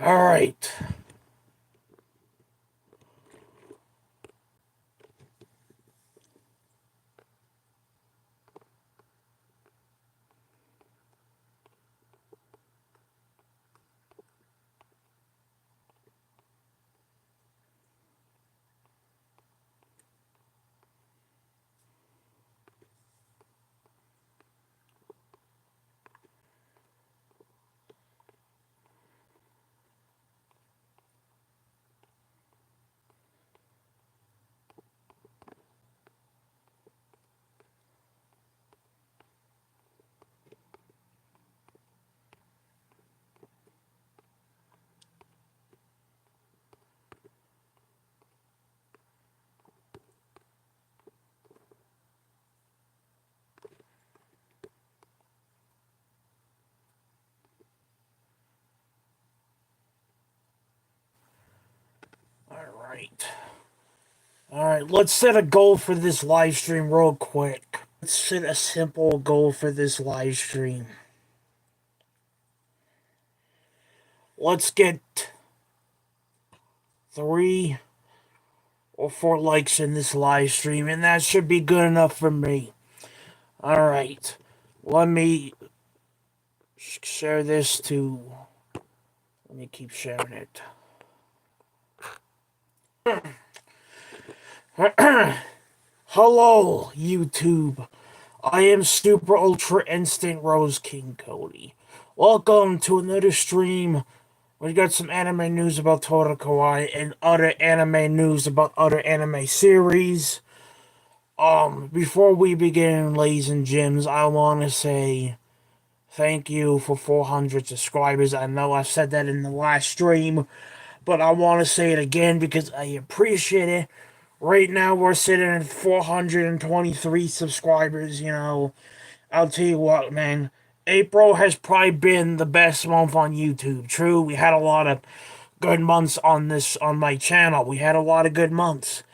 All right. All right. All right. Let's set a goal for this live stream real quick. Let's set a simple goal for this live stream. Let's get 3 or 4 likes in this live stream, and that should be good enough for me. All right. Let me share this to. Let me keep sharing it. Hello, YouTube. I am Super Ultra Instant Rose King Cody. Welcome to another stream. We got some anime news about Tonikaku and other anime news about other anime series. Before we begin, ladies and gems, I want to say thank you for 400 subscribers. I know I said that in the last stream, but I want to say it again because I appreciate it. Right now, we're sitting at 423 subscribers, I'll tell you what, man. April has probably been the best month on YouTube. True, we had a lot of good months on my channel. We had a lot of good months.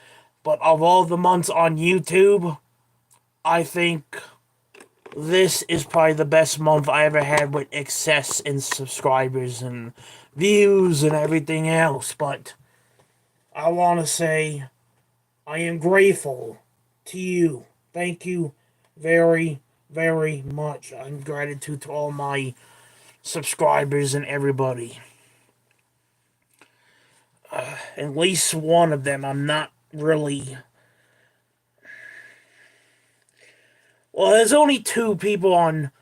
But of all the months on YouTube, I think this is probably the best month I ever had with excess in subscribers and views and everything else. But I want to say I am grateful to you. Thank you very, very much. I'm gratitude to all my subscribers and everybody. At least one of them I'm not really. Well, there's only two people on.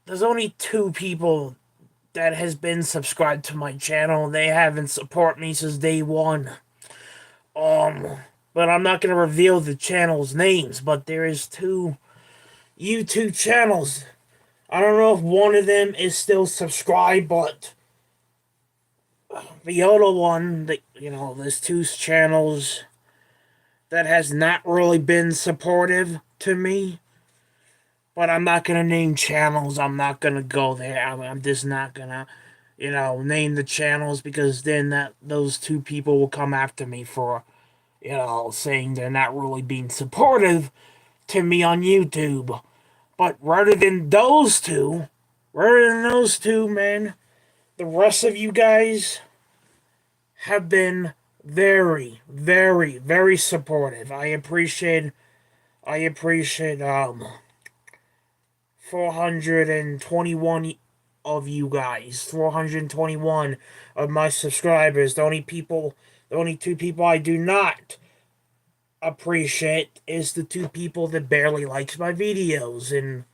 There's only two people that has been subscribed to my channel. They haven't supported me since day one. But I'm not gonna reveal the channel's names. But there is two YouTube channels. I don't know if one of them is still subscribed, but the other one, there's two channels that has not really been supportive to me. But I'm not gonna name channels. I'm not gonna go there. I'm just not gonna, name the channels because then those two people will come after me for, saying they're not really being supportive to me on YouTube. But rather than those two, man, the rest of you guys have been very, very, very supportive. I appreciate 421 of you guys. 421 of my subscribers. The only two people I do not appreciate is the two people that barely likes my videos, and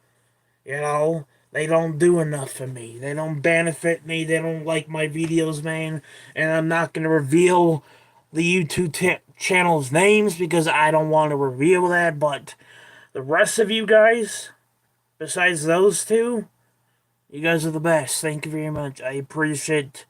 they don't do enough for me. They don't benefit me. They don't like my videos, man. And I'm not going to reveal the YouTube channel's names because I don't want to reveal that. But the rest of you guys, besides those two, you guys are the best. Thank you very much. I appreciate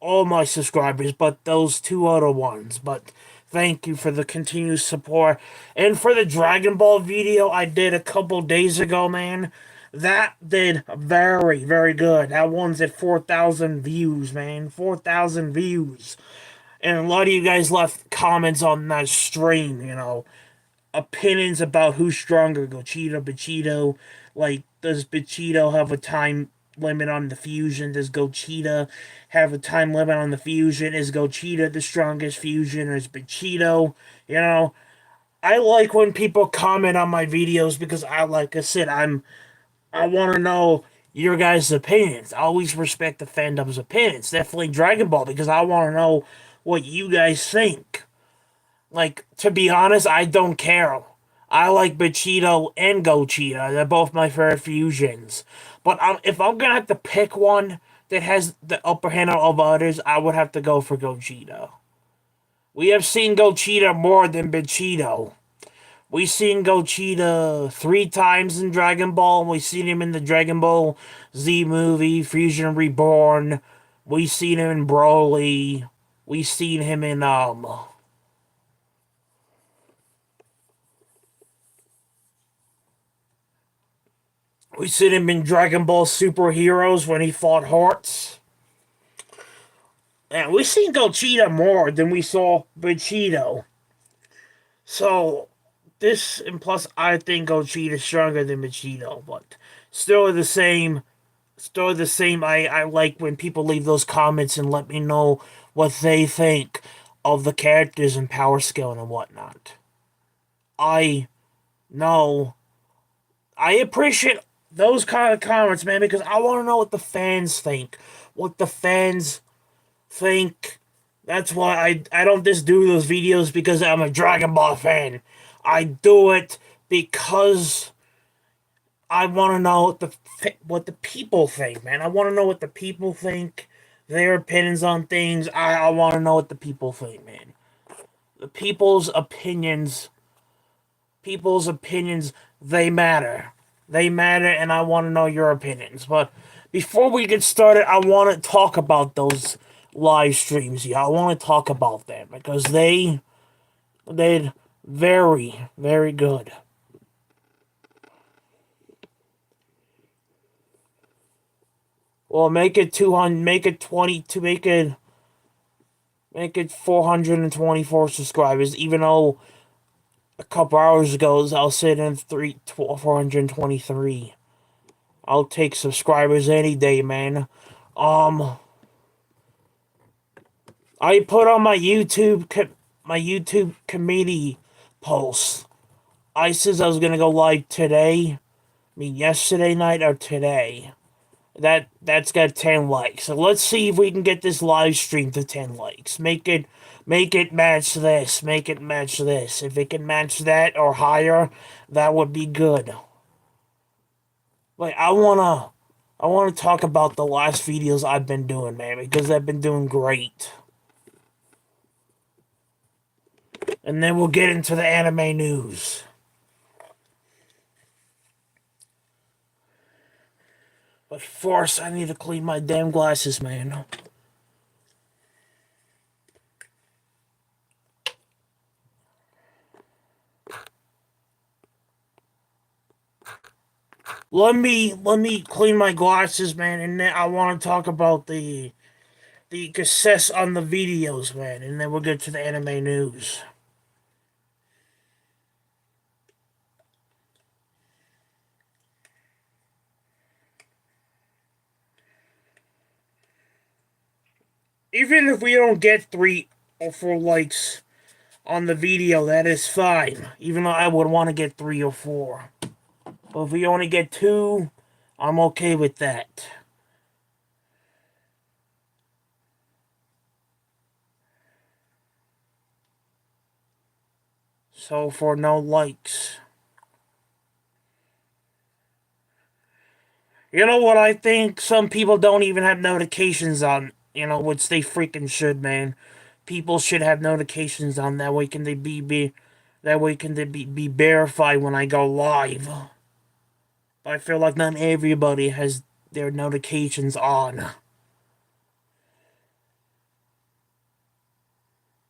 all my subscribers, but those two other ones. But thank you for the continued support. And for the Dragon Ball video I did a couple days ago, man, that did very, very good. That one's at 4,000 views, man. 4,000 views. And a lot of you guys left comments on that stream, opinions about who's stronger, Gogeta, Vegito. Like, does Vegito have a time limit on the fusion? Does Gogeta have a time limit on the fusion? Is Gogeta the strongest fusion, or is Vegito? You know, I like when people comment on my videos because like I said, I want to know your guys' opinions. I always respect the fandom's opinions. Definitely Dragon Ball because I want to know what you guys think. Like, to be honest, I don't care. I like Vegito and Gogeta. They're both my favorite fusions. But if I'm gonna have to pick one that has the upper hand of others, I would have to go for Gogeta. We have seen Gogeta more than Vegito. We've seen Gogeta 3 times in Dragon Ball. We've seen him in the Dragon Ball Z movie, Fusion Reborn. We've seen him in Broly. We've seen him in we've seen him in Dragon Ball Superheroes when he fought Hearts. And we've seen Gogeta more than we saw Vegito. So this, and plus I think Gogeta is stronger than Vegito, but still the same. Still the same. I like when people leave those comments and let me know what they think of the characters and power scale and whatnot. I know. I appreciate those kind of comments, man, because I want to know what the fans think. What the fans think. That's why I don't just do those videos because I'm a Dragon Ball fan. I do it because I want to know what the people think, man. I want to know what the people think, their opinions on things. I want to know what the people think, man. The people's opinions, they matter. They matter, and I want to know your opinions. But before we get started, I want to talk about those live streams. Yeah, I want to talk about them because they're very, very good. Well, make it 200, make it 20, to make it 424 subscribers. Even though a couple hours ago I was sitting 423. I'll take subscribers any day, man. Um, I put on my YouTube committee post. I says I was gonna go live today. I mean yesterday night or today. That's got 10 likes. So let's see if we can get this live stream to 10 likes. Make it match this. Make it match this. If it can match that or higher, that would be good. Like I wanna talk about the last videos I've been doing, man, because I've been doing great. And then we'll get into the anime news. But first, I need to clean my damn glasses, man. Let me clean my glasses, man, and then I want to talk about the success on the videos, man, and then we'll get to the anime news. Even if we don't get 3 or 4 likes on the video, that is fine. Even though I would want to get 3 or 4. But if we only get 2, I'm okay with that. So for no likes. You know what I think? Some people don't even have notifications on, which they freaking should, man. People should have notifications on, that way can they be that way can they be verified when I go live. But I feel like not everybody has their notifications on.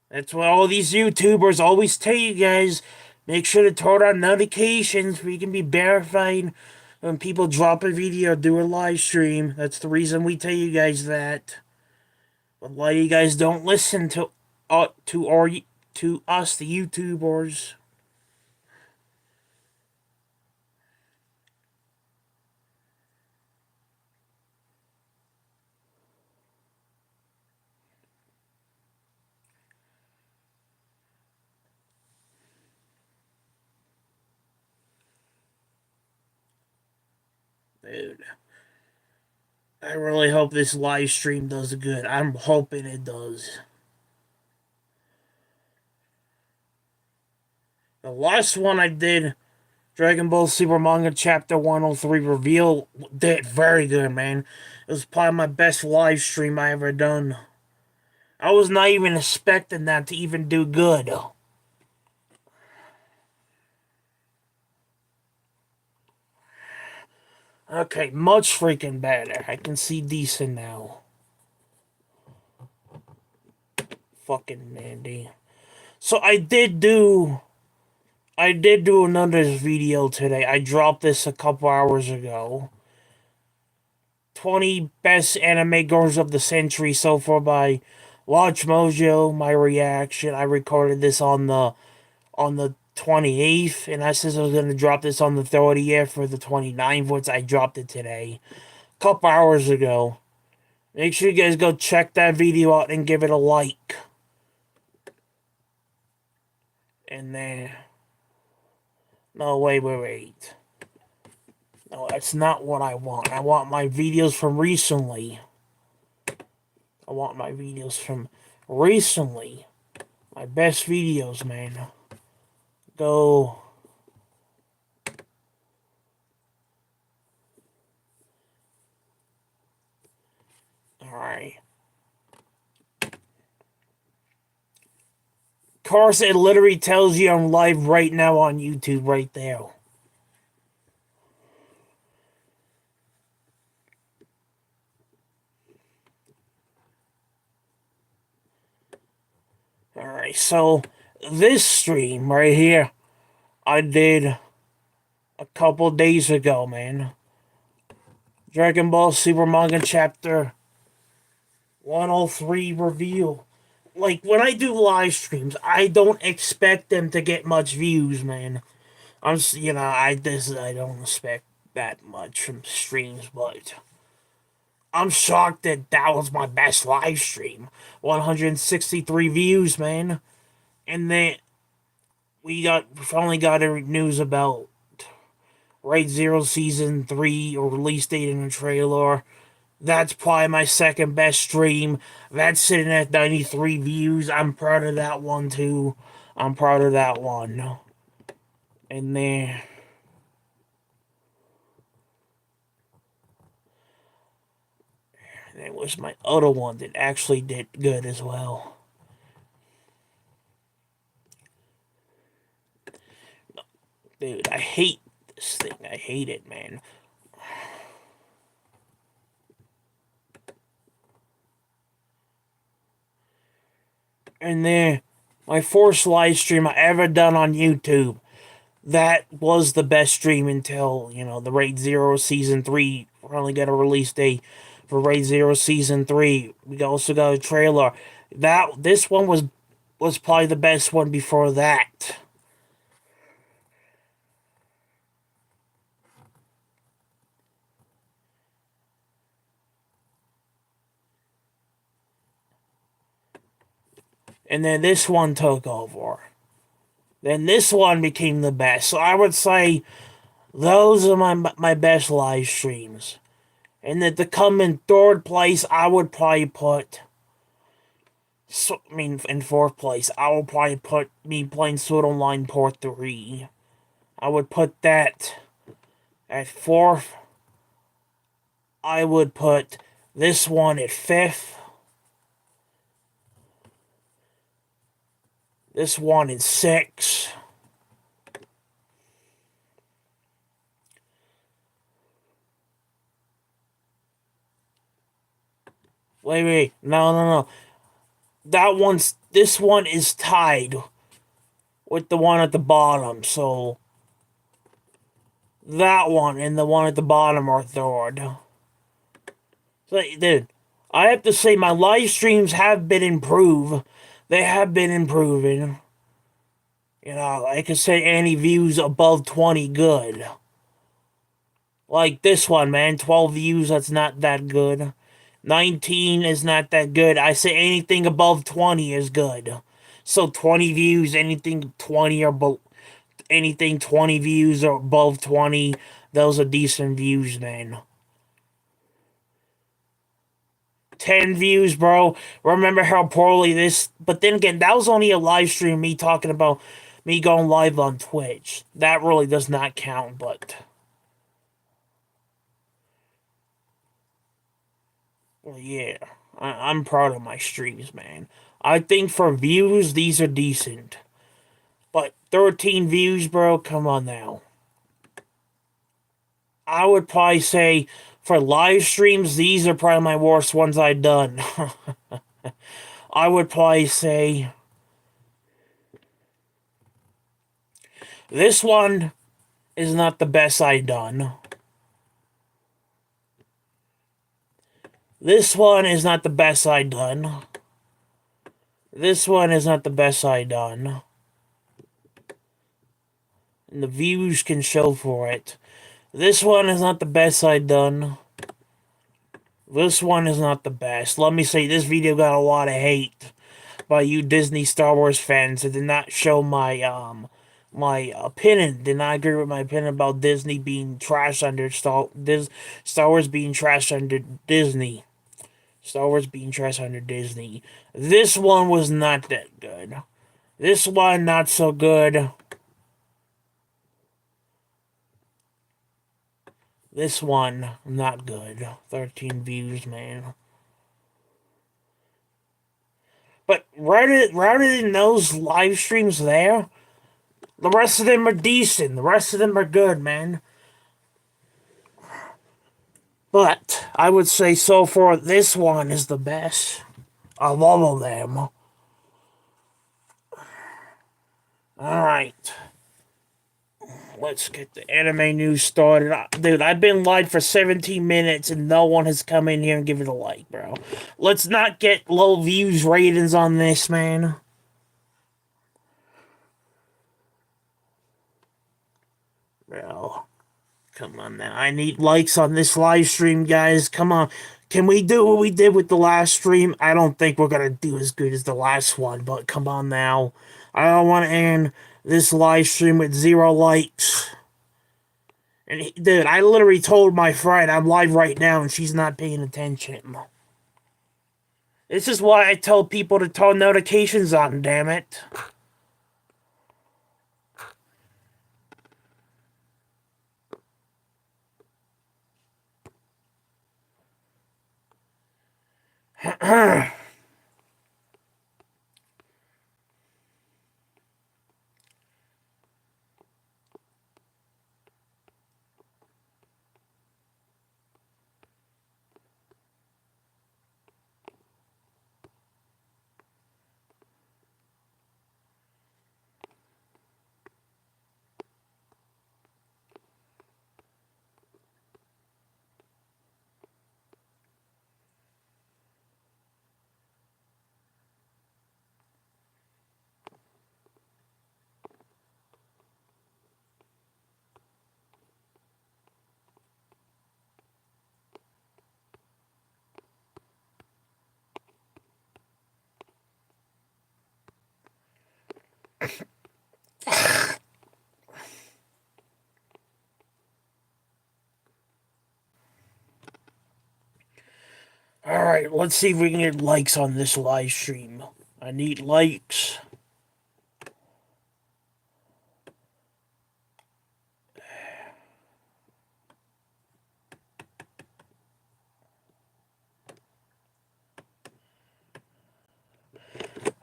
That's why all these YouTubers always tell you guys, make sure to turn on notifications so you can be verified when people drop a video, do a live stream. That's the reason we tell you guys that. But why you guys don't listen to us, the YouTubers? Dude, I really hope this live stream does good. I'm hoping it does. The last one I did, Dragon Ball Super Manga Chapter 103 Reveal, did very good, man. It was probably my best live stream I ever done. I was not even expecting that to even do good. Okay, much freaking better. I can see decent now. Fucking Mandy. So I did do another video today. I dropped this a couple hours ago. 20 best anime girls of the century so far by Watch Mojo. My reaction. I recorded this on the 28th, and I said I was gonna drop this on the 30th for the 29th, which I dropped it today. A couple hours ago. Make sure you guys go check that video out and give it a like. And then no, wait. No, that's not what I want. I want my videos from recently. I want my videos from recently. My best videos, man. Go. Alright. Of course, it literally tells you I'm live right now on YouTube right there. Alright, so this stream right here, I did a couple days ago, man. Dragon Ball Super Manga Chapter 103 reveal. Like, when I do live streams, I don't expect them to get much views, man. I don't expect that much from streams, but I'm shocked that that was my best live stream. 163 views, man. And then we finally got news about Raid Zero Season 3 or release date in the trailer. That's probably my second best stream. That's sitting at 93 views. I'm proud of that one too. I'm proud of that one. And then it was my other one that actually did good as well. Dude, I hate this thing. I hate it, man. And then my first live stream I ever done on YouTube. That was the best stream until, the Raid Zero Season 3. We're only got a release date for Raid Zero Season 3. We also got a trailer. This one was probably the best one before that. And then this one took over. Then this one became the best. So I would say those are my best live streams. And then to come in third place, I would probably put. In fourth place, I would probably put me playing Sword Online Part 3. I would put that at fourth. I would put this one at fifth. This one at sixth. Wait. No. This one is tied with the one at the bottom, so that one and the one at the bottom are third. So, dude, I have to say my live streams have been improved. They have been improving. I could say any views above 20 good. Like this one, man, 12 views, that's not that good. 19 is not that good. I say anything above 20 is good. So 20 views, anything 20 or below. anything 20 views or above 20, those are decent views, man. 10 views, bro. Remember how poorly this. But then again, that was only a live stream, me talking about me going live on Twitch. That really does not count, but. Well, yeah. I'm proud of my streams, man. I think for views, these are decent. But 13 views, bro, come on now. I would probably say for live streams, these are probably my worst ones I've done. I would probably say this one is not the best I've done. This one is not the best I've done. This one is not the best I've done. And the views can show for it. This one is not the best I've done. This one is not the best. Let me say, this video got a lot of hate by you Disney Star Wars fans that did not show my opinion. Did not agree with my opinion about Disney being trashed under Star Wars being trashed under Disney. Star Wars being trashed under Disney. This one was not that good. This one not so good. This one not good. 13 views, man. But rather than those live streams there, the rest of them are decent. The rest of them are good, man. But I would say so far this one is the best of all of them. Alright. Let's get the anime news started. Dude, I've been live for 17 minutes and no one has come in here and given it a like, bro. Let's not get low views ratings on this, man. Bro. Come on now. I need likes on this live stream, guys. Come on. Can we do what we did with the last stream? I don't think we're going to do as good as the last one, but come on now. I don't want to end this live stream with 0 likes. And dude, I literally told my friend I'm live right now and she's not paying attention. This is why I tell people to turn notifications on, damn it. Alright, let's see if we can get likes on this live stream. I need likes.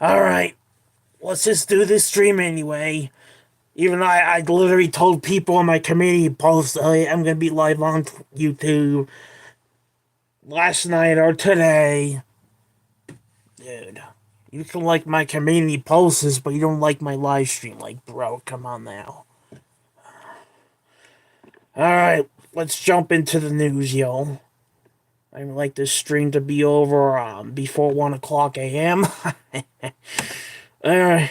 Alright, let's just do this stream anyway. Even I literally told people on my community post, hey, I'm gonna be live on YouTube last night or today. Dude, you can like my community posts, but you don't like my live stream. Like, bro, come on now. Alright, let's jump into the news, yo. I would like this stream to be over before 1 o'clock a.m. Alright.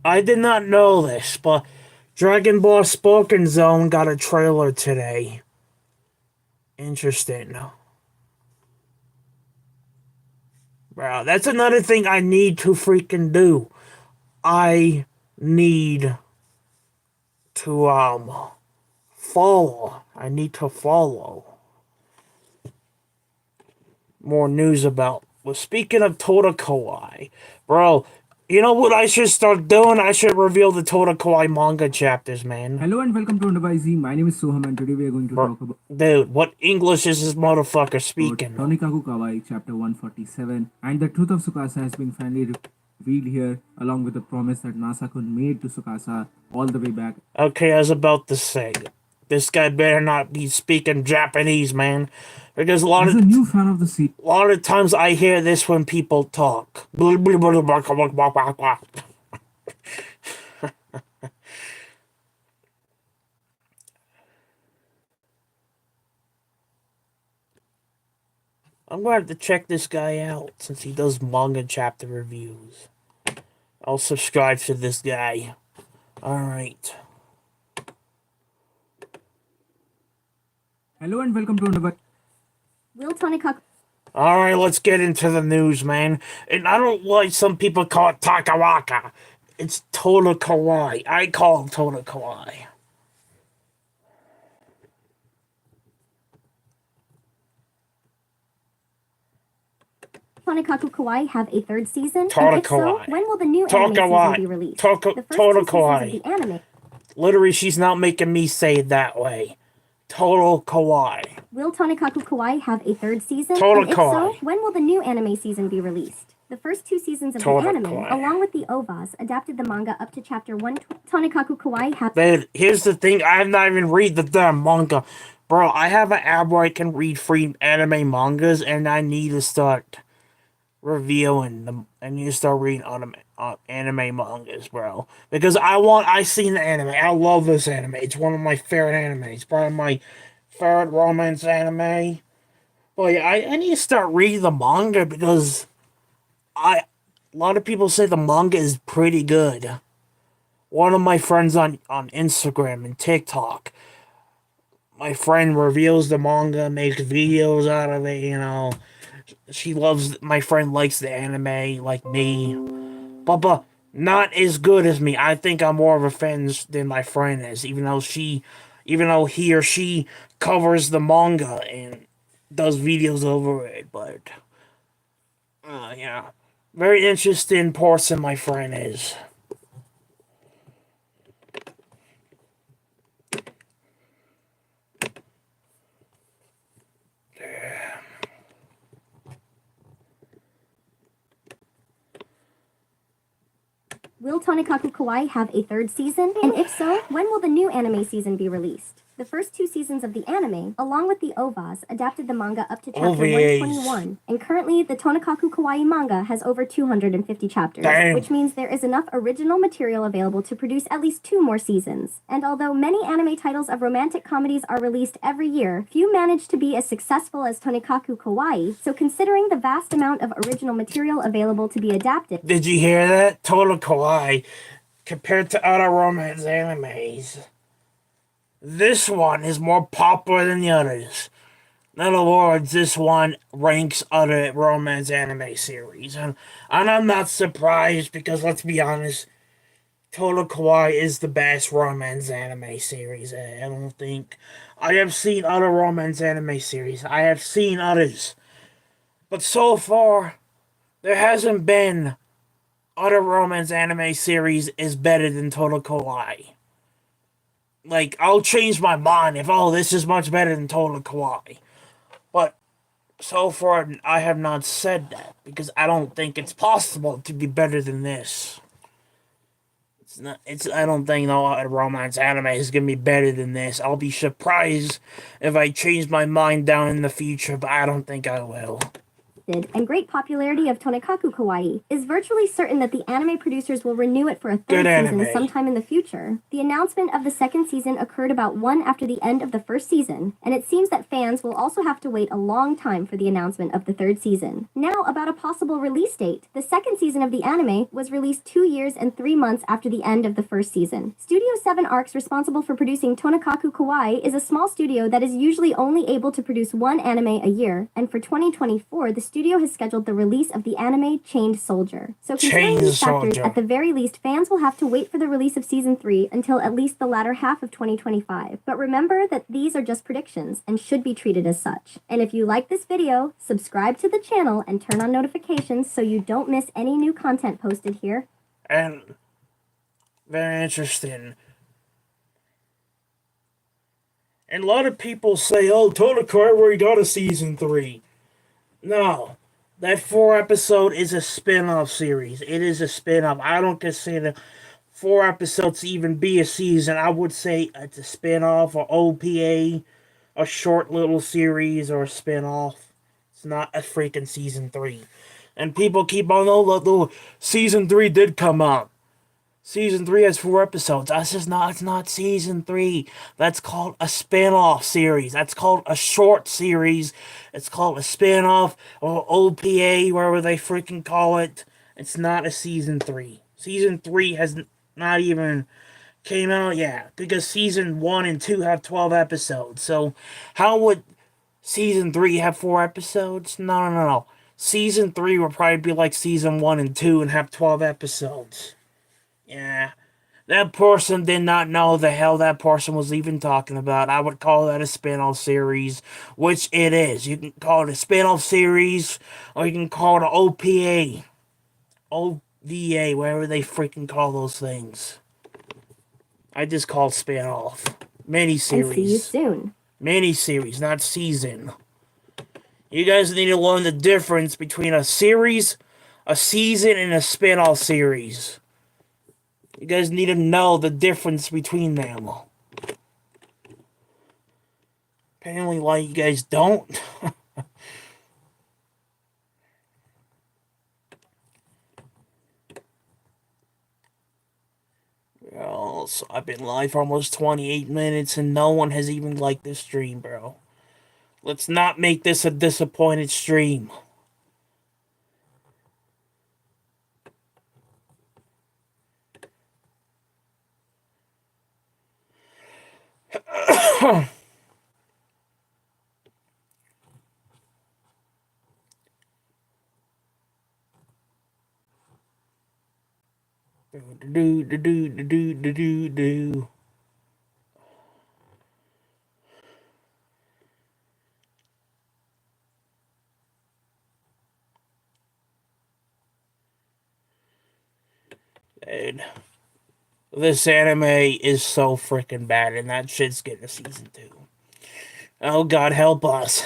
I did not know this, but Dragon Ball Spoken Zone got a trailer today. Interesting. Bro, that's another thing I need to freaking do. I need to follow. I need to follow more news about. Well, speaking of Tonikaku, bro, you know what I should start doing? I should reveal the Tonikaku manga chapters, man. Hello and welcome to Underby. My name is Soham and today we are going to Bro, talk about dude, what English is this motherfucker speaking? Tonikaku Kawaii chapter 147, and the truth of Tsukasa has been finally revealed here along with the promise that Nasa-kun made to Tsukasa all the way back. Okay, I was about to say, this guy better not be speaking Japanese, man, because As a new fan of the series, a lot of times I hear this when people talk. I'm going to have to check this guy out since he does manga chapter reviews. I'll subscribe to this guy. Alright. hello and welcome to Underby. Will Tonikaku Alright, let's get into the news, man. And I don't like some people call it Takawaka. It's Tonikaku. I call it Tonikaku. Kawaii have a third season? And if so, Tonikaku. when will the new anime season be released? The first two seasons of Tonikaku. the anime. Literally, she's not making me say it that way. Total kawaii. Will Tonikaku Kawaii have a third season? Total And if kawaii. so, when will the new anime season be released? The first two seasons of Total the anime, kawaii. along with the OVAs, adapted the manga up to chapter 1. Tonikaku Kawaii have... Dude, here's the thing. I have not even read the damn manga. Bro, I have an app where I can read free anime mangas, and I need to start reviewing them. I need to start reading anime mangas, bro. Because I seen the anime. I love this anime. It's one of my favorite animes. Probably my favorite romance anime. But yeah, I need to start reading the manga because a lot of people say the manga is pretty good. One of my friends on Instagram and TikTok, my friend reveals the manga, makes videos out of it, you know. My friend likes the anime like me. But not as good as me. I think I'm more of a fan than my friend is, even though he or she covers the manga and does videos over it. But yeah, very interesting person my friend is. Will Tonikaku Kawaii have a third season? And if so, when will the new anime season be released? The first two seasons of the anime, along with the OVAs, adapted the manga up to chapter OVAs. 121. And currently, the Tonikaku Kawaii manga has over 250 chapters, Damn. which means there is enough original material available to produce at least 2 more seasons. And although many anime titles of romantic comedies are released every year, few manage to be as successful as Tonikaku Kawaii, so considering the vast amount of original material available to be adapted... Did you hear that? Total kawaii. Compared to other romance animes, this one is more popular than the others. In other words, this one ranks other romance anime series. And I'm not surprised because, let's be honest, Total Kawaii is the best romance anime series. I don't think... I have seen other romance anime series. I have seen others. But so far, there hasn't been other romance anime series is better than Total Kawaii. Like, I'll change my mind if, this is much better than Total Kawaii. But so far, I have not said that because I don't think it's possible to be better than this. I don't think no romance anime is gonna be better than this. I'll be surprised if I change my mind down in the future, but I don't think I will. And great popularity of Tonikaku Kawaii is virtually certain that the anime producers will renew it for a third season sometime in the future. The announcement of the second season occurred about one after the end of the first season, and it seems that fans will also have to wait a long time for the announcement of the third season. Now, about a possible release date. The second season of the anime was released 2 years and 3 months after the end of the first season. Studio 7 Arcs, responsible for producing Tonikaku Kawaii, is a small studio that is usually only able to produce one anime a year, and for 2024, the studio studio has scheduled the release of the anime Chained Soldier. So considering Chained these factors, Soldier. at the very least, fans will have to wait for the release of Season 3 until at least the latter half of 2025. But remember that these are just predictions and should be treated as such. And if you like this video, subscribe to the channel and turn on notifications so you don't miss any new content posted here. And very interesting. And a lot of people say, oh, Tonikaku already got a Season 3. No. That 4-episode is a spin-off series. It is a spin-off. I don't consider 4 episodes to even be a season. I would say it's a spin-off or OPA, a short little series or a spin-off. It's not a freaking Season 3. And people keep on, oh, Season 3 did come out. Season 3 has 4 episodes. It's not Season 3. That's called a spin-off series. That's called a short series. It's called a spin-off or OPA, whatever they freaking call it. It's not a Season 3. Season 3 has not even came out yet, because Season 1 and 2 have 12 episodes. So how would Season 3 have 4 episodes? No. Season 3 would probably be like Season 1 and 2 and have 12 episodes. Yeah, that person did not know the hell that person was even talking about. I would call that a spin-off series, which it is. You can call it a spin-off series, or you can call it an OPA, OVA, whatever they freaking call those things. I just call it spin-off. Mini-series. And see you soon. Mini-series, not season. You guys need to learn the difference between a series, a season, and a spin-off series. You guys need to know the difference between them. Apparently, like, you guys don't. Well, so I've been live for almost 28 minutes and no one has even liked this stream, bro. Let's not make this a disappointed stream. Do. Dude. This anime is so freaking bad, and that shit's getting a Season 2. Oh, God help us.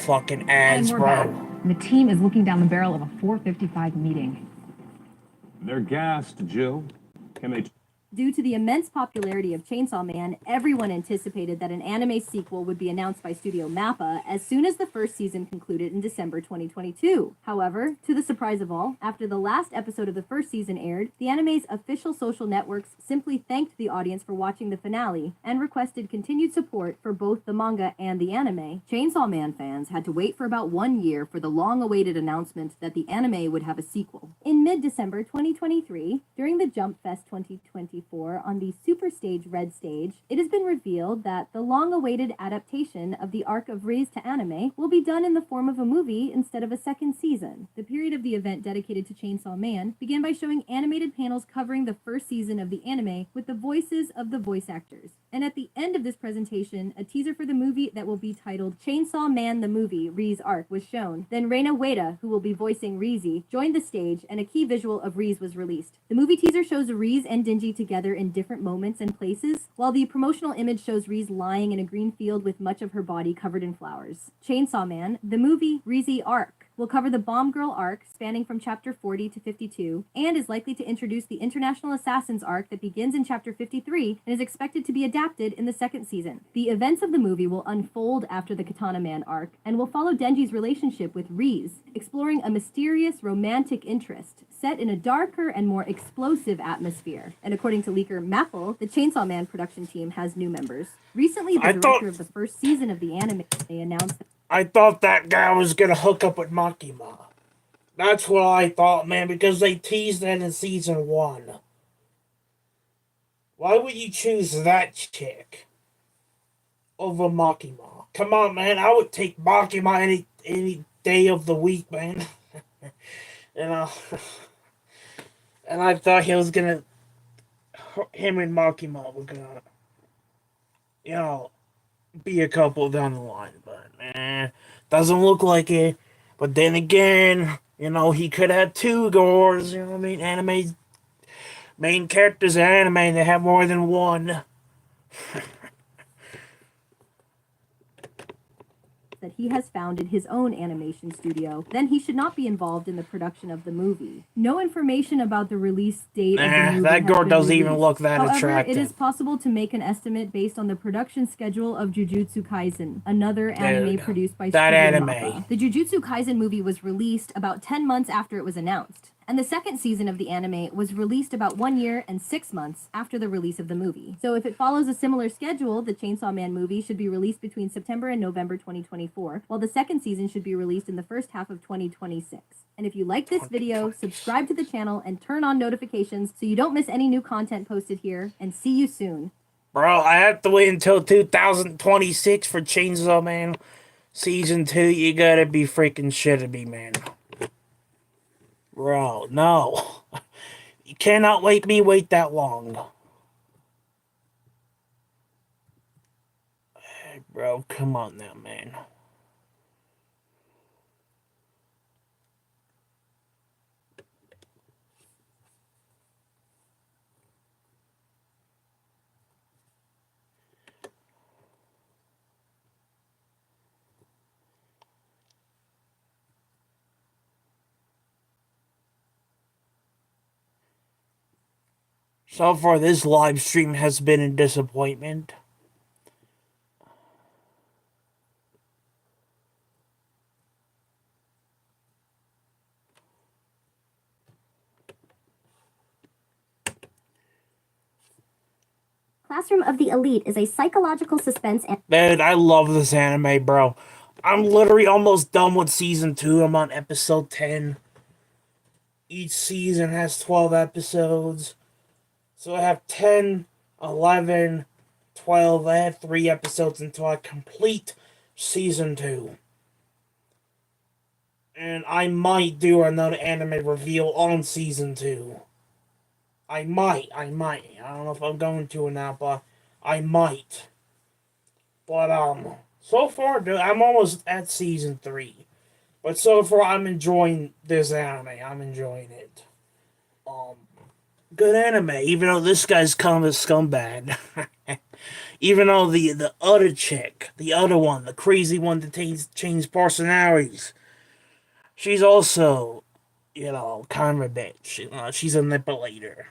Fucking ads, And we're bro. back. The team is looking down the barrel of a 4:55 meeting. They're gassed, Jill. Can they... Due to the immense popularity of Chainsaw Man, everyone anticipated that an anime sequel would be announced by Studio Mappa as soon as the first season concluded in December 2022. However, to the surprise of all, after the last episode of the first season aired, the anime's official social networks simply thanked the audience for watching the finale and requested continued support for both the manga and the anime. Chainsaw Man fans had to wait for about 1 year for the long-awaited announcement that the anime would have a sequel. In mid-December 2023, during the Jump Fest 2024 on the Super Stage Red Stage, it has been revealed that the long-awaited adaptation of the arc of Riz to anime will be done in the form of a movie instead of a second season. The period of the event dedicated to Chainsaw Man began by showing animated panels covering the first season of the anime with the voices of the voice actors. And at the end of this presentation, a teaser for the movie that will be titled Chainsaw Man the Movie, Riz Arc, was shown. Then Reina Ueda, who will be voicing Rizy, joined the stage and a key visual of Riz was released. The movie teaser shows Riz and Denji together in different moments and places, while the promotional image shows Riz lying in a green field with much of her body covered in flowers. Chainsaw Man, the movie, Rizy Arc. will cover the Bomb Girl arc, spanning from chapter 40 to 52, and is likely to introduce the International Assassins arc that begins in chapter 53 and is expected to be adapted in the second season. The events of the movie will unfold after the Katana Man arc and will follow Denji's relationship with Riz, exploring a mysterious romantic interest set in a darker and more explosive atmosphere. And according to leaker Maple, the Chainsaw Man production team has new members. Recently, the director of the first season of the anime announced that I thought that guy was gonna hook up with Makima. That's what I thought, man, because they teased that in season 1. Why would you choose that chick over Makima? Come on, man, I would take Makima any day of the week, man. you know, and I thought him and Makima were gonna, be a couple down the line, but doesn't look like it. But then again, he could have 2 gores. You know what I mean? Anime main characters in anime, they have more than one. that he has founded his own animation studio, then he should not be involved in the production of the movie. No information about the release date of the movie That gore doesn't even released. look that However, attractive. it is possible to make an estimate based on the production schedule of Jujutsu Kaisen, another anime produced by that Studio anime. Mappa. The Jujutsu Kaisen movie was released about 10 months after it was announced, and the second season of the anime was released about 1 year and 6 months after the release of the movie. So if it follows a similar schedule, the Chainsaw Man movie should be released between September and November 2024, while the second season should be released in the first half of 2026. And if you like this video, subscribe to the channel and turn on notifications so you don't miss any new content posted here, and see you soon. Bro, I have to wait until 2026 for Chainsaw Man Season 2. You gotta be freaking shitting me, man. Bro, no. You cannot make me wait that long. Hey, bro, come on now, man. So far, this live stream has been a disappointment. Classroom of the Elite is a psychological suspense and Dude, I love this anime, bro. I'm literally almost done with season 2. I'm on episode 10. Each season has 12 episodes. So I have 10, 11, 12. I have 3 episodes until I complete season 2. And I might do another anime reveal on season 2. I might. I don't know if I'm going to or not, but I might. But, so far, dude, I'm almost at season 3. But so far, I'm enjoying this anime. I'm enjoying it. Good anime, even though this guy's kind of a scumbag. Even though the other chick, the other one, the crazy one that changed personalities, she's also, kind of a bitch. She's a manipulator.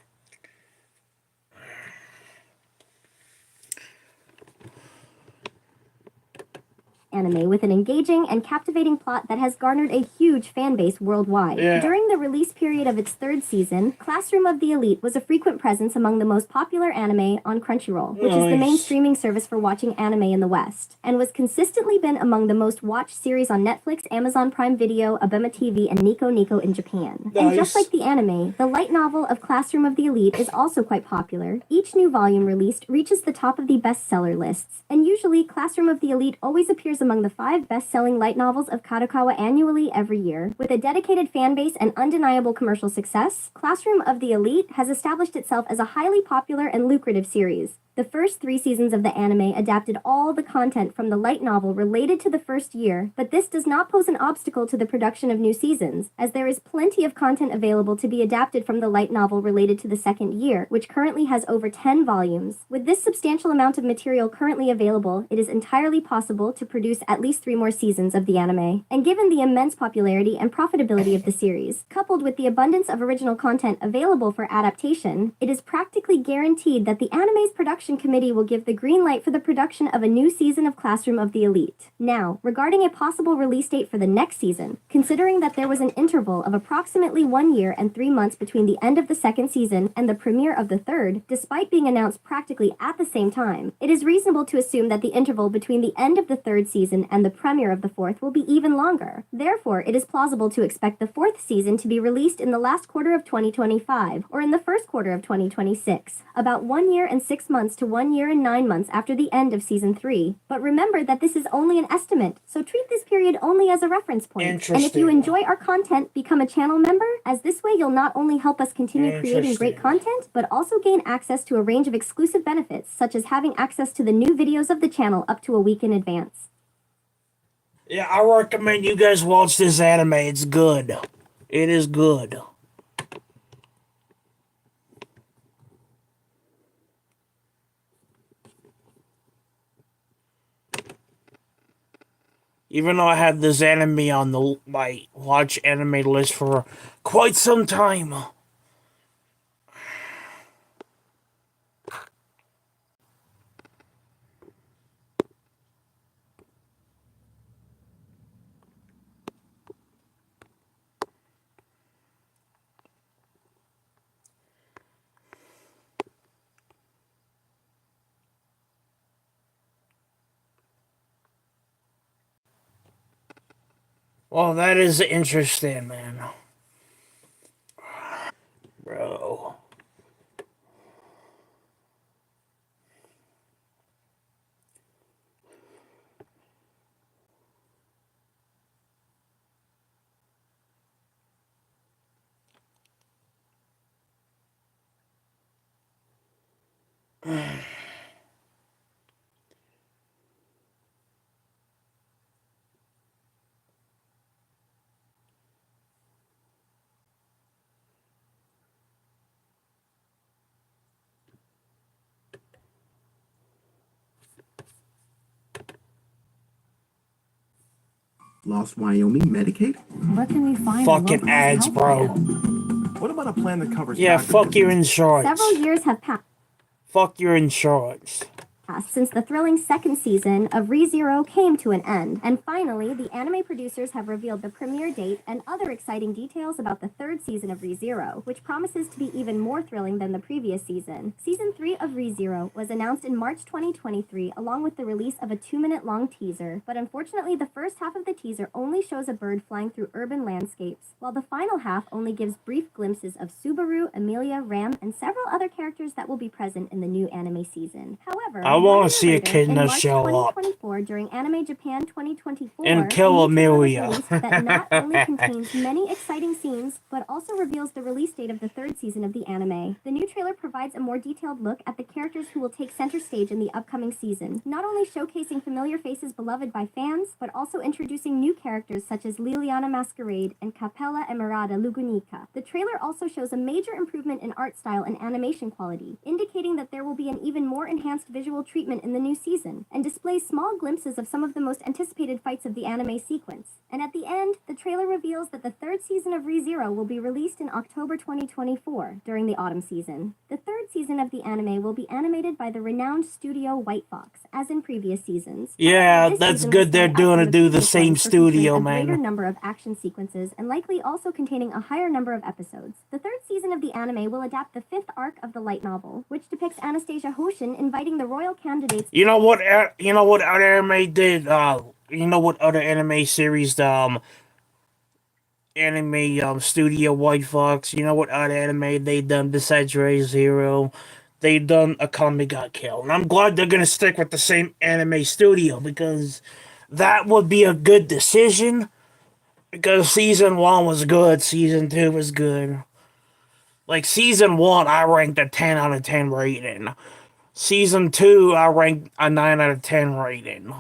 anime with an engaging and captivating plot that has garnered a huge fan base worldwide. Yeah. During the release period of its 3rd season, Classroom of the Elite was a frequent presence among the most popular anime on Crunchyroll, which is the main Nice. streaming service for watching anime in the West, and was consistently been among the most watched series on Netflix, Amazon Prime Video, Abema TV, and Nico Nico in Japan. And just Nice. like the anime, the light novel of Classroom of the Elite is also quite popular. Each new volume released reaches the top of the bestseller lists, and usually Classroom of the Elite always appears among the 5 best-selling light novels of Kadokawa annually every year. With a dedicated fan base and undeniable commercial success, Classroom of the Elite has established itself as a highly popular and lucrative series. The The first 3 seasons of the anime adapted all the content from the light novel related to the first year, but this does not pose an obstacle to the production of new seasons, as there is plenty of content available to be adapted from the light novel related to the second year, which currently has over 10 volumes. With this substantial amount of material currently available, it is entirely possible to produce at least 3 more seasons of the anime. And given the immense popularity and profitability of the series, coupled with the abundance of original content available for adaptation, it is practically guaranteed that the anime's production committee will give the green light for the production of a new season of Classroom of the Elite. Now, regarding a possible release date for the next season, considering that there was an interval of approximately 1 year and 3 months between the end of the second season and the premiere of the third, despite being announced practically at the same time, it is reasonable to assume that the interval between the end of the third season and the premiere of the fourth will be even longer. Therefore, it is plausible to expect the fourth season to be released in the last quarter of 2025 or in the first quarter of 2026, about 1 year and 6 months to 1 year and 9 months after the end of season 3. But remember that this is only an estimate, so treat this period only as a reference point. And if you enjoy our content, become a channel member, as this way you'll not only help us continue creating great content, but also gain access to a range of exclusive benefits, such as having access to the new videos of the channel up to a week in advance. Yeah, I recommend you guys watch this anime. It's good. It is good. Even though I had this anime on my watch anime list for quite some time. Well, that is interesting, man. Bro. Lost Wyoming Medicaid? Where can we find Fucking ads, bro. What about a plan that covers Yeah, fuck your insurance. Several years have passed Fuck your insurance. since the thrilling second season of ReZero came to an end. And finally, the anime producers have revealed the premiere date and other exciting details about the third season of ReZero, which promises to be even more thrilling than the previous season. Season 3 of ReZero was announced in March 2023 along with the release of a 2-minute long teaser, but unfortunately the first half of the teaser only shows a bird flying through urban landscapes, while the final half only gives brief glimpses of Subaru, Amelia, Ram, and several other characters that will be present in the new anime season. However, I want to see a kid in show March up 2024, during Anime Japan 2024, and kill a new trailer was Amelia. released that not only contains many exciting scenes, but also reveals the release date of the third season of the anime. The new trailer provides a more detailed look at the characters who will take center stage in the upcoming season, not only showcasing familiar faces beloved by fans, but also introducing new characters such as Liliana Masquerade and Capella Emerada Lugunica. The trailer also shows a major improvement in art style and animation quality, indicating that there will be an even more enhanced visual treatment in the new season, and displays small glimpses of some of the most anticipated fights of the anime sequence. And at the end, the trailer reveals that the third season of ReZero will be released in October 2024 during the autumn season. The third season of the anime will be animated by the renowned studio White Fox, as in previous seasons. Yeah, This that's season good. will They're stand out doing from to do the previous same ones for featuring studio, a greater man. number of action sequences and likely also containing a higher number of episodes. The third season of the anime will adapt the fifth arc of the light novel, which depicts Anastasia Hoshin inviting the royal candidates. You know what? You know what other anime did? You know what other anime series? Anime studio White Fox. You know what other anime they done besides ReZero? They done Akame Got Killed, and I'm glad they're gonna stick with the same anime studio because that would be a good decision. Because season 1 was good, season 2 was good. Like season 1, I ranked a 10 out of 10 rating. Season 2, I ranked a 9 out of 10 rating.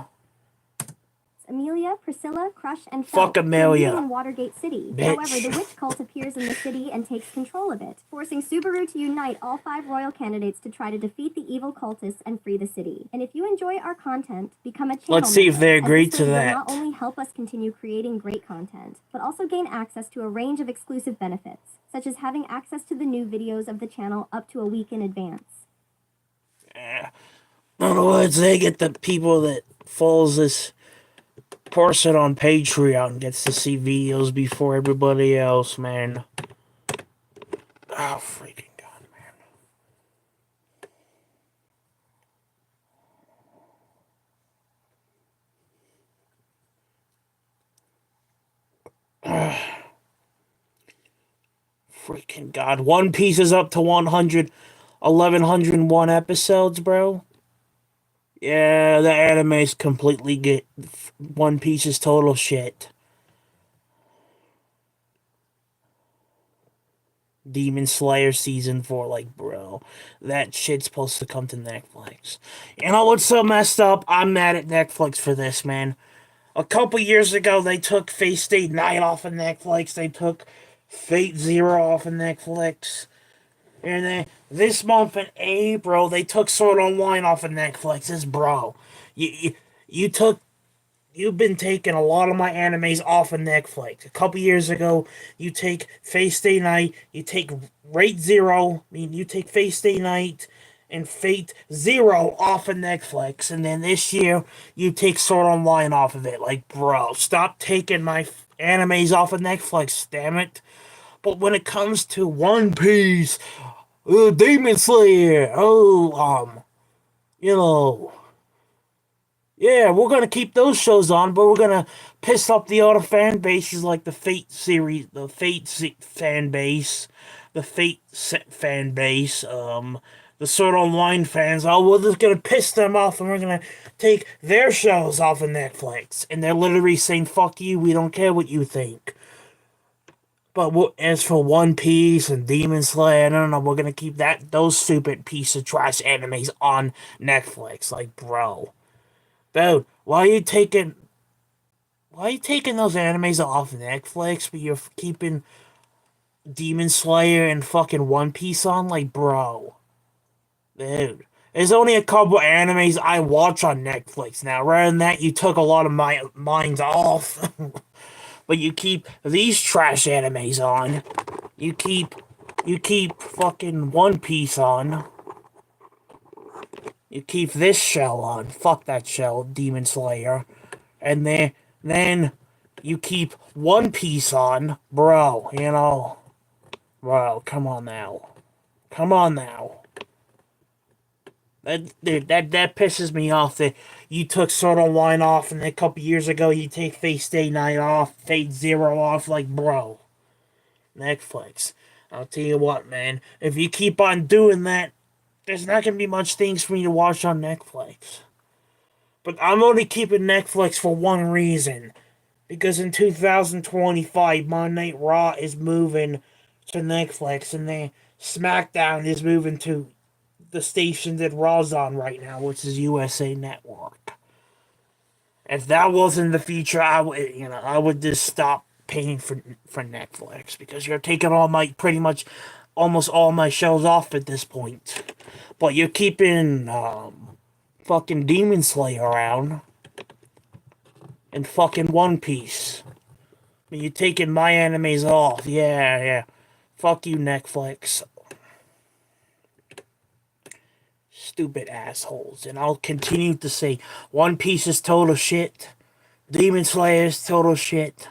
Amelia, Priscilla, Crush, and Fuck Felt who are Amelia. meeting in Watergate City. Bitch. However, the witch cult appears in the city and takes control of it, forcing Subaru to unite all 5 royal candidates to try to defeat the evil cultists and free the city. And if you enjoy our content, become a channel Let's see if member, they as agree this to way that. You'll not only help us continue creating great content, but also gain access to a range of exclusive benefits, such as having access to the new videos of the channel up to a week in advance. In other words, they get the people that follows this person on Patreon gets to see videos before everybody else, man. Oh, freaking God, man. Freaking God. One Piece is up to 1101 episodes, bro. Yeah, the anime's completely get One Piece is total shit. Demon Slayer season 4, like, bro, that shit's supposed to come to Netflix. You know what's so messed up? I'm mad at Netflix for this, man. A couple years ago, they took Face Stay Night off of Netflix. They took Fate Zero off of Netflix. And then this month in April, they took Sword Online off of Netflix. It's bro. You've been taking a lot of my animes off of Netflix. A couple years ago, you take Face Stay Night, you take Rate Zero, you take Face Stay Night and Fate Zero off of Netflix, and then this year, you take Sword Online off of it. Like, bro, stop taking my animes off of Netflix, damn it. But when it comes to One Piece, Demon Slayer, you know, yeah, we're gonna keep those shows on, but we're gonna piss off the other fan bases like the Fate series, the fan base, the fan base, the Sword Online fans. Oh, we're just gonna piss them off, and we're gonna take their shows off of Netflix, and they're literally saying, "Fuck you, we don't care what you think." But as for One Piece and Demon Slayer, no, we're gonna keep those stupid piece of trash animes on Netflix. Like, bro, dude, why are you taking those animes off Netflix, but you're keeping Demon Slayer and fucking One Piece on? Like, bro, dude, there's only a couple animes I watch on Netflix now. Rather than that, you took a lot of my minds off. But you keep these trash animes on. You keep fucking One Piece on. You keep this show on. Fuck that show, Demon Slayer. And then you keep One Piece on. Bro, Bro, come on now. Come on now. That pisses me off that you took Sword Online off, and then a couple years ago you take Face Day Night off, Fate Zero off. Like, bro, Netflix. I'll tell you what, man. If you keep on doing that, there's not gonna be much things for me to watch on Netflix. But I'm only keeping Netflix for one reason. Because in 2025, Monday Night Raw is moving to Netflix, and then SmackDown is moving to the station that Raw's on right now, which is USA Network. If that wasn't the future, I would just stop paying for Netflix, because you're taking pretty much almost all my shows off at this point. But you're keeping fucking Demon Slayer around and fucking One Piece. You're taking my animes off. Yeah. Fuck you, Netflix. Stupid assholes. And I'll continue to say One Piece is total shit. Demon Slayer is total shit.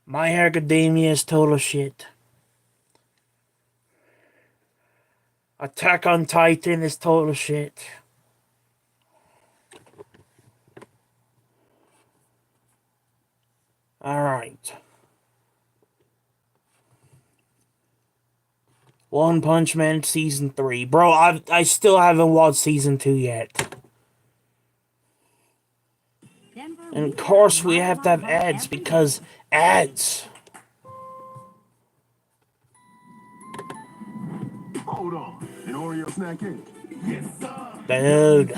My Hero Academia is total shit. Attack on Titan is total shit. Alright. One Punch Man Season 3. Bro, I still haven't watched Season 2 yet. And of course we have to have ads, because ads. Hold on. An Oreo snack in. Dude.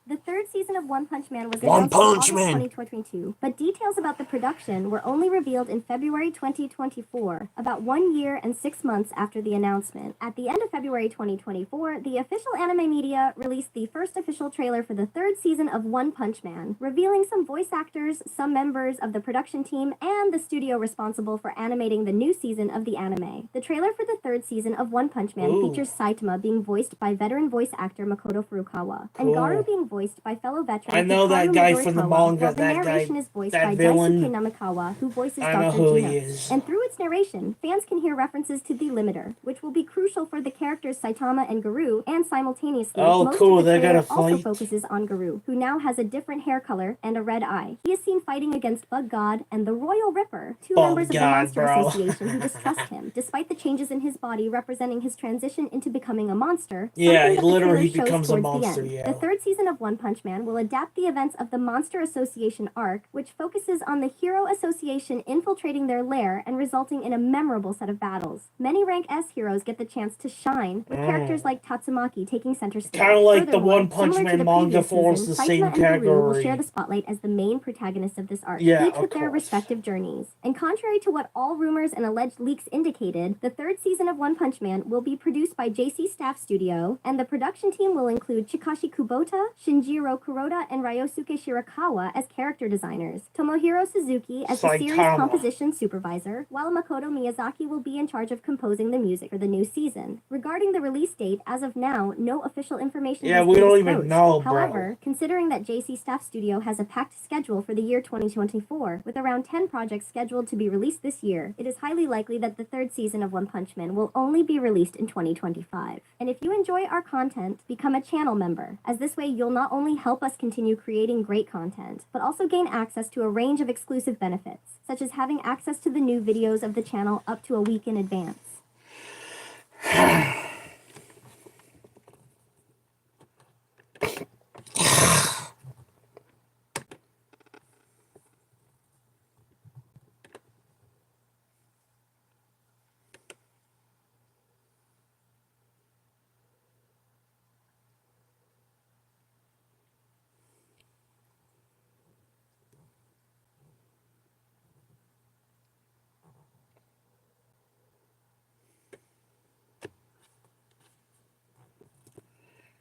The third season of One Punch Man was One announced in Punch August Man. 2022, but details about the production were only revealed in February 2024, about 1 year and 6 months after the announcement. At the end of February 2024, the official anime media released the first official trailer for the third season of One Punch Man, revealing some voice actors, some members of the production team, and the studio responsible for animating the new season of the anime. The trailer for the third season of One Punch Man features Saitama being voiced by veteran voice actor Makoto Furukawa, and Garu being voiced by fellow veteran I know that Hikaru guy from the Midorikawa, manga, while the that guy, narration is voiced that by villain. Daisuke Namikawa, who voices I know Dr. who he Genos. is. And through its narration, fans can hear references to the limiter, which will be crucial for the characters Saitama and Garu, and simultaneously, most cool, of the they're trailer gonna also fight. focuses on Garu, who now has a different hair color and a red eye. He is seen fighting against Bug God and the Royal Ripper, two Bug members of the God, Monster bro. Association who distrust him, despite the changes in his body representing his transition into becoming a monster. Yeah, something that the literally trailer he shows becomes a towards the monster, end. yeah. The third season of One Punch Man will adapt the events of the Monster Association arc, which focuses on the Hero Association infiltrating their lair and resulting in a memorable set of battles. Many Rank S heroes get the chance to shine, with characters like Tatsumaki taking center stage. Kinda like the Furthermore, One Punch similar to Man the manga previous falls season, the same Saitama and Garu will category. share the spotlight as the main protagonists of this arc, Yeah, each of with their course. respective journeys. And contrary to what all rumors and alleged leaks indicated, the third season of One Punch Man will be produced by JC Staff Studio, and the production team will include Chikashi Kubota, Shinjiro Kuroda, and Ryosuke Shirakawa as character designers, Tomohiro Suzuki as the series Saitama. composition supervisor, while Makoto Miyazaki will be in charge of composing the music for the new season. Regarding the release date, as of now, no official information Yeah, has we been don't disclosed. even know, bro. However, considering that JC Staff Studio has a packed schedule for the year 2024, with around 10 projects scheduled to be released this year, it is highly likely that the third season of One Punch Man will only be released in 2025. And if you enjoy our content, become a channel member, as this way you'll not only help us continue creating great content, but also gain access to a range of exclusive benefits, such as having access to the new videos of the channel up to a week in advance.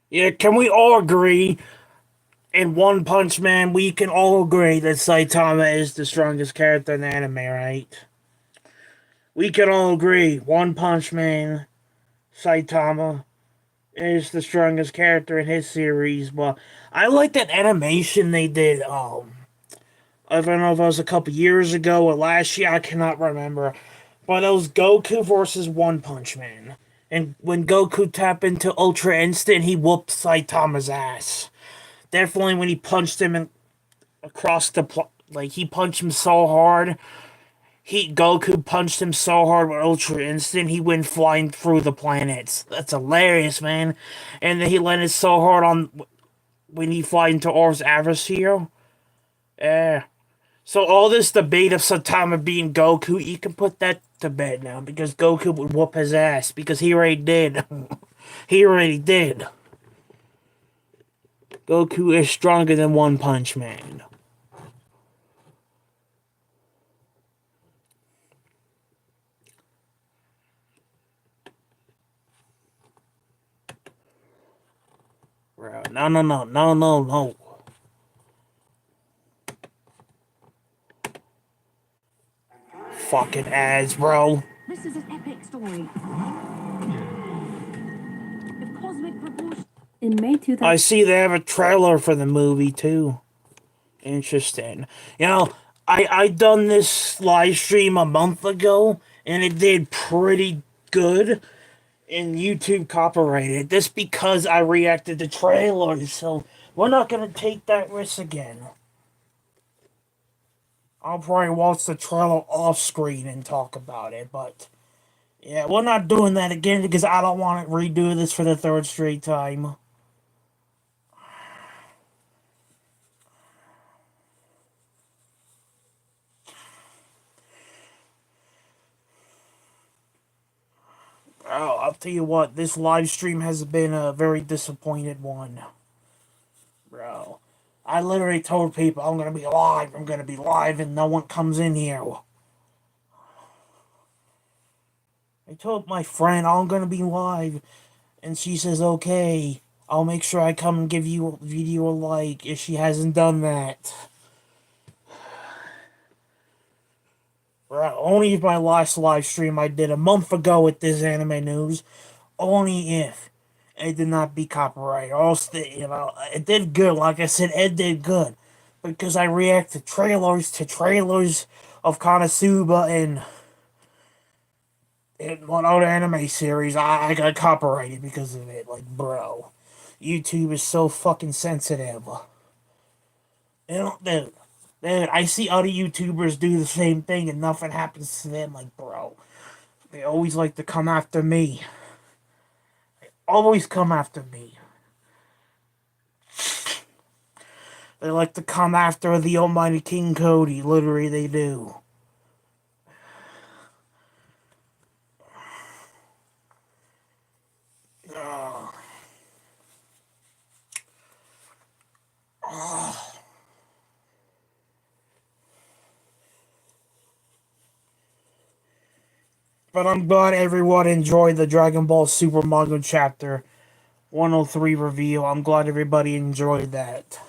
Yeah, can we all agree in One Punch Man, we can all agree that Saitama is the strongest character in the anime, right? We can all agree One Punch Man, Saitama is the strongest character in his series. But I like that animation they did. I don't know if it was a couple years ago or last year. I cannot remember. But it was Goku versus One Punch Man. And when Goku tapped into Ultra Instinct, he whooped Saitama's ass. Definitely when he punched him across like he punched him so hard. Goku punched him so hard with Ultra Instinct, he went flying through the planets. That's hilarious, man. And then he landed so hard on when he fly into Orb's Adversary. Yeah. So all this debate of Saitama being Goku, you can put that to bed now because Goku would whoop his ass because he already did. He already did. Goku is stronger than One Punch Man. Bro, no. Fucking ads, bro. This is an epic story. With cosmic proportions. In May 2000. I see they have a trailer for the movie too. Interesting. You know, I done this live stream a month ago and it did pretty good. And YouTube copyrighted this because I reacted to trailers, so we're not gonna take that risk again. I'll probably watch the trailer off screen and talk about it, but yeah, we're not doing that again because I don't want to redo this for the third straight time. Bro, I'll tell you what, this live stream has been a very disappointed one. Bro, I literally told people I'm gonna be live, and no one comes in here. I told my friend I'm gonna be live, and she says, okay, I'll make sure I come and give you a video a like if she hasn't done that. Bro, only if my last live stream I did a month ago with this anime news, only if it did not be copyrighted. Or else, it did good. Like I said, it did good. Because I react to trailers of Konosuba and one other anime series. I got copyrighted because of it. Like, bro, YouTube is so fucking sensitive. You know, dude, I see other YouTubers do the same thing and nothing happens to them. Like, bro, they always like to come after me. They always come after me. They like to come after the almighty King Cody. Literally, they do. But I'm glad everyone enjoyed the Dragon Ball Super Manga Chapter 103 review. I'm glad everybody enjoyed that.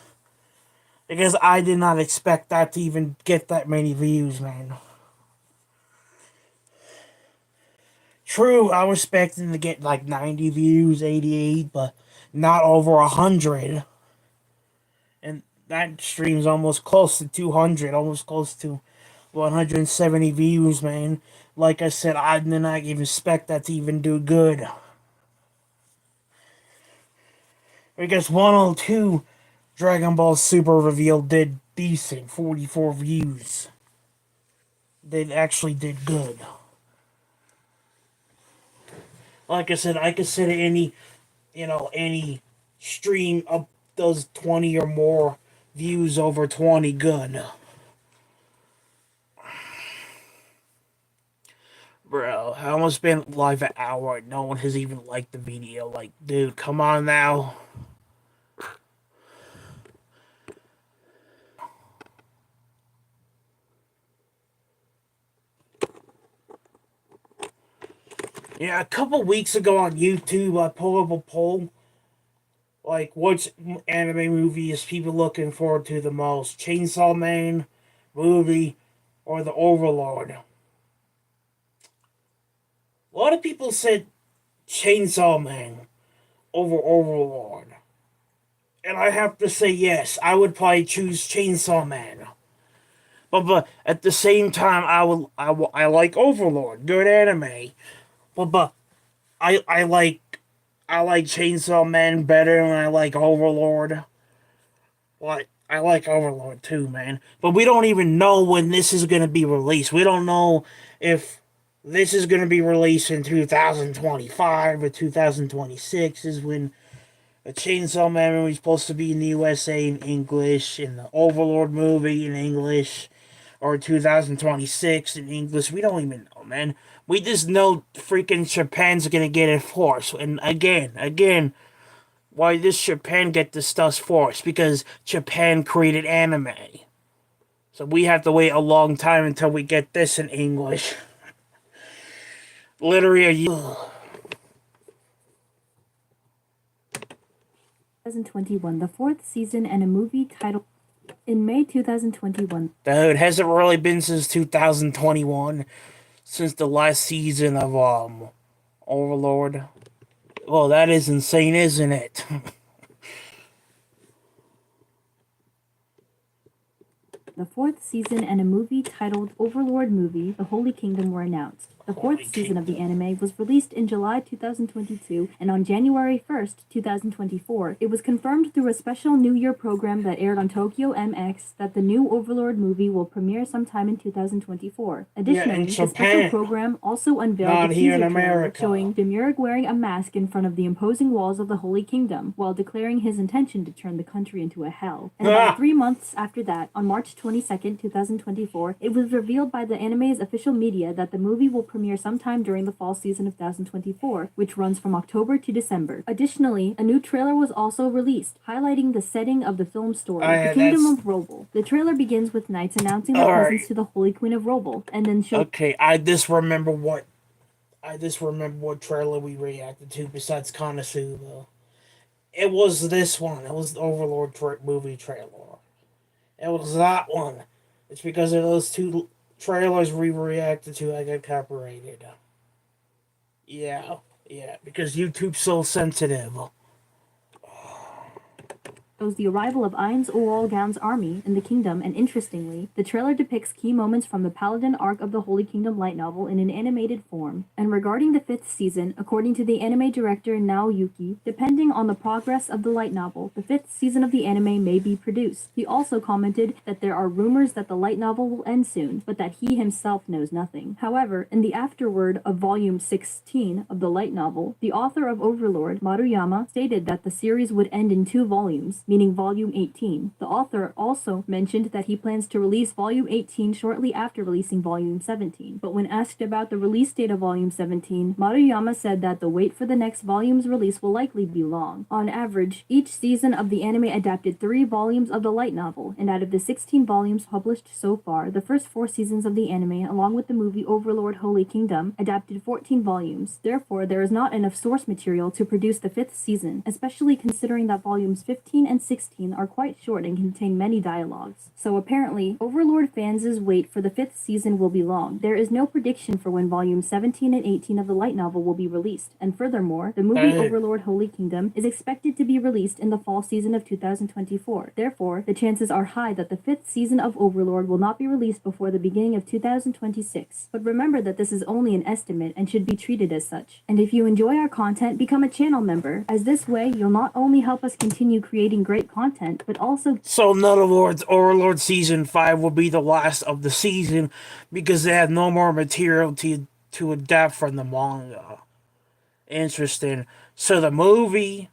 Because I did not expect that to even get that many views, man. True, I was expecting to get like 90 views, 88, but not over 100. And that stream's almost close to 200, almost close to 170 views, man. Like I said, I did not even expect that to even do good. Because 102 Dragon Ball Super reveal did decent, 44 views. They actually did good. Like I said, I consider any stream up does 20 or more views over 20 good. Bro, I almost been live an hour and no one has even liked the video. Like, dude, come on now. Yeah, a couple weeks ago on YouTube, I pulled up a poll. Like, which anime movie is people looking forward to the most? Chainsaw Man movie or The Overlord? A lot of people said Chainsaw Man over Overlord. And I have to say yes, I would probably choose Chainsaw Man. But at the same time, I like Overlord, good anime. But I like Chainsaw Man better than I like Overlord. Like, I like Overlord too, man. But we don't even know when this is gonna be released. We don't know if this is gonna be released in 2025 or 2026 is when the Chainsaw Man movie is supposed to be in the USA in English, and the Overlord movie in English, or 2026 in English. We don't even know, man. We just know freaking Japan's gonna get it first. And again, why does Japan get this stuff first? Because Japan created anime. So we have to wait a long time until we get this in English. Literally a year. 2021, the fourth season and a movie titled in May 2021. Dude, has it really been since 2021? Since the last season of Overlord? Well, that is insane, isn't it? The fourth season and a movie titled Overlord Movie, The Holy Kingdom were announced. The fourth season of the anime was released in July 2022, and on January 1st, 2024, it was confirmed through a special New Year program that aired on Tokyo MX that the new Overlord movie will premiere sometime in 2024. Additionally, the special program also unveiled a teaser trailer showing Demiurge wearing a mask in front of the imposing walls of the Holy Kingdom, while declaring his intention to turn the country into a hell. And about 3 months after that, on March 22nd, 2024, it was revealed by the anime's official media that the movie will premiere sometime during the fall season of 2024, which runs from October to December. Additionally, a new trailer was also released, highlighting the setting of the film story, yeah, The Kingdom that's- of Roble. The trailer begins with knights announcing their Alright. presence to the Holy Queen of Roble, and then shows Okay, I just remember what trailer we reacted to besides Konosuba. It was this one. It was the Overlord movie trailer. It was that one. It's because of those two trailers we reacted to I got copyrighted. Yeah, because YouTube's so sensitive. the arrival of Ainz Uolgan's army in the kingdom, and interestingly, the trailer depicts key moments from the Paladin arc of the Holy Kingdom light novel in an animated form. And regarding the 5th season, according to the anime director Naoyuki, depending on the progress of the light novel, the 5th season of the anime may be produced. He also commented that there are rumors that the light novel will end soon, but that he himself knows nothing. However, in the afterword of volume 16 of the light novel, the author of Overlord, Maruyama, stated that the series would end in 2 volumes, meaning volume 18. The author also mentioned that he plans to release volume 18 shortly after releasing volume 17. But when asked about the release date of volume 17, Maruyama said that the wait for the next volume's release will likely be long. On average, each season of the anime adapted 3 volumes of the light novel, and out of the 16 volumes published so far, the first 4 seasons of the anime, along with the movie Overlord Holy Kingdom, adapted 14 volumes. Therefore, there is not enough source material to produce the 5th season, especially considering that volumes 15 and 16 are quite short and contain many dialogues. So apparently, Overlord fans' wait for the 5th season will be long. There is no prediction for when volumes 17 and 18 of the light novel will be released, and furthermore, the movie Overlord Holy Kingdom is expected to be released in the fall season of 2024. Therefore, the chances are high that the 5th season of Overlord will not be released before the beginning of 2026. But remember that this is only an estimate and should be treated as such. And if you enjoy our content, become a channel member, as this way you'll not only help us continue creating great content, but also... So in other words, Overlord Season 5 will be the last of the season because they have no more material to adapt from the manga. Interesting. So the movie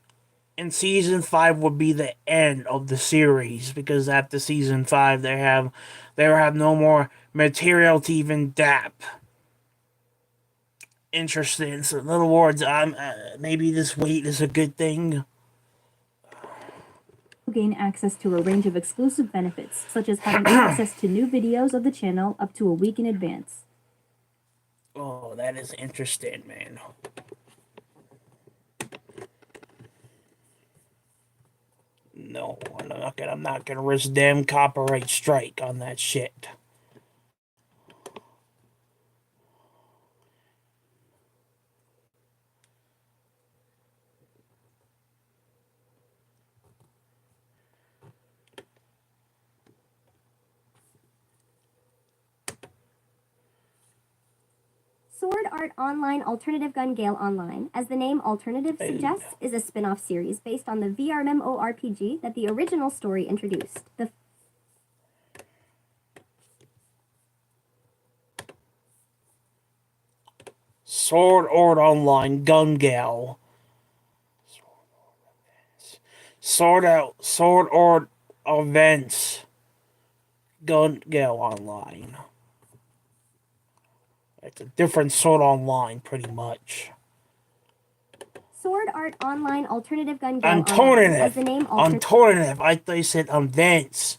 in Season 5 will be the end of the series because after Season 5 they will have no more material to even adapt. Interesting. So in other words, maybe this wait is a good thing. Gain access to a range of exclusive benefits, such as having access to new videos of the channel up to a week in advance. Oh, that is interesting, man. No, I'm not gonna risk damn copyright strike on that shit. Sword Art Online Alternative Gun Gale Online, as the name Alternative suggests, is a spin-off series based on the VR MMORPG that the original story introduced. The Sword Art Online Gun Gale. Sword Art Events Gun Gale Online. It's a different Sword Online, pretty much. Sword Art Online Alternative Gun Gale Alternative. Online, as the name Alternative. I thought you said events.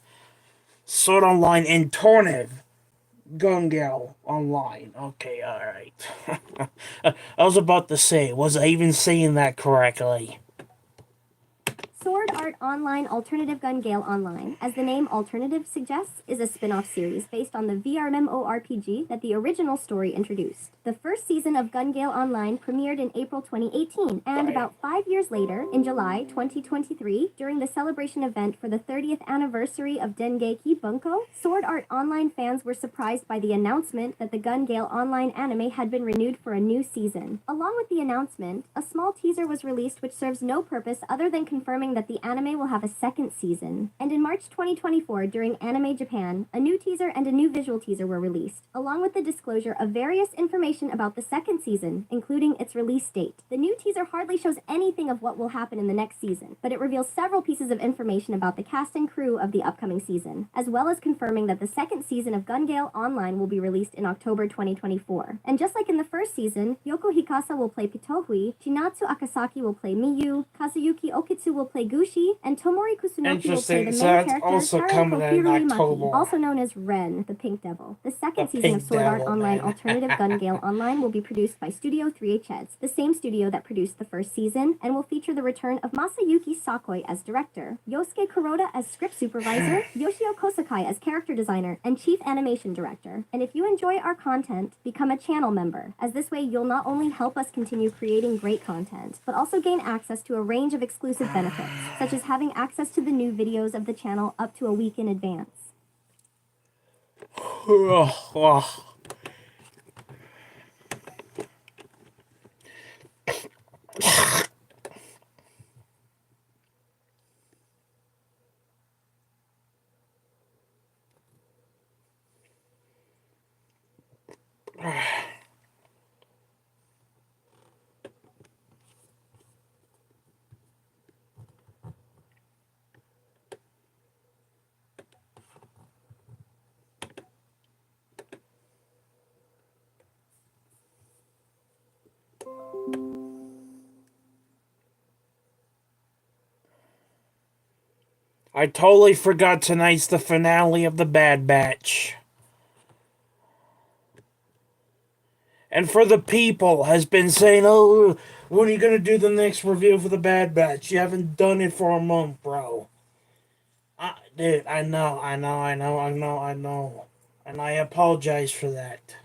Sword Online Alternative Gun Gale Online. Okay, alright. I was about to say, was I even saying that correctly? Sword Art Online Alternative Gun Gale Online, as the name Alternative suggests, is a spin-off series based on the VR MMORPG that the original story introduced. The first season of Gun Gale Online premiered in April 2018, and about 5 years later, in July 2023, during the celebration event for the 30th anniversary of Dengeki Bunko, Sword Art Online fans were surprised by the announcement that the Gun Gale Online anime had been renewed for a new season. Along with the announcement, a small teaser was released which serves no purpose other than confirming that the anime anime will have a second season. And in March 2024, during Anime Japan, a new teaser and a new visual teaser were released, along with the disclosure of various information about the second season, including its release date. The new teaser hardly shows anything of what will happen in the next season, but it reveals several pieces of information about the cast and crew of the upcoming season, as well as confirming that the second season of Gun Gale Online will be released in October 2024. And just like in the first season, Yoko Hikasa will play Pitohui, Shinatsu Akasaki will play Miyu, Kazuyuki Okitsu will play Gushi, and Tomori Kusunoki will play the main Interesting. So that's character also Tareko coming in Hiruyumaki, October. also known as Ren, the Pink Devil. The second The season of Pink Sword Art Devil, Online man. Alternative Gun Gale Online will be produced by Studio 3HS, the same studio that produced the first season, and will feature the return of Masayuki Sakoi as director, Yosuke Kuroda as script supervisor, Yoshio Kosakai as character designer and chief animation director. And if you enjoy our content, become a channel member, as this way you'll not only help us continue creating great content, but also gain access to a range of exclusive benefits, such as having access to the new videos of the channel up to a week in advance. I totally forgot tonight's the finale of the Bad Batch. And for the people has been saying, oh, when are you going to do the next review for the Bad Batch? You haven't done it for a month, bro. Dude, I know. And I apologize for that.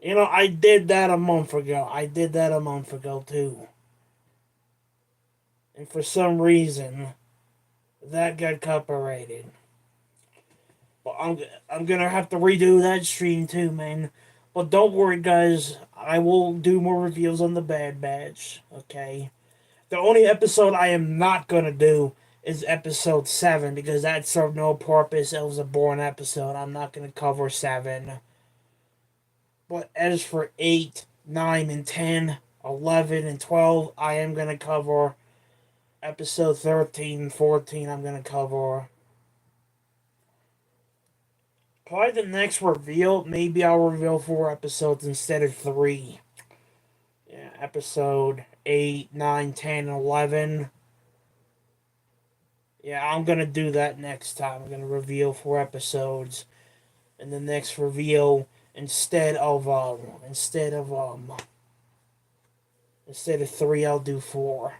You know, I did that a month ago, too. And for some reason, that got copyrighted. But I'm gonna have to redo that stream too, man. But don't worry, guys. I will do more reviews on the Bad Batch. Okay. The only episode I am not gonna do is episode 7 because that served no purpose. It was a boring episode. I'm not gonna cover 7. But as for 8, 9, and 10, 11, and 12, I am gonna cover. Episode 13 and 14, I'm gonna cover. Probably the next reveal, maybe I'll reveal 4 episodes instead of 3. Yeah, episode 8, 9, 10, and 11. Yeah, I'm gonna do that next time. I'm gonna reveal 4 episodes. And the next reveal, instead of 3, I'll do 4.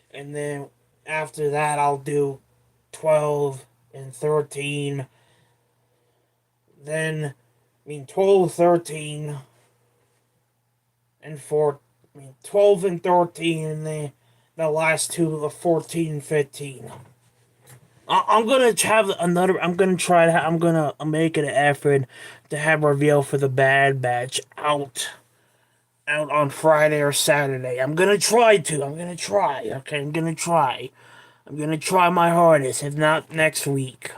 And then after that, I'll do 12 and 13. Then, 12, 13, and 4. 12 and 13, and the last 2, the 14 and 15. I'm gonna have another. I'm gonna make an effort to have a review for the Bad Batch out on Friday or Saturday. I'm gonna try to. I'm gonna try. Okay, I'm gonna try. I'm gonna try my hardest. If not next week.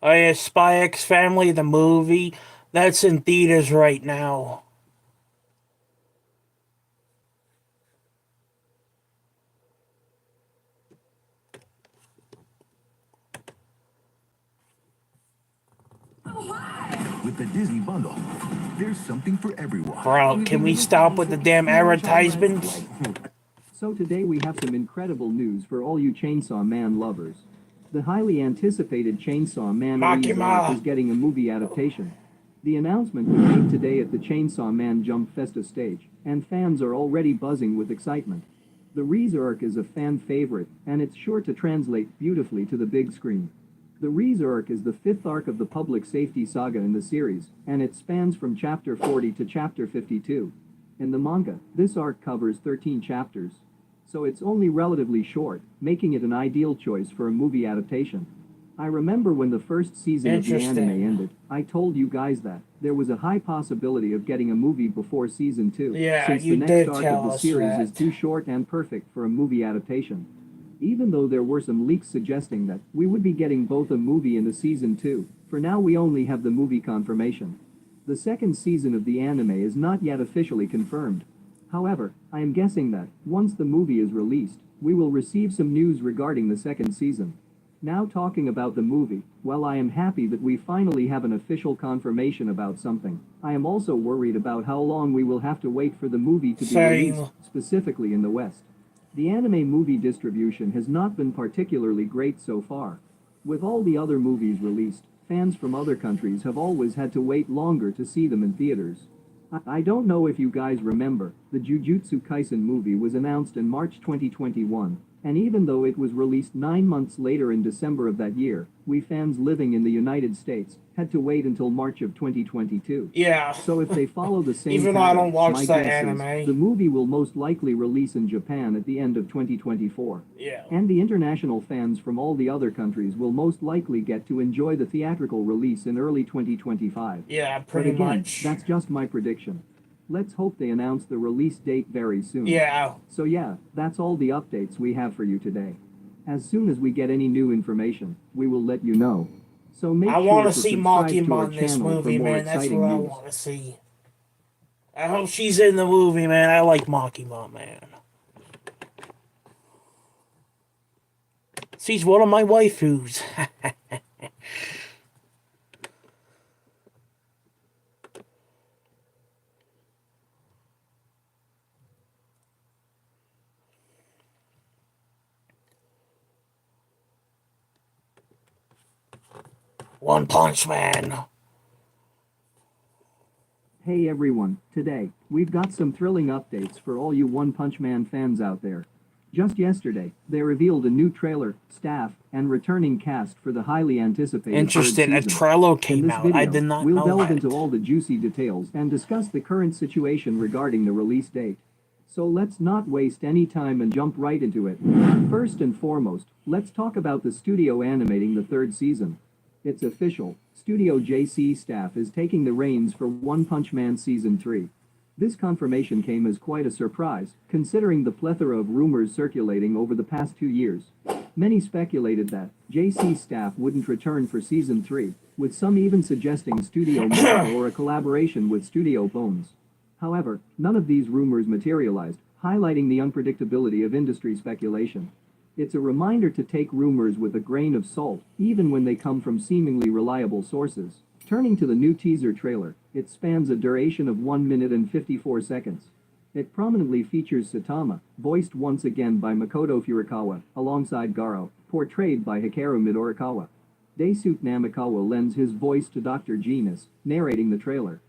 Oh yeah, Spy X Family, the movie, that's in theaters right now. With the Disney bundle, there's something for everyone. Bro, can we stop with the damn advertisements? So today we have some incredible news for all you Chainsaw Man lovers. The highly anticipated Chainsaw Man Makima. is getting a movie adaptation. The announcement was made today at the Chainsaw Man Jump Festa stage, and fans are already buzzing with excitement. The Reese arc is a fan favorite, and it's sure to translate beautifully to the big screen. The Reese arc is the fifth arc of the public safety saga in the series, and it spans from chapter 40 to chapter 52. In the manga, this arc covers 13 chapters, so it's only relatively short, making it an ideal choice for a movie adaptation. I remember when the first season of the anime Interesting. ended, I told you guys that there was a high possibility of getting a movie before season 2, Yeah, since the you next did arc tell of the us series is that. too short and perfect for a movie adaptation. Even though there were some leaks suggesting that we would be getting both a movie and a season 2, for now we only have the movie confirmation. The second season of the anime is not yet officially confirmed. However, I am guessing that, once the movie is released, we will receive some news regarding the second season. Now talking about the movie, while I am happy that we finally have an official confirmation about something, I am also worried about how long we will have to wait for the movie to be Same. released, specifically in the West. The anime movie distribution has not been particularly great so far. With all the other movies released, fans from other countries have always had to wait longer to see them in theaters. I don't know if you guys remember, the Jujutsu Kaisen movie was announced in March 2021, and even though it was released 9 months later in December of that year, we fans living in the United States had to wait until March of 2022. Yeah. So if they follow the same Even though I pattern, don't watch my the guess is anime. the movie will most likely release in Japan at the end of 2024. Yeah. And the international fans from all the other countries will most likely get to enjoy the theatrical release in early 2025. Yeah, But pretty again, much. that's just my prediction. Let's hope they announce the release date very soon. Yeah. So yeah, that's all the updates we have for you today. As soon as we get any new information, we will let you know. So make I sure want to to see subscribe to our Makima in this channel for movie, more man. That's exciting what I news. want to see. I hope she's in the movie, man. I like Makima, man. She's one of my waifus. One Punch Man. Hey everyone, today, we've got some thrilling updates for all you One Punch Man fans out there. Just yesterday, they revealed a new trailer, staff, and returning cast for the highly anticipated Interesting. third A season. trailer In came this out. video, I did not we'll know delve that. into all the juicy details and discuss the current situation regarding the release date. So let's not waste any time and jump right into it. First and foremost, let's talk about the studio animating the third season. It's official, Studio JC staff is taking the reins for One Punch Man Season 3. This confirmation came as quite a surprise, considering the plethora of rumors circulating over the past 2 years. Many speculated that JC staff wouldn't return for Season 3, with some even suggesting Studio Mappa or a collaboration with Studio Bones. However, none of these rumors materialized, highlighting the unpredictability of industry speculation. It's a reminder to take rumors with a grain of salt, even when they come from seemingly reliable sources. Turning to the new teaser trailer, it spans a duration of 1 minute and 54 seconds. It prominently features Saitama, voiced once again by Makoto Furukawa, alongside Garo, portrayed by Hikaru Midorikawa. Daisuke Namikawa lends his voice to Dr. Genus, narrating the trailer.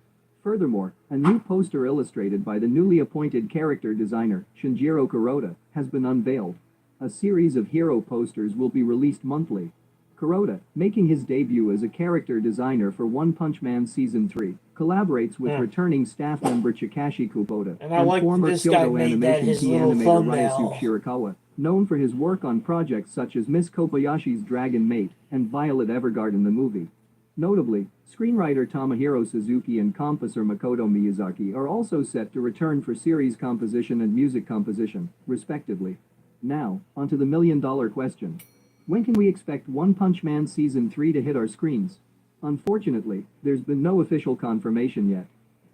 Furthermore, a new poster illustrated by the newly appointed character designer, Shinjiro Kuroda, has been unveiled. A series of hero posters will be released monthly. Kuroda, making his debut as a character designer for One Punch Man Season 3, collaborates with returning staff member Chikashi Kubota And I like former this guy Kyoto made that Animation his key little animator thumbnail. Ryosuke Shirakawa, known for his work on projects such as Miss Kobayashi's Dragon Maid and Violet Evergarden the movie. Notably, screenwriter Tomohiro Suzuki and composer Makoto Miyazaki are also set to return for series composition and music composition, respectively. Now, onto the million-dollar question. When can we expect One Punch Man Season 3 to hit our screens? Unfortunately, there's been no official confirmation yet.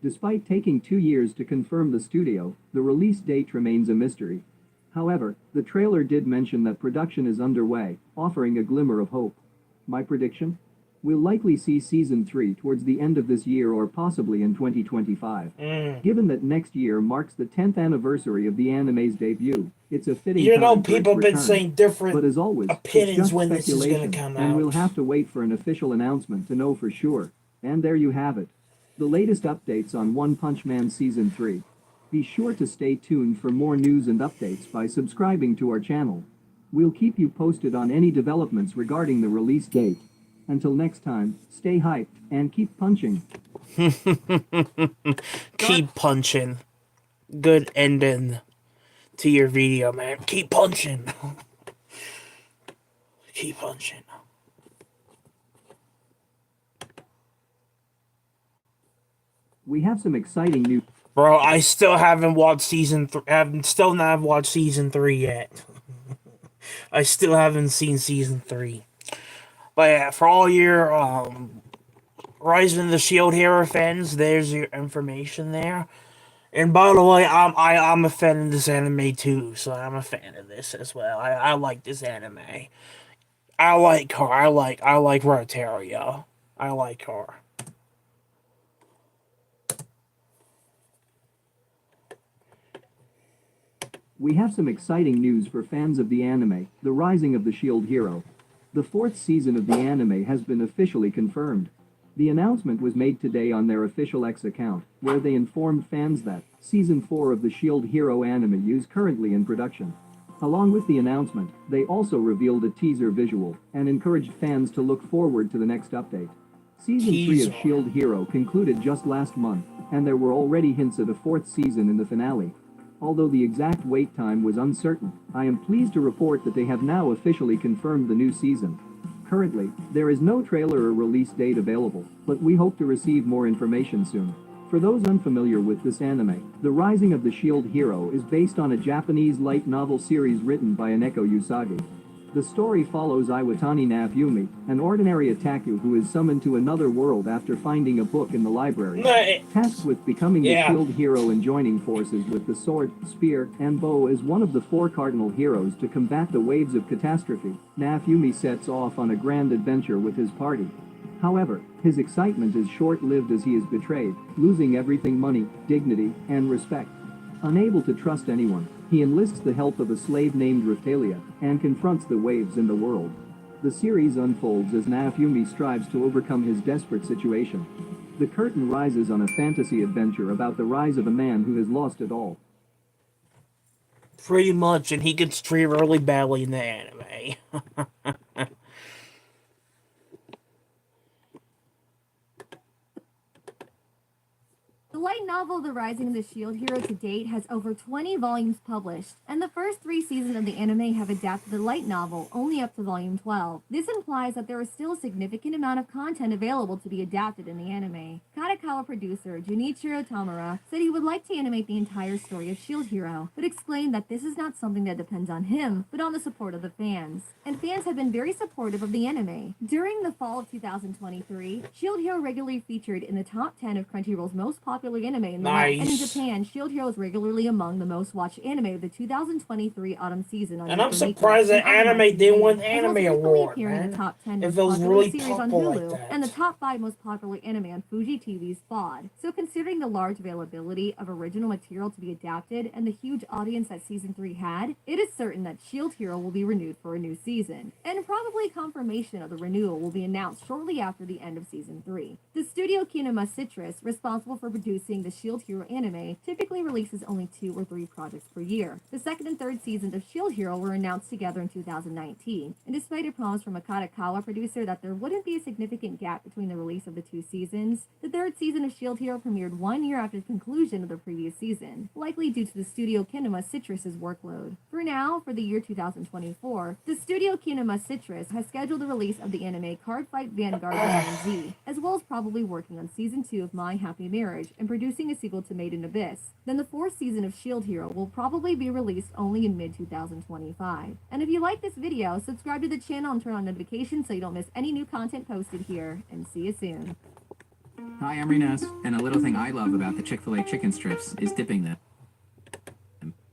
Despite taking 2 years to confirm the studio, the release date remains a mystery. However, the trailer did mention that production is underway, offering a glimmer of hope. My prediction? We'll likely see Season 3 towards the end of this year or possibly in 2025. Given that next year marks the 10th anniversary of the anime's debut, it's a fitting You know, time for its people have been return. saying different But as always, it's opinions just when this is going speculation, to come and we'll out. have to wait for an official announcement to know for sure. And there you have it. The latest updates on One Punch Man Season 3. Be sure to stay tuned for more news and updates by subscribing to our channel. We'll keep you posted on any developments regarding the release date. Until next time, stay hyped and keep punching. Keep punching. Good ending to your video, man. Keep punching. Keep punching. We have some exciting news. Bro, I still haven't watched season 3. Still not watched season 3 yet. I still haven't seen season 3. But yeah, for all your Rise of the Shield Hero fans, there's your information there. And by the way, I'm a fan of this anime too, so I'm a fan of this as well. I like this anime. I like her. I like Rotario. I like her. We have some exciting news for fans of the anime, The Rising of the Shield Hero. The 4th season of the anime has been officially confirmed. The announcement was made today on their official X account, where they informed fans that Season 4 of the Shield Hero anime is currently in production. Along with the announcement, they also revealed a teaser visual and encouraged fans to look forward to the next update. Season 3 of Shield Hero concluded just last month, and there were already hints of a 4th season in the finale. Although the exact wait time was uncertain, I am pleased to report that they have now officially confirmed the new season. Currently, there is no trailer or release date available, but we hope to receive more information soon. For those unfamiliar with this anime, The Rising of the Shield Hero is based on a Japanese light novel series written by Aneko Usagi. The story follows Iwatani Naofumi, an ordinary otaku who is summoned to another world after finding a book in the library. Tasked with becoming the shield hero and joining forces with the sword, spear, and bow as one of the 4 cardinal heroes to combat the waves of catastrophe, Naofumi sets off on a grand adventure with his party. However, his excitement is short-lived as he is betrayed, losing everything: money, dignity, and respect. Unable to trust anyone, he enlists the help of a slave named Raphtalia and confronts the waves in the world. The series unfolds as Naofumi strives to overcome his desperate situation. The curtain rises on a fantasy adventure about the rise of a man who has lost it all. Pretty much, and he gets treated really badly in the anime. The light novel The Rising of the Shield Hero to date has over 20 volumes published, and the first 3 seasons of the anime have adapted the light novel only up to volume 12. This implies that there is still a significant amount of content available to be adapted in the anime. Katakawa producer Junichiro Tamura said he would like to animate the entire story of Shield Hero, but explained that this is not something that depends on him, but on the support of the fans. And fans have been very supportive of the anime. During the fall of 2023, Shield Hero regularly featured in the top 10 of Crunchyroll's most popular anime in the West. And in Japan, Shield Hero is regularly among the most watched anime of the 2023 autumn season on And I'm surprised that anime didn't win Anime Award, man. In the top 10 most it was popular really series on popular Hulu, like that. and the top 5 most popular anime on Fuji TV's FOD. So considering the large availability of original material to be adapted and the huge audience that season 3 had, it is certain that Shield Hero will be renewed for a new season. And probably confirmation of the renewal will be announced shortly after the end of season 3. The studio Kinema Citrus, responsible for producing the Shield Hero anime, typically releases only 2 or 3 projects per year. The second and third seasons of Shield Hero were announced together in 2019, and despite a promise from a Katakawa producer that there wouldn't be a significant gap between the release of the 2 seasons, the third season of Shield Hero premiered 1 year after the conclusion of the previous season, likely due to the studio Kinema Citrus's workload. For now, for the year 2024, the studio Kinema Citrus has scheduled the release of the anime Cardfight Vanguard Z, as well as probably working on season 2 of My Happy Marriage and producing a sequel to Made in Abyss. Then the 4th season of Shield Hero will probably be released only in mid-2025. And if you like this video, subscribe to the channel and turn on notifications so you don't miss any new content posted here, and see you soon. Hi, I'm Renus, and a little thing I love about the Chick-fil-A chicken strips is dipping them.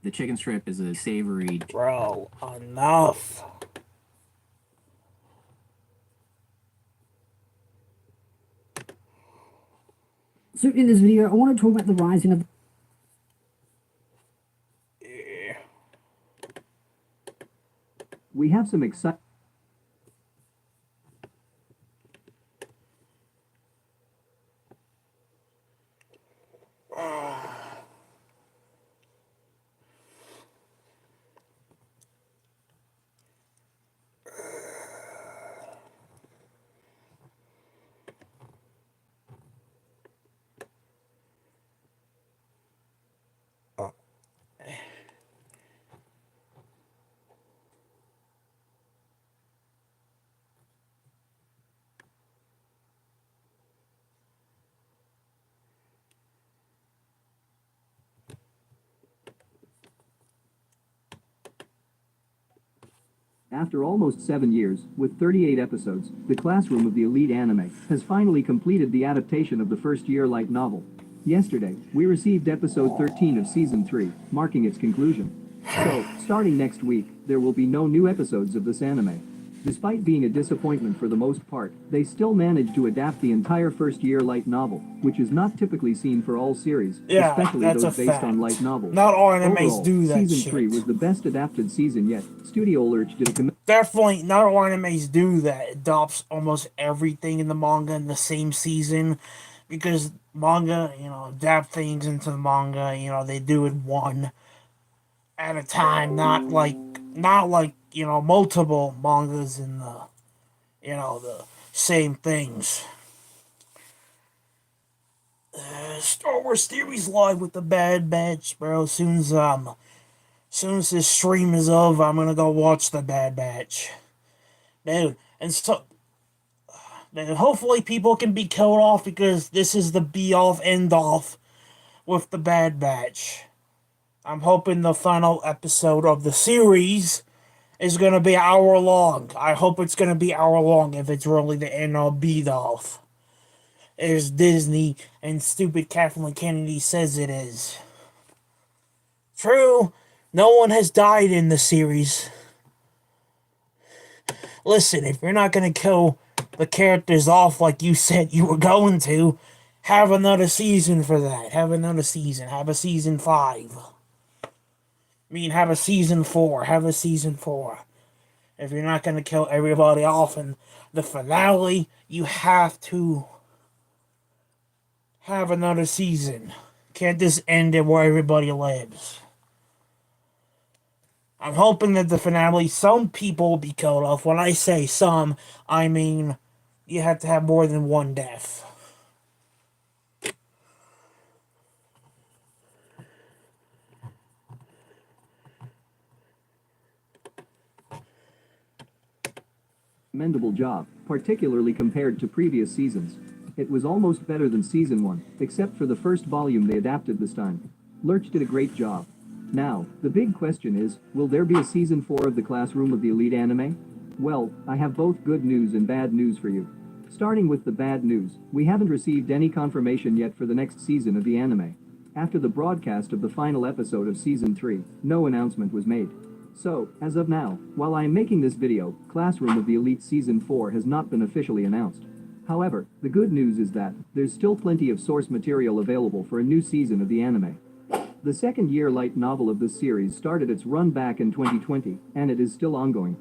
The chicken strip is a savory... Bro, enough. So in this video, I want to talk about the rising of... We have some exciting... After almost 7 years, with 38 episodes, the Classroom of the Elite Anime has finally completed the adaptation of the first-year light novel. Yesterday, we received episode 13 of season 3, marking its conclusion. So, starting next week, there will be no new episodes of this anime. Despite being a disappointment for the most part, they still managed to adapt the entire first-year light novel, which is not typically seen for all series, Yeah, especially that's those a based on fact. light novels. Not all animes Overall, do that season shit. 3 was the best adapted season yet. Studio Lurch did a Definitely, not all animes do that. It adopts almost everything in the manga in the same season, because manga, adapt things into the manga. They do it one at a time, not like multiple mangas in the same things. Star Wars Theories Live with the Bad Batch, bro. As soon as this stream is over, I'm gonna go watch the Bad Batch, dude. And so, dude, hopefully people can be killed off, because this is the be off end off with the Bad Batch. I'm hoping the final episode of the series is gonna be hour long. I hope it's gonna be hour long if it's really the end all be off. As Disney and stupid Kathleen Kennedy says it is. True, no one has died in the series. Listen, if you're not gonna kill the characters off like you said you were going to, have another season for that. Have another season. Have a season 5. Have a season 4. Have a season 4. If you're not gonna kill everybody off in the finale, you have to have another season. Can't just end it where everybody lives. I'm hoping that the finale, some people will be killed off. When I say some, I mean you have to have more than one death. commendable job, particularly compared to previous seasons. It was almost better than season 1, except for the first volume they adapted this time. Lurch did a great job. Now, the big question is, will there be a season 4 of the Classroom of the Elite Anime? Well, I have both good news and bad news for you. Starting with the bad news, we haven't received any confirmation yet for the next season of the anime. After the broadcast of the final episode of season 3, no announcement was made. So, as of now, while I am making this video, Classroom of the Elite Season 4 has not been officially announced. However, the good news is that there's still plenty of source material available for a new season of the anime. The second-year light novel of this series started its run back in 2020, and it is still ongoing.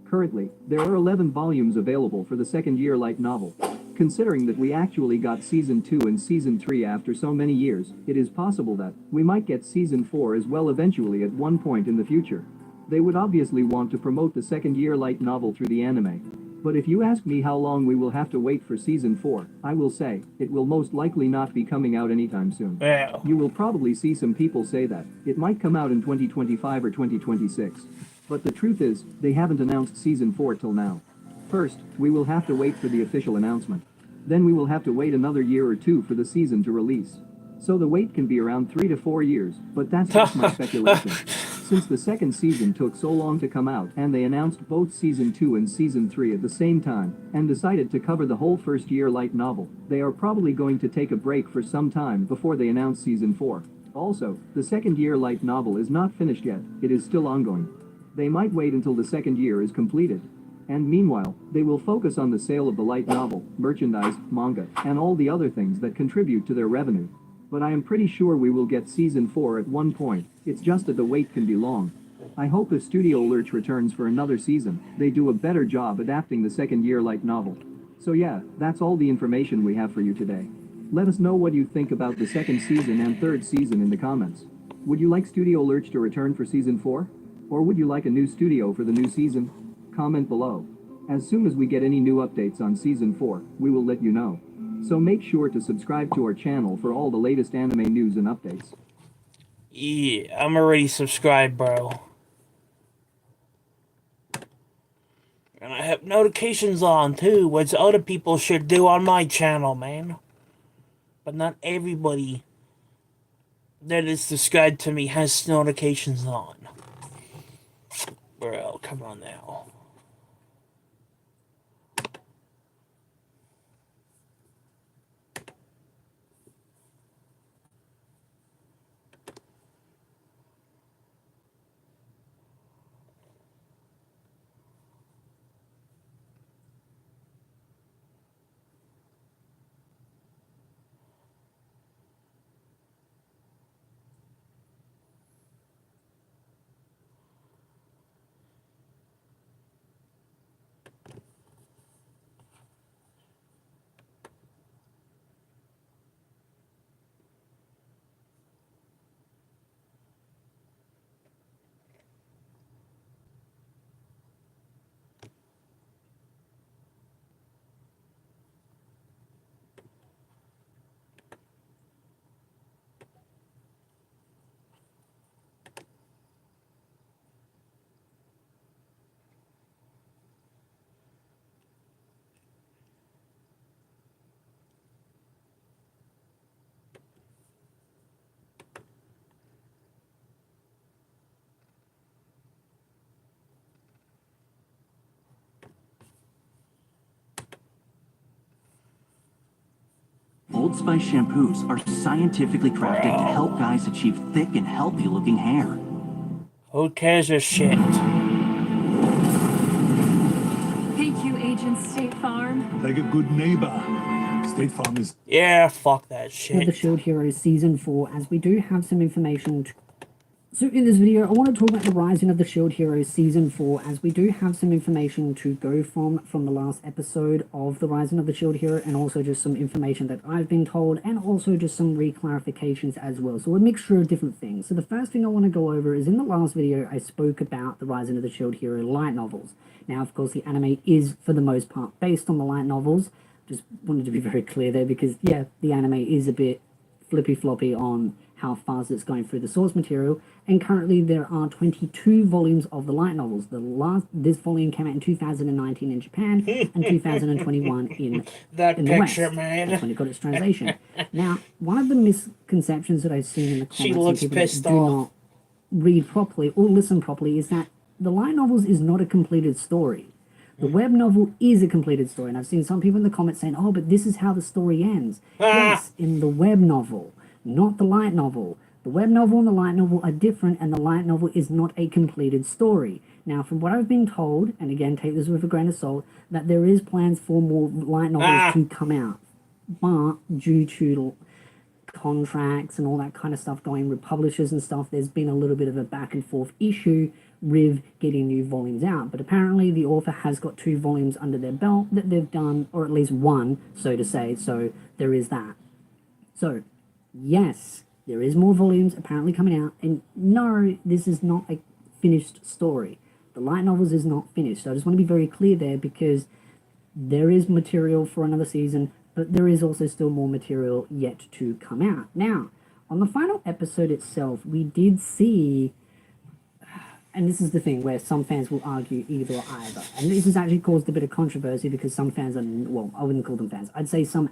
Currently, there are 11 volumes available for the second-year light novel. Considering that we actually got Season 2 and Season 3 after so many years, it is possible that we might get Season 4 as well eventually at one point in the future. They would obviously want to promote the second-year light novel through the anime. But if you ask me how long we will have to wait for Season 4, I will say, it will most likely not be coming out anytime soon. Yeah. You will probably see some people say that it might come out in 2025 or 2026. But the truth is, they haven't announced Season 4 till now. First, we will have to wait for the official announcement. Then we will have to wait another year or two for the season to release. So the wait can be around 3 to 4 years, but that's just my speculation. Since the second season took so long to come out and they announced both Season 2 and Season 3 at the same time and decided to cover the whole first-year light novel, they are probably going to take a break for some time before they announce Season 4. Also, the second-year light novel is not finished yet, it is still ongoing. They might wait until the second year is completed. And meanwhile, they will focus on the sale of the light novel, merchandise, manga, and all the other things that contribute to their revenue. But I am pretty sure we will get Season 4 at one point, it's just that the wait can be long. I hope if Studio Lurch returns for another season, they do a better job adapting the second-year light novel. So yeah, that's all the information we have for you today. Let us know what you think about the second season and third season in the comments. Would you like Studio Lurch to return for Season 4? Or would you like a new studio for the new season? Comment below. As soon as we get any new updates on Season 4, we will let you know. So make sure to subscribe to our channel for all the latest anime news and updates. Yeah, I'm already subscribed, bro. And I have notifications on, too, which other people should do on my channel, man. But not everybody that is subscribed to me has notifications on. Bro, come on now. Old Spice shampoos are scientifically crafted to help guys achieve thick and healthy looking hair. Who cares a shit? Thank you, Agent State Farm. Like a good neighbor. State Farm is... Yeah, fuck that of the shit. Shield Heroes Season 4, as we do have some information to... So in this video, I want to talk about the Rising of the Shield Heroes Season 4, as we do have some information to go from the last episode of the Rising of the Shield Hero, and also just some information that I've been told, and also just some reclarifications as well. So a mixture of different things. So the first thing I want to go over is, in the last video, I spoke about the Rising of the Shield Hero light novels. Now, of course, the anime is, for the most part, based on the light novels. Just wanted to be very clear there, because, yeah, the anime is a bit flippy-floppy on how fast it's going through the source material, and currently there are 22 volumes of the light novels. This volume came out in 2019 in Japan and 2021 in that in the picture, West. man. That's when it got its translation. Now, one of the misconceptions that I've seen in the She comments looks and people pissed that do off. not read properly or listen properly is that the light novels is not a completed story. The web novel is a completed story, and I've seen some people in the comments saying, "Oh, but this is how the story ends." Yes, in the web novel, not the light novel. The web novel and the light novel are different, and the light novel is not a completed story. Now, from what I've been told, and again, take this with a grain of salt, that there is plans for more light novels to come out, but due to contracts and all that kind of stuff going with publishers and stuff, there's been a little bit of a back and forth issue with getting new volumes out. But apparently the author has got 2 volumes under their belt that they've done, or at least one, so to say, so there is that. So, yes, there is more volumes apparently coming out, and no, this is not a finished story. The light novels is not finished. So I just want to be very clear there, because there is material for another season, but there is also still more material yet to come out. Now, on the final episode itself, we did see, and this is the thing where some fans will argue either or either, and this has actually caused a bit of controversy because some fans are, well, I wouldn't call them fans, I'd say some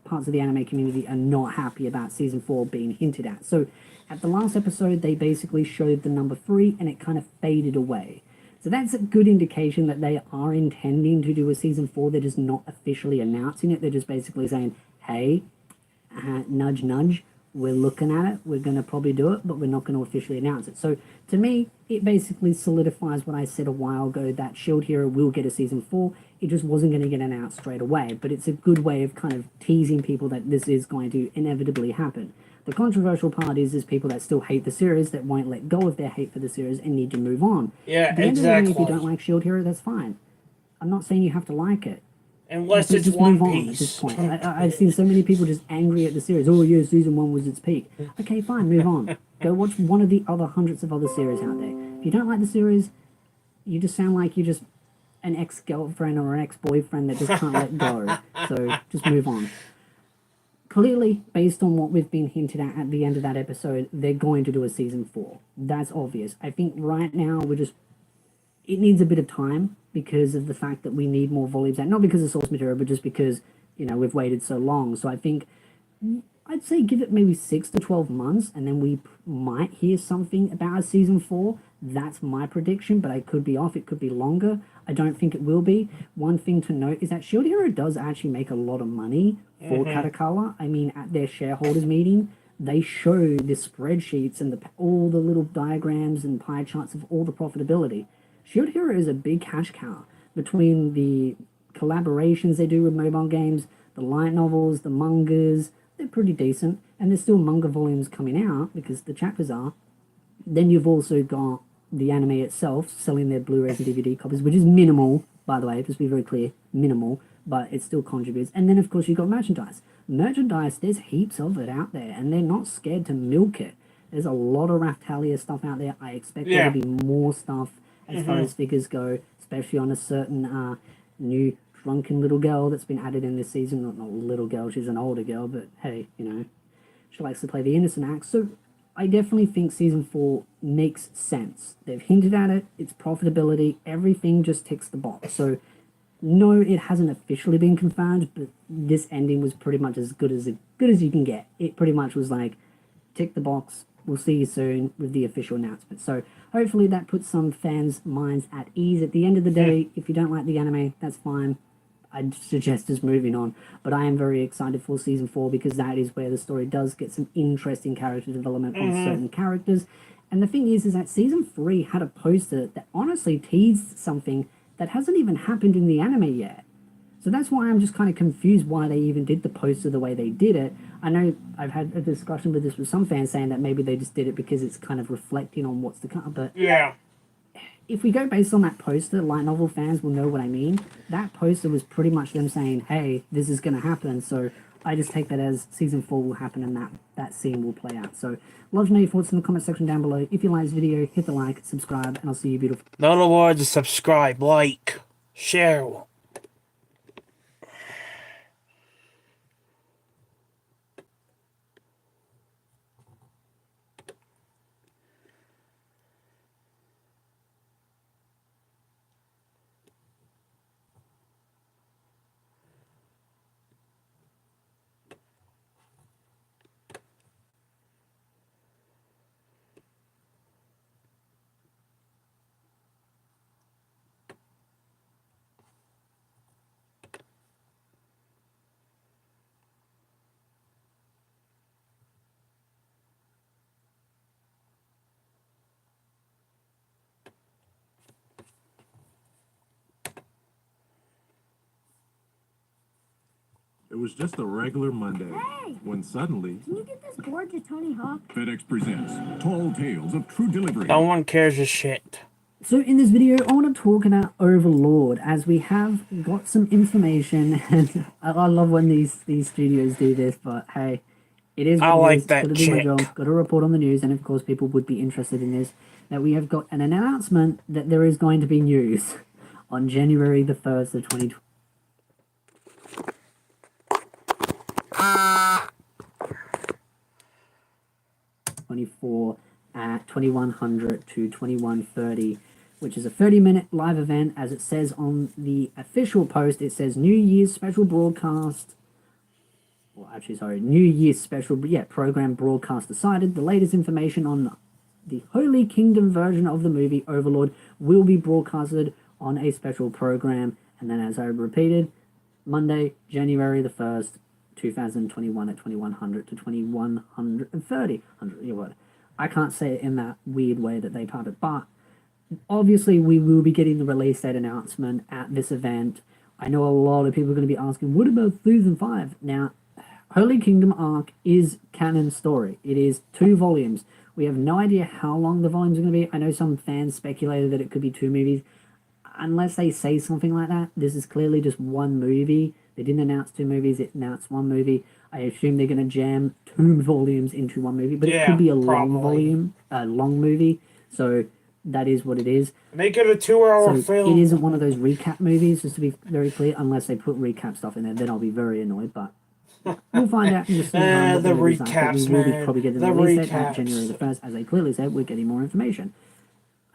parts of the anime community are not happy about Season 4 being hinted at. So at the last episode, they basically showed the number 3 and it kind of faded away. So that's a good indication that they are intending to do a Season 4. They're just not officially announcing it. They're just basically saying, hey, nudge, nudge, we're looking at it, we're going to probably do it, but we're not going to officially announce it. So to me, it basically solidifies what I said a while ago, that Shield Hero will get a Season 4. It just wasn't going to get announced straight away, but it's a good way of kind of teasing people that this is going to inevitably happen. The controversial part is people that still hate the series, that won't let go of their hate for the series and need to move on. Yeah, At the end exactly. of the day, if you don't like Shield Hero, that's fine. I'm not saying you have to like it. Unless it's just One move on at Piece. this point. I've seen so many people just angry at the series. Oh yeah, Season 1 was its peak. Okay, fine, move on. Go watch one of the other hundreds of other series out there. If you don't like the series, you just sound like you're just an ex-girlfriend or an ex-boyfriend that just can't let go. So just move on. Clearly, based on what we've been hinted at the end of that episode, they're going to do a Season 4. That's obvious. I think right now it needs a bit of time because of the fact that we need more volumes out. Not because of source material, but just because, we've waited so long. So I think, I'd say give it maybe 6 to 12 months, and then we might hear something about a Season 4. That's my prediction, but I could be off. It could be longer. I don't think it will be. One thing to note is that Shield Hero does actually make a lot of money for Kadokawa. I mean, at their shareholders meeting, they show the spreadsheets and all the little diagrams and pie charts of all the profitability. Shield Hero is a big cash cow between the collaborations they do with mobile games, the light novels, the mangas. They're pretty decent, and there's still manga volumes coming out because the chapters are. Then you've also got the anime itself selling their Blu-rays and DVD copies, which is minimal, by the way, just to be very clear, minimal, but it still contributes. And then, of course, you've got merchandise. Merchandise, there's heaps of it out there, and they're not scared to milk it. There's a lot of Raftalia stuff out there. I expect there to be more stuff as far as figures go, especially on a certain new drunken little girl that's been added in this season. Not a little girl, she's an older girl, but hey, she likes to play the innocent act. So I definitely think Season 4 makes sense. They've hinted at it, its profitability, everything just ticks the box. So no, it hasn't officially been confirmed, but this ending was pretty much as good as you can get. It pretty much was like, tick the box, we'll see you soon with the official announcement. So hopefully that puts some fans' minds at ease. At the end of the day, if you don't like the anime, that's fine. I'd suggest just moving on. But I am very excited for season 4 because that is where the story does get some interesting character development on certain characters. And the thing is that season 3 had a poster that honestly teased something that hasn't even happened in the anime yet. So that's why I'm just kind of confused why they even did the poster the way they did it. I know I've had a discussion with this with some fans saying that maybe they just did it because it's kind of reflecting on what's to come. But Yeah. if we go based on that poster, light novel fans will know what I mean. That poster was pretty much them saying, hey, this is going to happen. So I just take that as season 4 will happen and that scene will play out. So love to know your thoughts in the comment section down below. If you like this video, hit the like, subscribe, and I'll see you beautiful. In other words, subscribe, like, share. It was just a regular Monday when suddenly Can you get this board to Tony Hawk? FedEx presents Tall Tales of True Delivery. No one cares a shit. So in this video, I want to talk about Overlord, as we have got some information, and I love when these studios do this, but hey, it is what I it like is. that Gotta do my chick. job, gotta report on the news, and of course people would be interested in this, that we have got an announcement that there is going to be news on January the 1st of 2020. At 2100 to 2130, which is a 30-minute live event. As it says on the official post, it says New Year's special broadcast. Well, actually, sorry, New Year's special, program broadcast decided. The latest information on the Holy Kingdom version of the movie Overlord will be broadcasted on a special program. And then, as I repeated, Monday, January the 1st, 2021 at 2100 to 2130. I can't say it in that weird way that they type it, but obviously we will be getting the release date announcement at this event. I know a lot of people are going to be asking, what about season 5? Now, Holy Kingdom Arc is canon story. It is 2 volumes. We have no idea how long the volumes are going to be. I know some fans speculated that it could be 2 movies. Unless they say something like that, this is clearly just 1 movie. They didn't announce 2 movies, it announced 1 movie. I assume they're going to jam 2 volumes into 1 movie, but it could be a long volume, a long movie. So that is what it is. Make it a 2-hour so film. It isn't one of those recap movies, just to be very clear, unless they put recap stuff in there. Then I'll be very annoyed, but we'll find out in the soon the recaps, we will be probably getting the release date at January the 1st. As I clearly said, we're getting more information.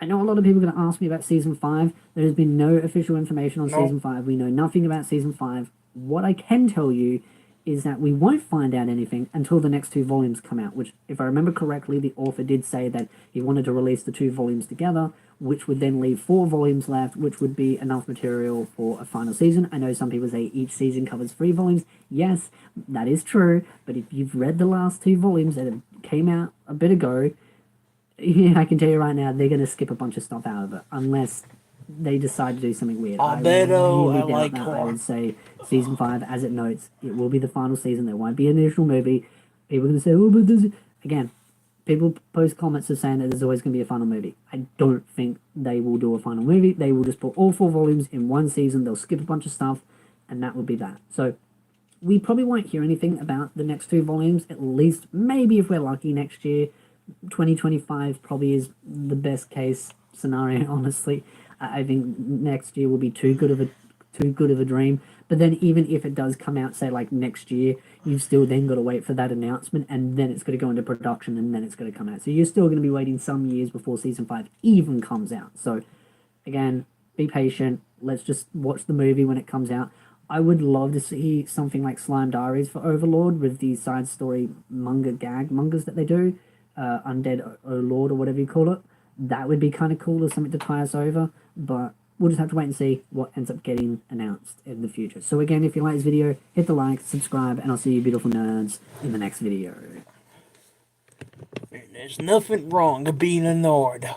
I know a lot of people are going to ask me about season 5. There has been no official information on season 5. We know nothing about season 5. What I can tell you is that we won't find out anything until the next 2 volumes come out, which, if I remember correctly, the author did say that he wanted to release the 2 volumes together, which would then leave 4 volumes left, which would be enough material for a final season. I know some people say each season covers 3 volumes. Yes, that is true, but if you've read the last 2 volumes that came out a bit ago, I can tell you right now, they're going to skip a bunch of stuff out of it, unless they decide to do something weird. I would say season 5, as it notes, it will be the final season. There won't be an additional movie. People are going to say, oh, but there's... Again, people post comments of saying that there's always going to be a final movie. I don't think they will do a final movie. They will just put all 4 volumes in 1 season. They'll skip a bunch of stuff, and that will be that. So we probably won't hear anything about the next 2 volumes, at least maybe if we're lucky next year. 2025 probably is the best case scenario, honestly. I think next year will be too good of a dream. But then even if it does come out, say, like next year, you've still then got to wait for that announcement, and then it's going to go into production, and then it's going to come out. So you're still going to be waiting some years before season 5 even comes out. So again, be patient. Let's just watch the movie when it comes out. I would love to see something like Slime Diaries for Overlord with these side story mangas that they do. Undead O Lord or whatever you call it. That would be kind of cool, or something to tie us over. But we'll just have to wait and see what ends up getting announced in the future. So again, if you like this video, hit the like, subscribe, and I'll see you beautiful nerds in the next video. There's nothing wrong with being a nerd.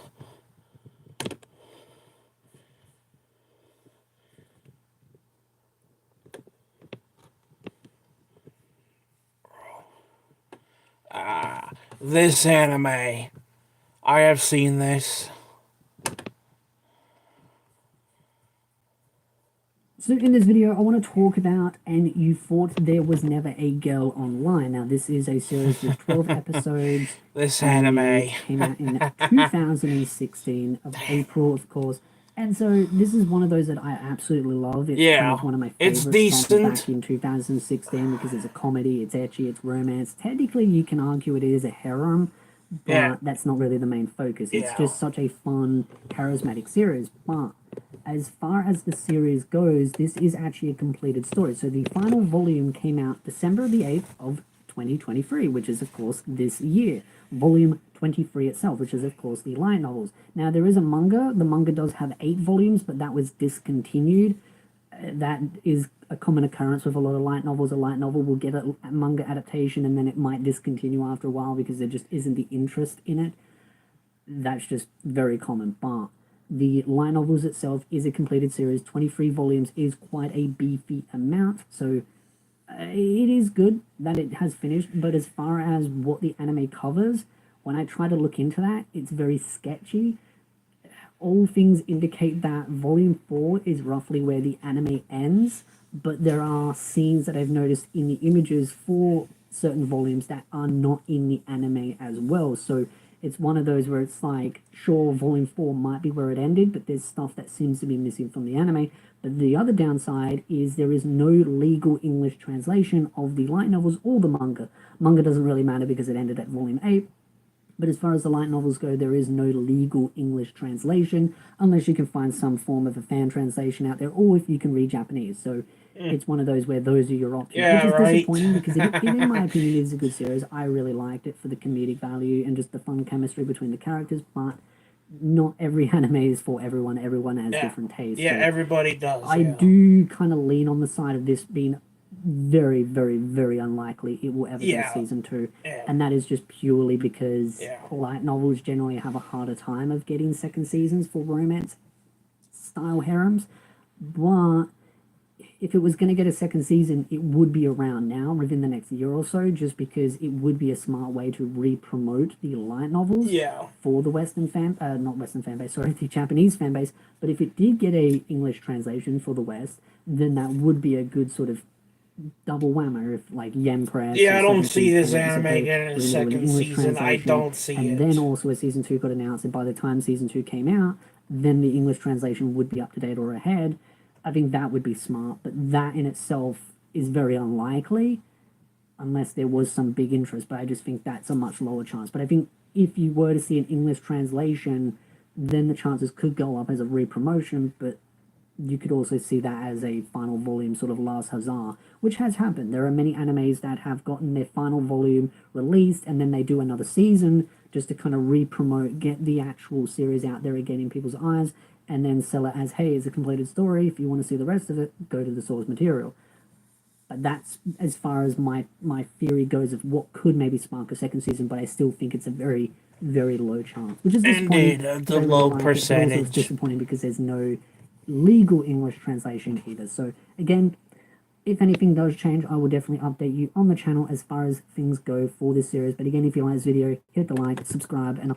This anime. I have seen this. So in this video, I want to talk about And You Thought There Was Never a Girl Online. Now, this is a series with 12 episodes. This anime came out in 2016 of April, of course. And so this is one of those that I absolutely love. It's kind of one of my favorites from back in 2016 because it's a comedy, it's ecchi, it's romance. Technically, you can argue it is a harem, but that's not really the main focus. It's just such a fun, charismatic series. But as far as the series goes, this is actually a completed story. So the final volume came out December the 8th of 2023, which is, of course, this year. Volume 23 itself, which is, of course, the light novels. Now, there is a manga. The manga does have 8 volumes, but that was discontinued. That is a common occurrence with a lot of light novels. A light novel will get a manga adaptation, and then it might discontinue after a while because there just isn't the interest in it. That's just very common. But the light novels itself is a completed series. 23 volumes is quite a beefy amount, so it is good that it has finished. But as far as what the anime covers, when I try to look into that, it's very sketchy. All things indicate that volume 4 is roughly where the anime ends, but there are scenes that I've noticed in the images for certain volumes that are not in the anime as well. So it's one of those where it's like, sure, volume 4 might be where it ended, but there's stuff that seems to be missing from the anime. But the other downside is there is no legal English translation of the light novels or the manga. Manga doesn't really matter because it ended at volume 8. But as far as the light novels go, there is no legal English translation, unless you can find some form of a fan translation out there, or if you can read Japanese. So it's one of those where those are your options, which is disappointing because it, in my opinion, is a good series. I really liked it for the comedic value and just the fun chemistry between the characters, but not every anime is for everyone. Everyone has different tastes. Yeah, so everybody does. I do kind of lean on the side of this being very, very, very unlikely it will ever get a season 2. And that is just purely because light novels generally have a harder time of getting second seasons for romance style harems. But if it was going to get a second season, it would be around now within the next year or so, just because it would be a smart way to re-promote the light novels for the Western not Western fan base, sorry, the Japanese fan base. But if it did get a English translation for the West, then that would be a good sort of double whammer if like Yen Press. Yeah, I don't see this anime getting a second season. I don't see it. And then also a season 2 got announced, and by the time season 2 came out, then the English translation would be up to date or ahead. I think that would be smart, but that in itself is very unlikely unless there was some big interest. But I just think that's a much lower chance. But I think if you were to see an English translation, then the chances could go up as a re-promotion, but you could also see that as a final volume sort of last huzzah, which has happened. There are many animes that have gotten their final volume released and then they do another season just to kind of re-promote, get the actual series out there again in people's eyes, and then sell it as, hey, it's a completed story. If you want to see the rest of it, go to the source material. But that's as far as my theory goes of what could maybe spark a second season, but I still think it's a very, very low chance, which is disappointing. Indeed, the low percentage. But also it's disappointing because there's no legal English translation either. So again, if anything does change, I will definitely update you on the channel as far as things go for this series. But again, if you like this video, hit the like, subscribe, and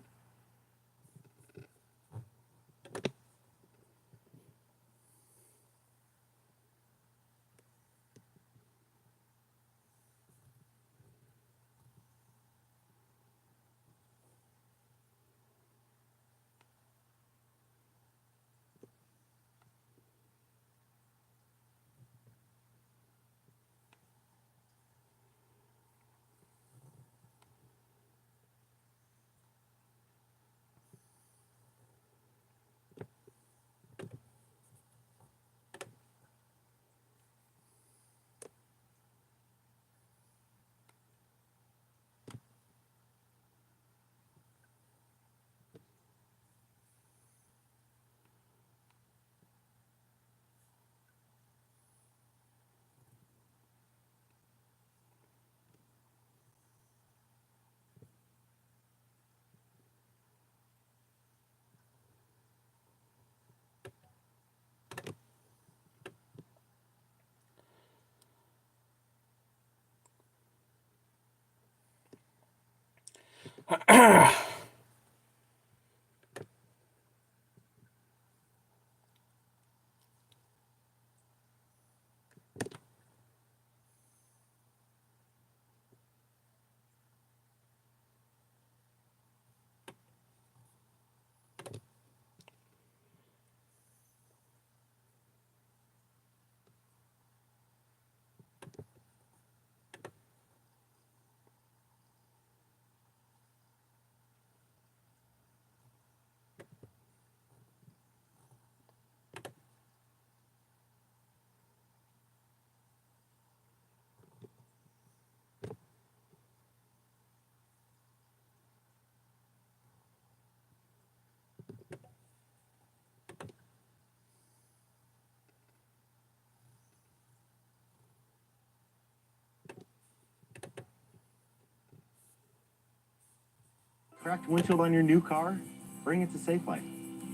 Cracked windshield on your new car? Bring it to Safelight.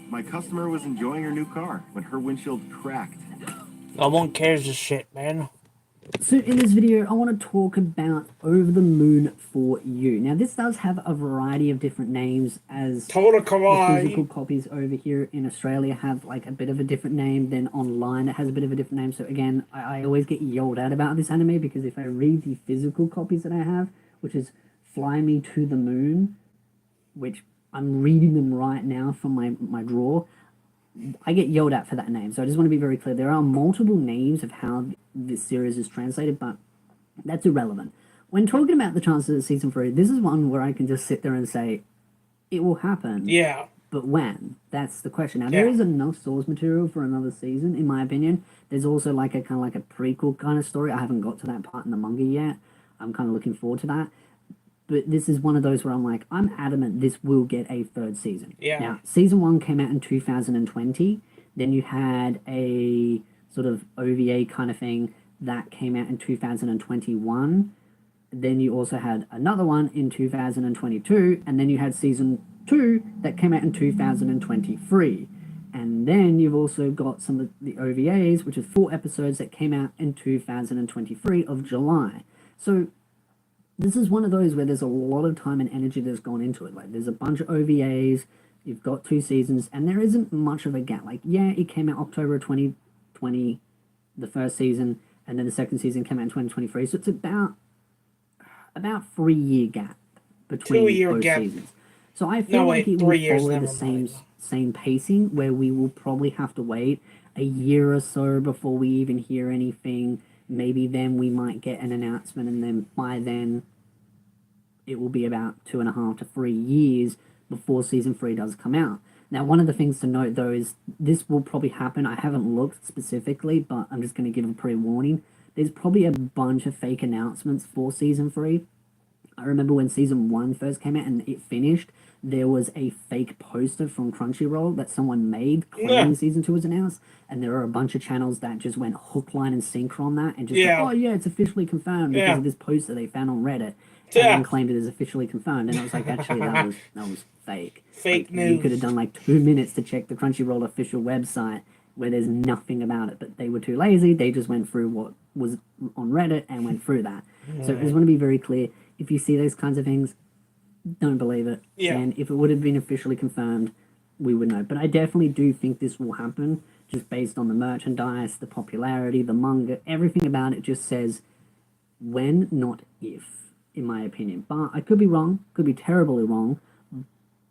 My customer was enjoying her new car when her windshield cracked. No one cares this shit, man. So in this video, I want to talk about Over the Moon for You. Now, this does have a variety of different names, as the physical copies over here in Australia have like a bit of a different name than online. It has a bit of a different name. So again, I always get yelled at about this anime because if I read the physical copies that I have, which is Fly Me to the Moon, which I'm reading them right now from my drawer, I get yelled at for that name. So I just want to be very clear. There are multiple names of how this series is translated, but that's irrelevant. When talking about the chances of season 3, this is one where I can just sit there and say, it will happen. Yeah. But when? That's the question. Now, there is enough source material for another season, in my opinion. There's also like a kind of like a prequel kind of story. I haven't got to that part in the manga yet. I'm kind of looking forward to that. But this is one of those where I'm like, I'm adamant this will get a third season. Yeah. Now, season 1 came out in 2020. Then you had a sort of OVA kind of thing that came out in 2021. Then you also had another one in 2022. And then you had season 2 that came out in 2023. And then you've also got some of the OVAs, which is 4 episodes that came out in 2023 of July. So this is one of those where there's a lot of time and energy that's gone into it. Like, there's a bunch of OVAs, you've got 2 seasons, and there isn't much of a gap. Like, yeah, it came out October 2020, the first season, and then the second season came out in 2023. So it's about 3-year gap between both seasons. So I feel like it will follow the same pacing, where we will probably have to wait a year or so before we even hear anything. Maybe then we might get an announcement, and then by then it will be about 2.5 to 3 years before season 3 does come out. Now, one of the things to note though is this will probably happen. I haven't looked specifically, but I'm just going to give a pre-warning. There's probably a bunch of fake announcements for season 3. I remember when season 1 first came out and it finished, there was a fake poster from Crunchyroll that someone made claiming season 2 was announced, and there are a bunch of channels that just went hook, line, and sinker on that and just like, oh yeah, it's officially confirmed because of this poster they found on Reddit, and then claimed it as officially confirmed, and it was like, actually that was fake. Fake news. You could have done like 2 minutes to check the Crunchyroll official website where there's nothing about it, but they were too lazy. They just went through what was on Reddit and went through that. So I just want to be very clear. If you see those kinds of things, don't believe it. Yeah. And if it would have been officially confirmed, we would know. But I definitely do think this will happen, just based on the merchandise, the popularity, the manga, everything about it just says when, not if, in my opinion. But I could be wrong, could be terribly wrong.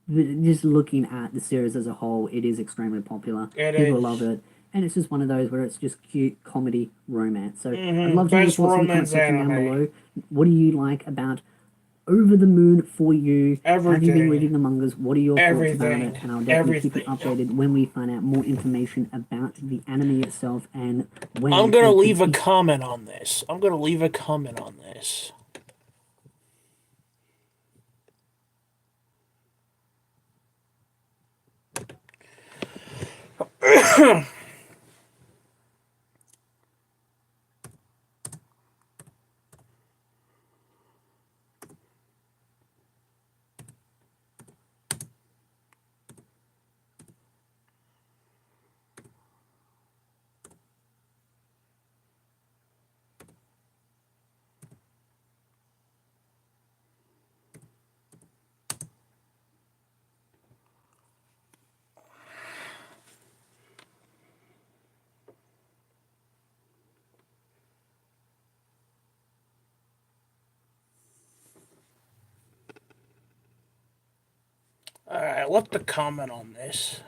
But just looking at the series as a whole, it is extremely popular. People love it. And it's just one of those where it's just cute comedy romance. So I'd love to hear your thoughts in the comment section down below. What do you like about Over the Moon for You? Everything. Have you been reading the mangas? What are your thoughts about it? And I'll definitely keep you updated when we find out more information about the anime itself and when. I'm gonna leave a comment on this. I'm gonna leave a comment on this. I left a comment on this.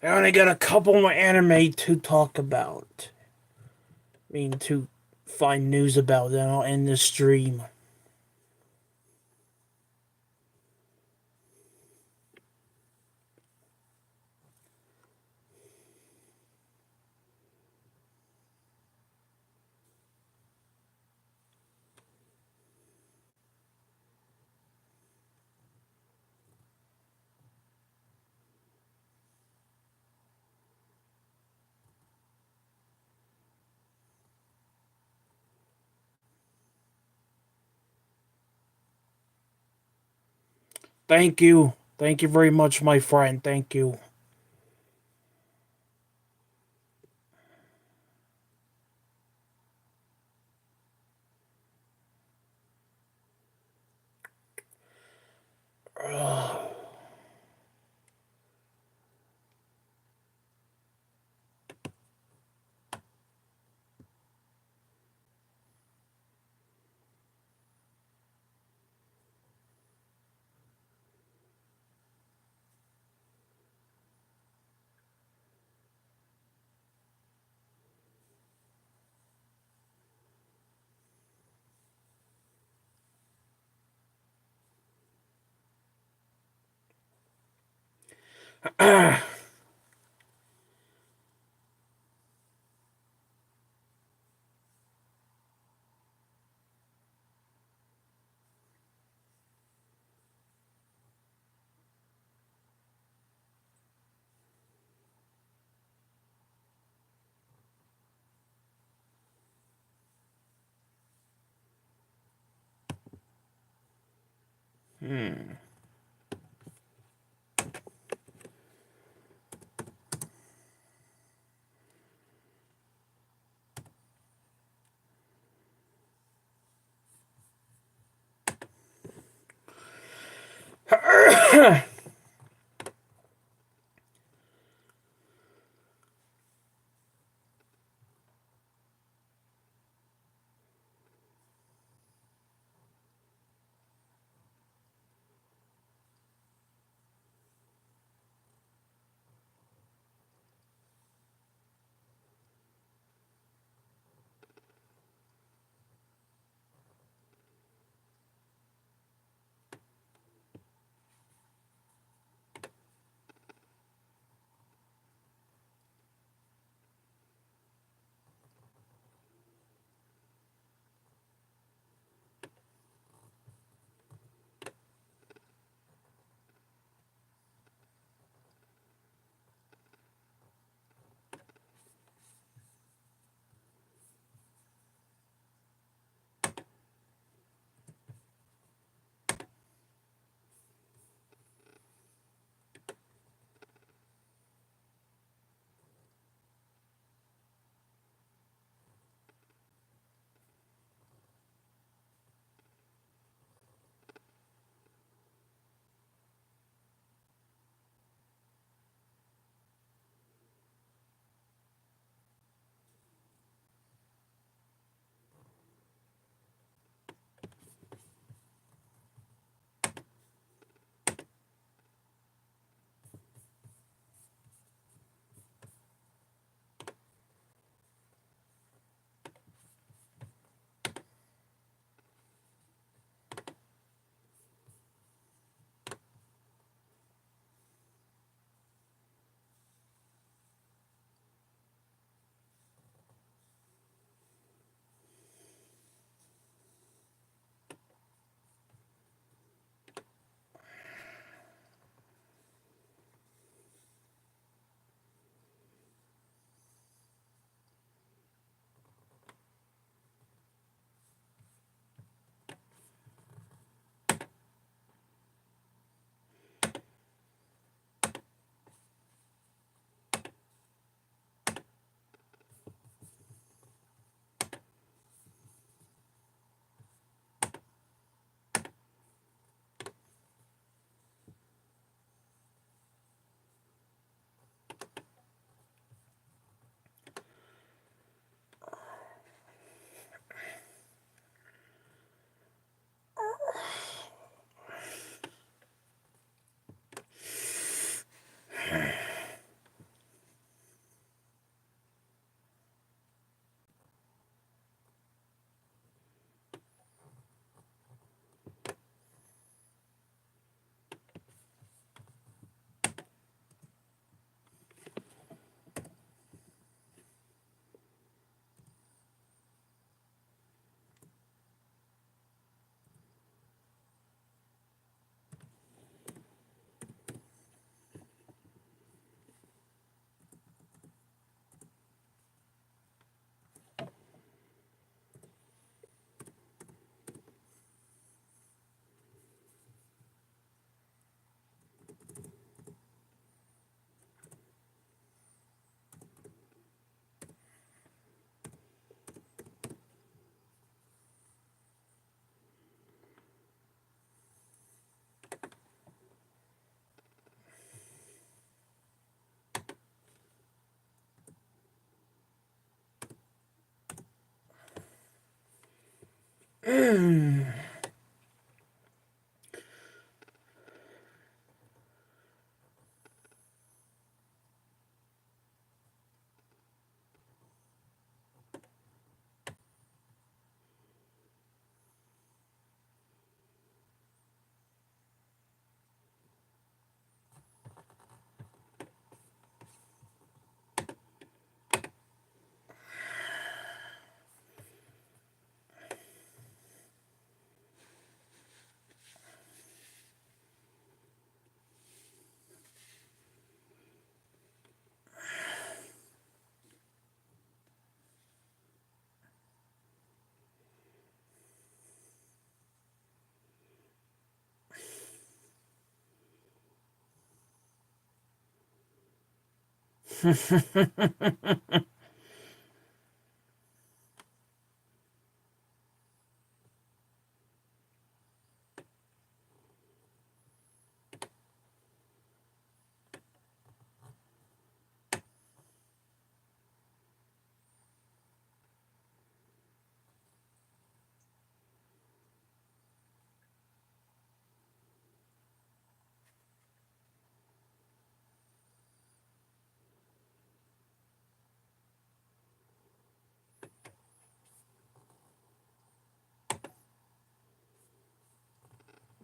I only got a couple more anime to talk about. To find news about, then I'll end the stream. Thank you. Thank you very much, my friend. Thank you.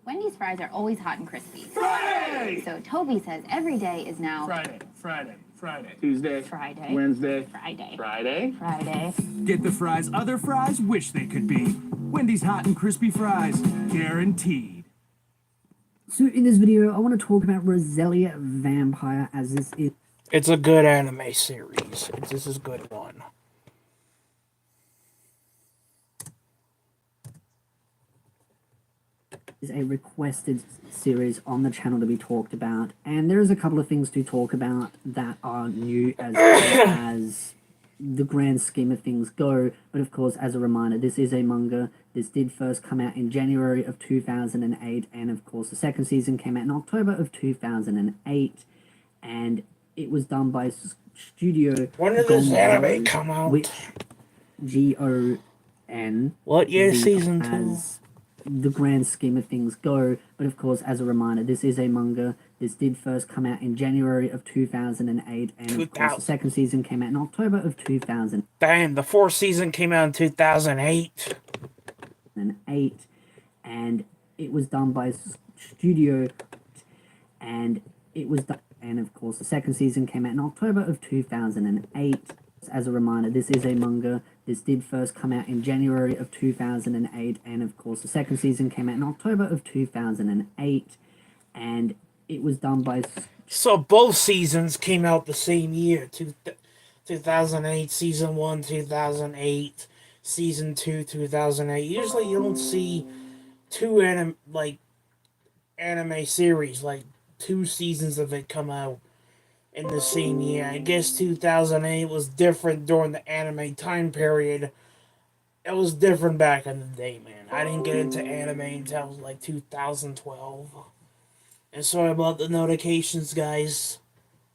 Wendy's fries are always hot and crispy. Friday! So Toby says every day is now Friday, Friday, Friday. Tuesday. Friday. Wednesday. Friday. Friday. Friday. Get the fries other fries wish they could be. Wendy's hot and crispy fries, guaranteed. So in this video, I want to talk about Roselia Vampire, as this is... It's a good anime series. This is a good one. Is a requested series on the channel to be talked about, and there is a couple of things to talk about that are new as the grand scheme of things go. But of course, as a reminder, this is a manga. This did first come out in January of 2008, and of course the second season came out in October of 2008, and it was done by Studio When did this anime come out? Which G-O-N... What year season 2? The grand scheme of things go. But of course, as a reminder, this is a manga. This did first come out in January of 2008, and of course the second season came out in October of 2000. Damn, the fourth season came out in 2008. And it was done by Studio, and it was done, and of course the second season came out in October of 2008. As a reminder, this is a manga. This did first come out in January of 2008, and of course the second season came out in October of 2008, and it was done by... So both seasons came out the same year, 2008, season 1, 2008, season 2, 2008. Usually you don't see two anime series, like 2 seasons of it come out in the same year. I guess 2008 was different during the anime time period. It was different back in the day, man. I didn't get into anime until like 2012. And sorry about the notifications, guys.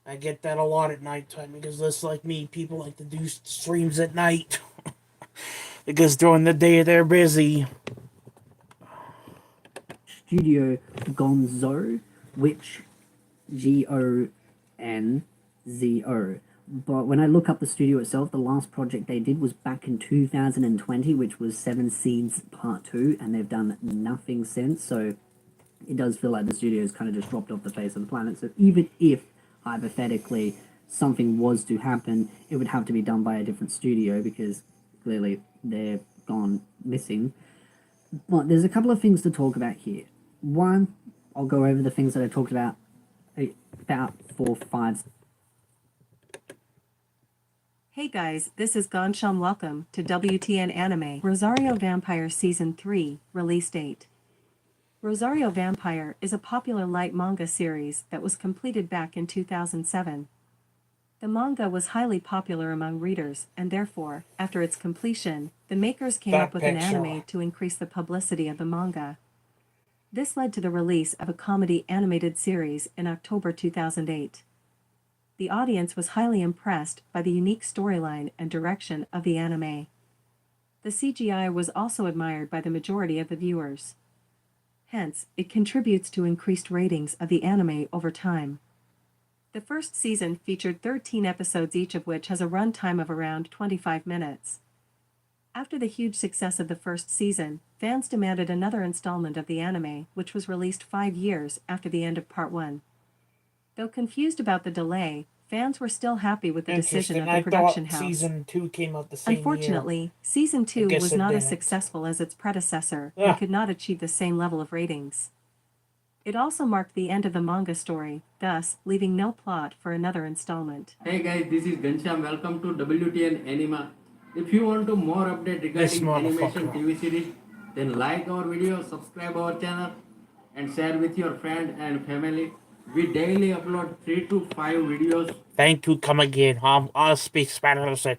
I get that a lot at nighttime because just like me, people like to do streams at night. Because during the day they're busy. Studio Gonzo, which Gonzo. But when I look up the studio itself, the last project they did was back in 2020, which was Seven Seeds Part 2, and they've done nothing since, so it does feel like the studio has kind of just dropped off the face of the planet. So even if, hypothetically, something was to happen, it would have to be done by a different studio, because clearly they're gone missing. But there's a couple of things to talk about here. One, I'll go over the things that I talked about 4, 5. Hey guys, this is Gansham. Welcome to WTN Anime. Rosario Vampire Season 3, release date. Rosario Vampire is a popular light manga series that was completed back in 2007. The manga was highly popular among readers, and therefore, after its completion, the makers came up with an anime to increase the publicity of the manga. This led to the release of a comedy animated series in October 2008. The audience was highly impressed by the unique storyline and direction of the anime. The CGI was also admired by the majority of the viewers. Hence, it contributes to increased ratings of the anime over time. The first season featured 13 episodes, each of which has a runtime of around 25 minutes. After the huge success of the first season, fans demanded another installment of the anime, which was released 5 years after the end of Part 1. Though confused about the delay, fans were still happy with the decision of the production house. Season 2 came out the same Unfortunately, Season 2 was not as successful as its predecessor and could not achieve the same level of ratings. It also marked the end of the manga story, thus leaving no plot for another installment. Hey guys, this is Gansham. Welcome to WTN Anima. If you want to more update regarding animation TV series, then like our video, subscribe our channel, and share with your friend and family. We daily upload 3 to 5 videos. Thank you, come again. I'll speak Spanish. So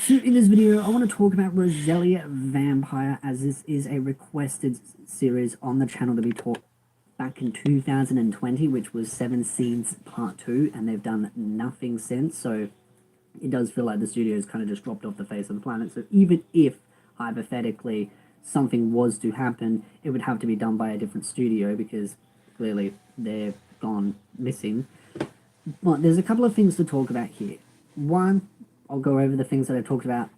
in this video, I want to talk about Roselia Vampire, as this is a requested series on the channel to be taught back in 2020, which was 7 Scenes Part 2, and they've done nothing since, so it does feel like the studio has kind of just dropped off the face of the planet. So even if, hypothetically, something was to happen, it would have to be done by a different studio, because clearly they're gone missing. But there's a couple of things to talk about here. One, I'll go over the things that I talked about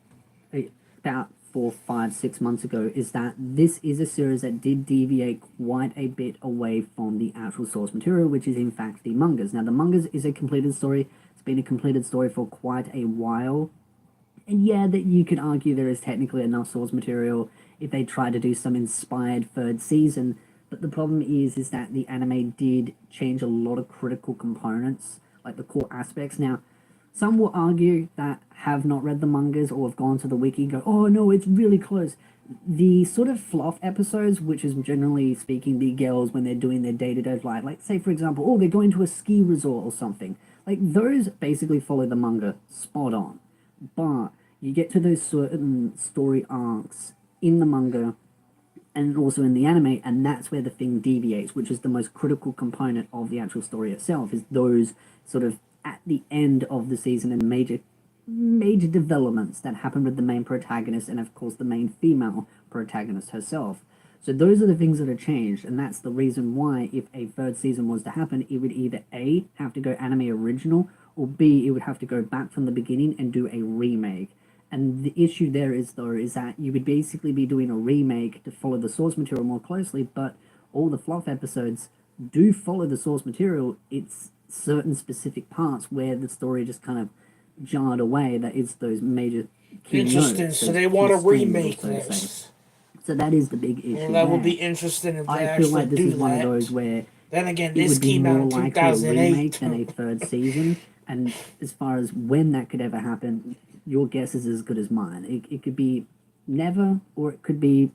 4, 5, 6 months ago, is that this is a series that did deviate quite a bit away from the actual source material, which is in fact the mangas. Now, the mangas is a completed story. It's been a completed story for quite a while. And yeah, that you could argue there is technically enough source material if they try to do some inspired third season. But the problem is that the anime did change a lot of critical components, like the core aspects. Now, some will argue that have not read the mangas or have gone to the wiki and go, oh no, it's really close. The sort of fluff episodes, which is generally speaking the girls when they're doing their day-to-day life, like say for example, oh, they're going to a ski resort or something, like those basically follow the manga spot on. But you get to those certain story arcs in the manga and also in the anime, and that's where the thing deviates, which is the most critical component of the actual story itself, is those sort of at the end of the season and major developments that happen with the main protagonist and of course the main female protagonist herself. So those are the things that are changed, and that's the reason why if a third season was to happen, it would either A, have to go anime original, or B, it would have to go back from the beginning and do a remake. And the issue there is that you would basically be doing a remake to follow the source material more closely, but all the fluff episodes do follow the source material. It's certain specific parts where the story just kind of jarred away, that is those major key Interesting, notes, so they want to remake this. So that is the big issue. Well, that will be interesting if they I actually feel like this do is one of that. those where Then again, it this would be came out more in likely a 2008. remake than a third season, and as far as when that could ever happen, your guess is as good as mine. It could be never, or it could be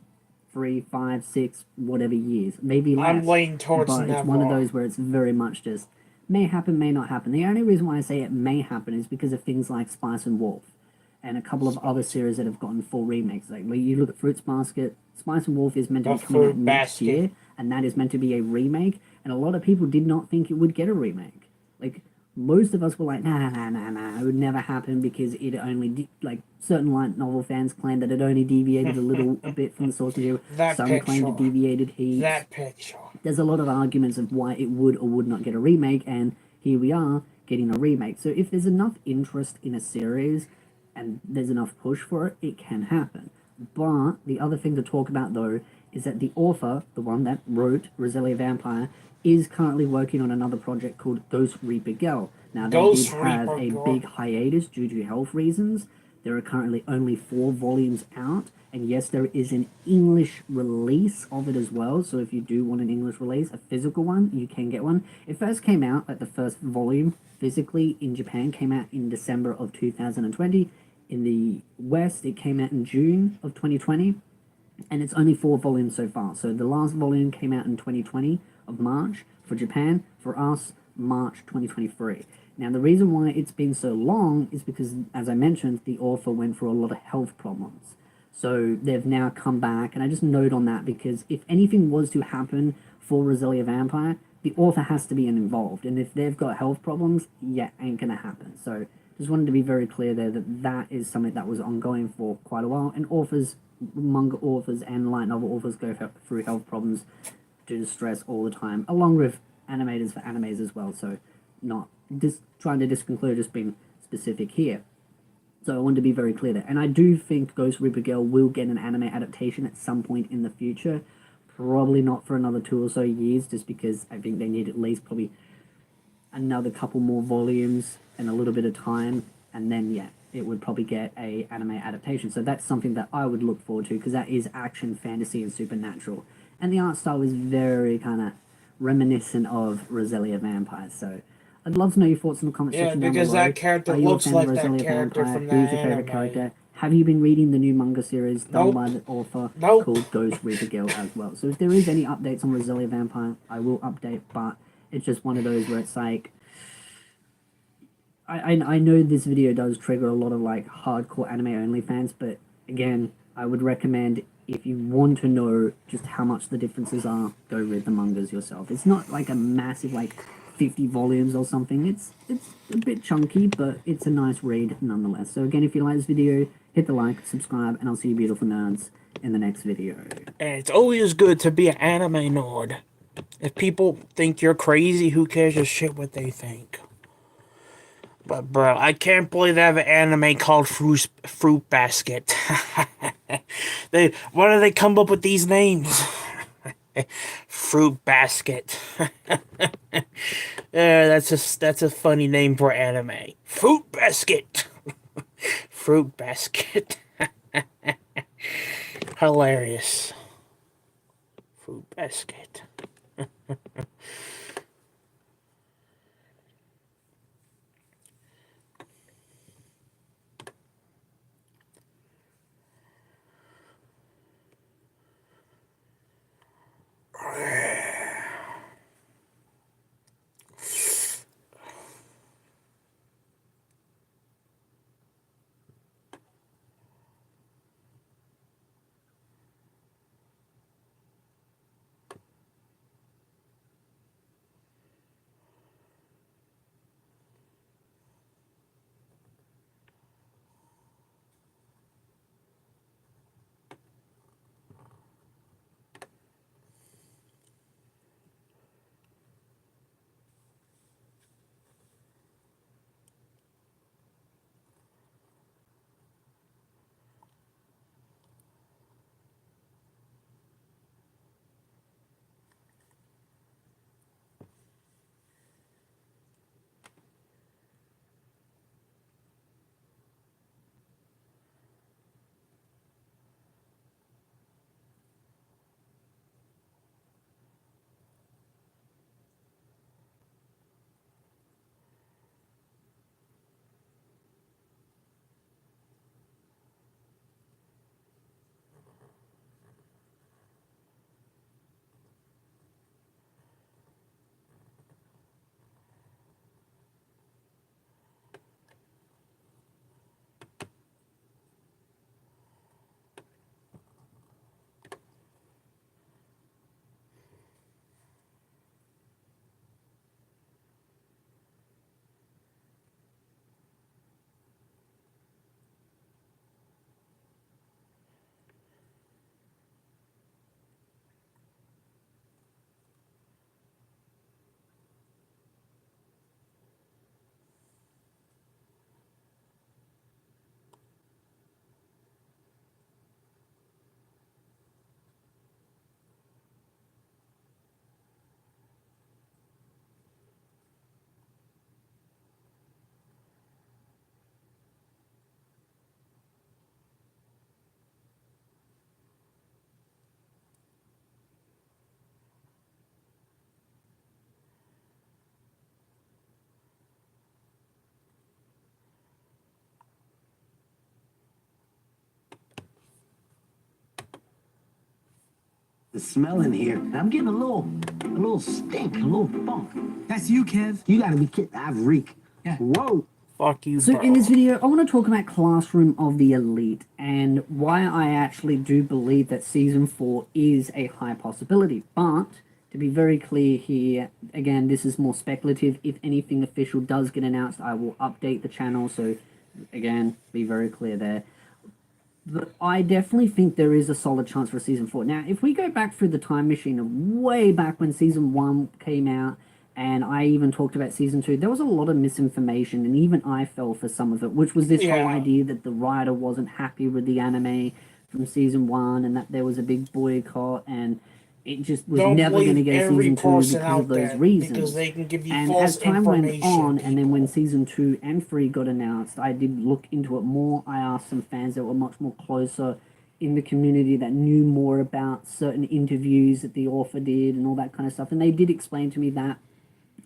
3, 5, 6, whatever years, maybe less. I'm leaning towards but never. It's one of those where it's very much just may happen, may not happen. The only reason why I say it may happen is because of things like Spice and Wolf and a couple of other series that have gotten full remakes. Like when you look at Fruits Basket, Spice and Wolf is meant to be coming out next year, and that is meant to be a remake. And a lot of people did not think it would get a remake. Like most of us were like, nah, it would never happen because it only like certain light novel fans claimed that it only deviated a little bit from the source material. Some claimed it deviated heaps. That picture. There's a lot of arguments of why it would or would not get a remake, and here we are getting a remake. So if there's enough interest in a series and there's enough push for it, it can happen. But the other thing to talk about though is that the author, the one that wrote Roselia Vampire, is currently working on another project called Ghost Reaper Girl. Now, they did have a big hiatus due to health reasons. There are currently only 4 volumes out, and yes, there is an English release of it as well, so if you do want an English release, a physical one, you can get one. It first came out, like the first volume, physically in Japan, came out in December of 2020. In the West, it came out in June of 2020, and it's only 4 volumes so far. So the last volume came out in 2020 of March for Japan. For us, March 2023. Now, the reason why it's been so long is because, as I mentioned, the author went through a lot of health problems. So they've now come back, and I just note on that because if anything was to happen for Roselia Vampire, the author has to be involved. And if they've got health problems, yeah, ain't gonna happen. So Just wanted to be very clear there that that is something that was ongoing for quite a while, and manga authors and light novel authors go through health problems due to stress all the time, along with animators for animes as well, so not trying to disconclude, just being specific here. So I wanted to be very clear there. And I do think Ghost Reaper Girl will get an anime adaptation at some point in the future. Probably not for another 2 or so years, just because I think they need at least probably another couple more volumes and a little bit of time. And then, yeah, it would probably get a anime adaptation. So that's something that I would look forward to, because that is action, fantasy, and supernatural. And the art style is very kind of reminiscent of Roselia Vampire. So I'd love to know your thoughts in the comment section down below. Because that character looks like that character from that Who's your favorite character? Have you been reading the new manga series done by the author called Ghost Reaper Girl as well? So if there is any updates on Roselia Vampire, I will update, but it's just one of those where it's like, I know this video does trigger a lot of like hardcore anime only fans, but again, I would recommend, if you want to know just how much the differences are, go read the mangas yourself. It's not like a massive like 50 volumes or something. It's a bit chunky, but it's a nice read nonetheless. So again, if you like this video, hit the like, subscribe, and I'll see you beautiful nerds in the next video. And it's always good to be an anime nerd. If people think you're crazy, who cares a shit what they think? But bro, I can't believe they have an anime called Fruit Basket. Why do they come up with these names? Fruit Basket. That's a funny name for anime. Fruit Basket. Fruit Basket. Hilarious. Fruit Basket. The smell in here. I'm getting a little stink, a little funk. That's you, Kev. You gotta be kidding. I reek. Yeah. Whoa. Fuck you, So bro. in this video, I want to talk about Classroom of the Elite and why I actually do believe that Season 4 is a high possibility. But to be very clear here, again, this is more speculative. If anything official does get announced, I will update the channel. So, again, be very clear there. But I definitely think there is a solid chance for season 4. Now, if we go back through the time machine of way back when season 1 came out, and I even talked about season 2, there was a lot of misinformation, and even I fell for some of it, which was this whole idea that the writer wasn't happy with the anime from season 1, and that there was a big boycott, and it just was never going to get a season 2 because of those reasons. Because they can give you And false as time went information. on, and then when season 2 and 3 got announced, I did look into it more. I asked some fans that were much more closer in the community that knew more about certain interviews that the author did and all that kind of stuff. And they did explain to me that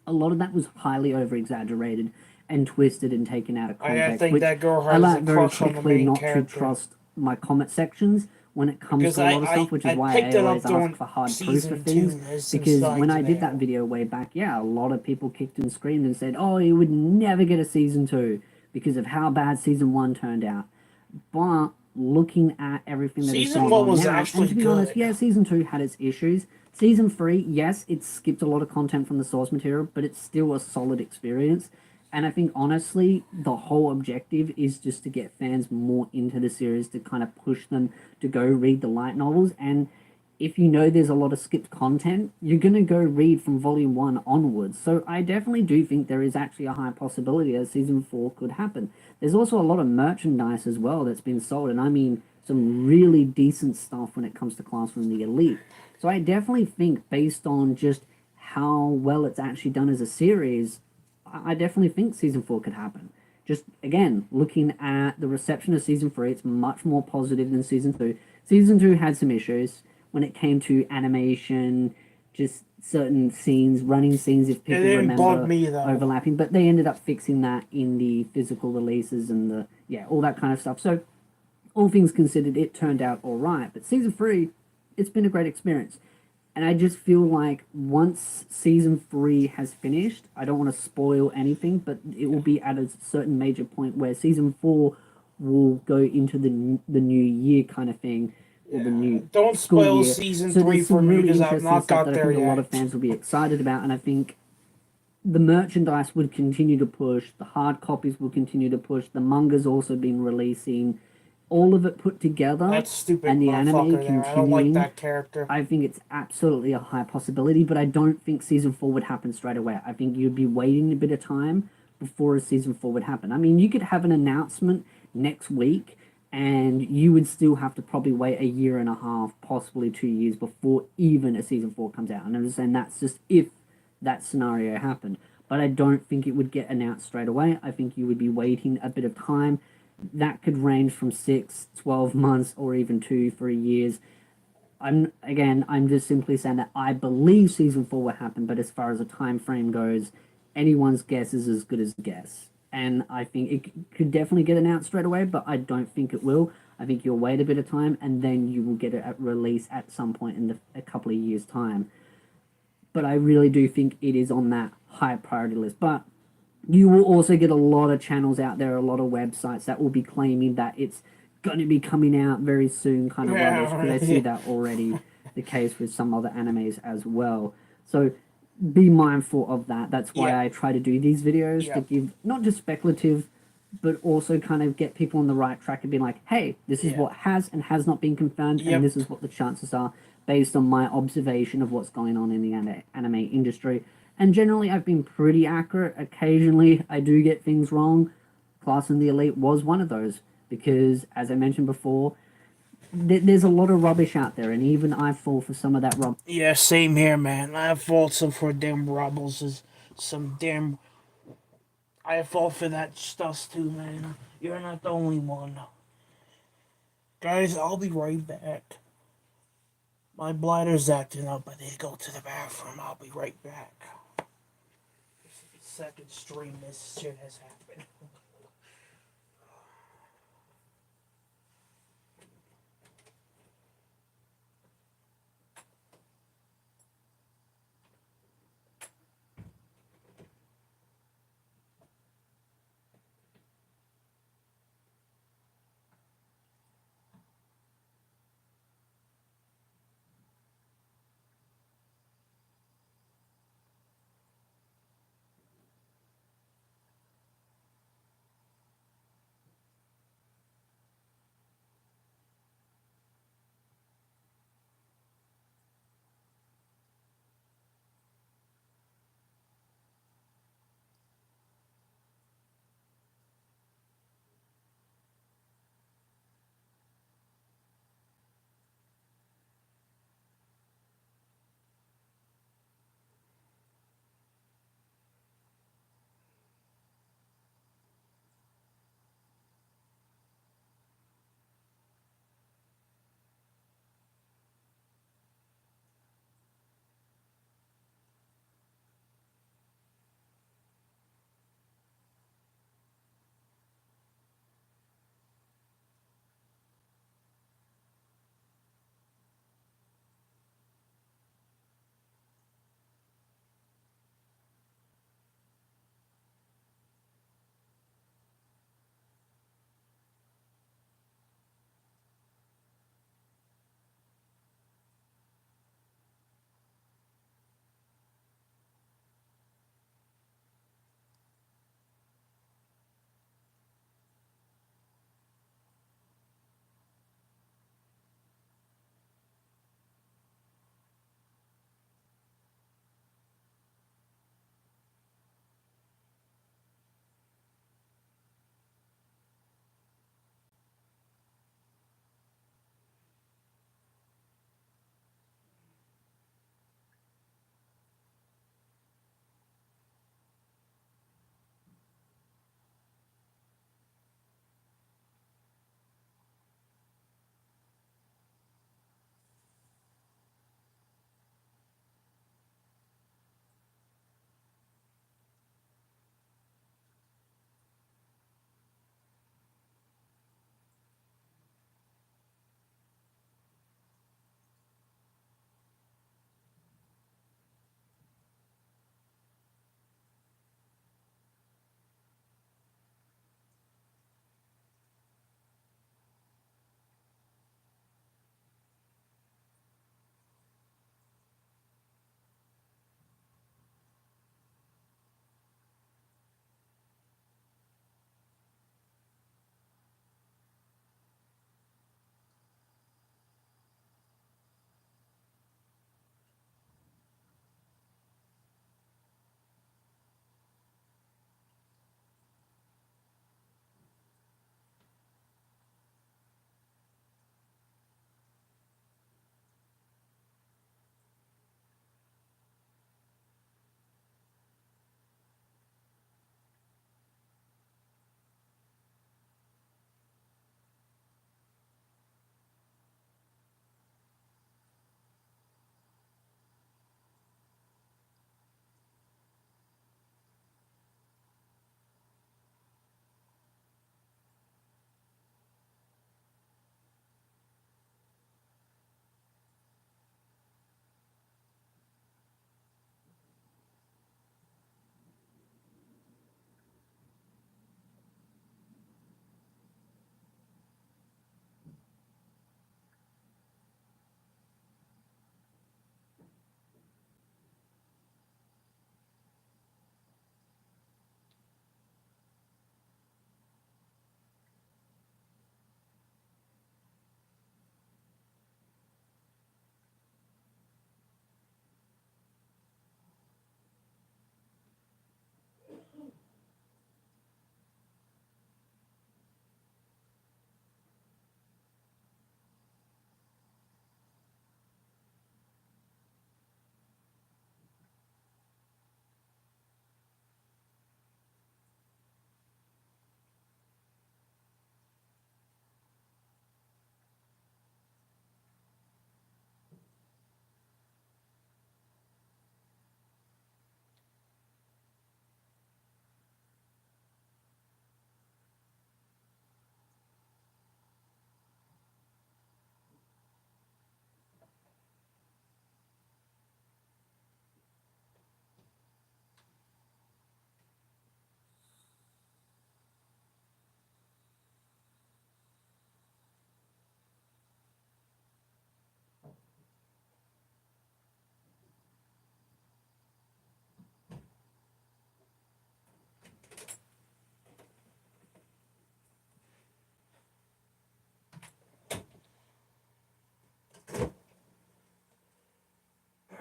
a lot of that was highly over exaggerated and twisted and taken out of context. I think which that girl I has learned a very crush on the quickly main not character. to trust my comment sections when it comes Because to a lot of stuff, which is why I always ask for hard proof for things. Because when I did that video way back, yeah, a lot of people kicked and screamed and said, oh, you would never get a season 2 because of how bad season 1 turned out. But looking at everything that is going on now, and to be honest, yeah, season 2 had its issues. Season 3, yes, it skipped a lot of content from the source material, but it's still a solid experience. And I think, honestly, the whole objective is just to get fans more into the series, to kind of push them to go read the light novels. And if you know there's a lot of skipped content, you're going to go read from volume 1 onwards. So I definitely do think there is actually a high possibility that season 4 could happen. There's also a lot of merchandise as well that's been sold, and I mean some really decent stuff when it comes to Classroom the Elite. So I definitely think, based on just how well it's actually done as a series, I definitely think season 4 could happen. Just, again, looking at the reception of season 3, it's much more positive than season 2. Season 2 had some issues when it came to animation, just certain scenes, running scenes, if people remember, overlapping. But they ended up fixing that in the physical releases and all that kind of stuff. So, all things considered, it turned out all right. But season 3, it's been a great experience. And I just feel like once season 3 has finished, I don't want to spoil anything, but it will be at a certain major point where season 4 will go into the new year kind of thing, or the new Don't spoil season 3 for me because I've not got there yet. A lot of fans will be excited about, and I think the merchandise would continue to push, the hard copies will continue to push, the manga's also been releasing. All of it put together, that stupid and the anime continuing, I don't like that character. I think it's absolutely a high possibility, but I don't think season 4 would happen straight away. I think you'd be waiting a bit of time before a season 4 would happen. I mean, you could have an announcement next week, and you would still have to probably wait a year and a half, possibly 2 years, before even a season 4 comes out. And I'm just saying that's just if that scenario happened. But I don't think it would get announced straight away. I think you would be waiting a bit of time. That could range from 6, 12 months, or even 2, 3 years. I'm just simply saying that I believe season 4 will happen, but as far as a time frame goes, anyone's guess is as good as a guess. And I think it could definitely get announced straight away, but I don't think it will. I think you'll wait a bit of time, and then you will get it at release at some point in a couple of years' time. But I really do think it is on that high priority list. But you will also get a lot of channels out there, a lot of websites that will be claiming that it's going to be coming out very soon, kind of rubbish, because I see that already the case with some other animes as well. So be mindful of that. That's why I try to do these videos, to give not just speculative, but also kind of get people on the right track and be like, hey, this is what has and has not been confirmed, and this is what the chances are based on my observation of what's going on in the anime industry. And generally, I've been pretty accurate. Occasionally, I do get things wrong. Class in the Elite was one of those, because, as I mentioned before, there's a lot of rubbish out there, and even I fall for some of that rubbish. Yeah, same here, man. I fall for damn rebels. I fall for that stuff too, man. You're not the only one. Guys, I'll be right back. My bladder's acting up. I need to go to the bathroom. I'll be right back. This is the second stream this shit has happened.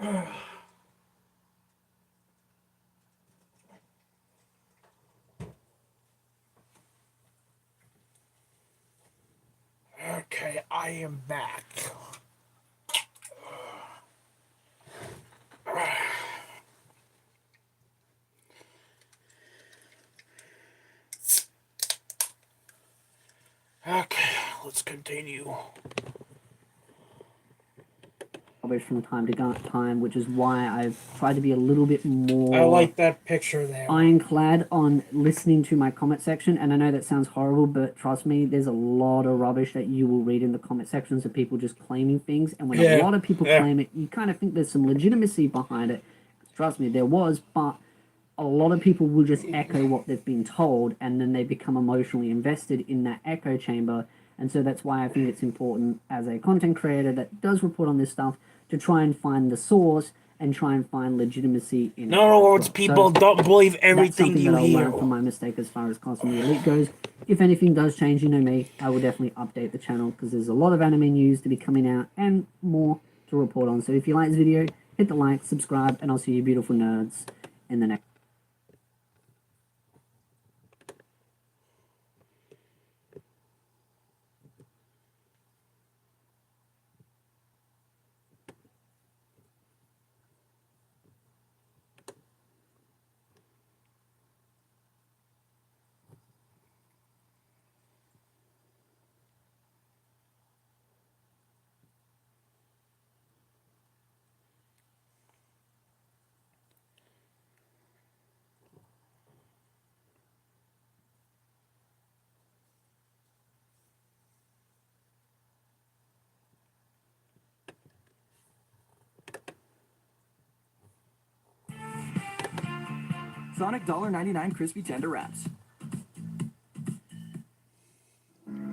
Okay, I am back. Okay, let's continue. From time to time, which is why I've tried to be a little bit more. I like that picture there. Ironclad on listening to my comment section, and I know that sounds horrible, but trust me, there's a lot of rubbish that you will read in the comment sections of people just claiming things, and when a lot of people claim it, you kind of think there's some legitimacy behind it. Trust me, there was, but a lot of people will just echo what they've been told, and then they become emotionally invested in that echo chamber. And so that's why I think it's important as a content creator that does report on this stuff to try and find the source and try and find legitimacy in it. In other words, people don't believe everything you hear. That's something that I'll learn from my mistake as far as Constantly Elite goes. If anything does change, you know me, I will definitely update the channel because there's a lot of anime news to be coming out and more to report on. So if you like this video, hit the like, subscribe, and I'll see you beautiful nerds in the next. Sonic $1.99 crispy tender wraps.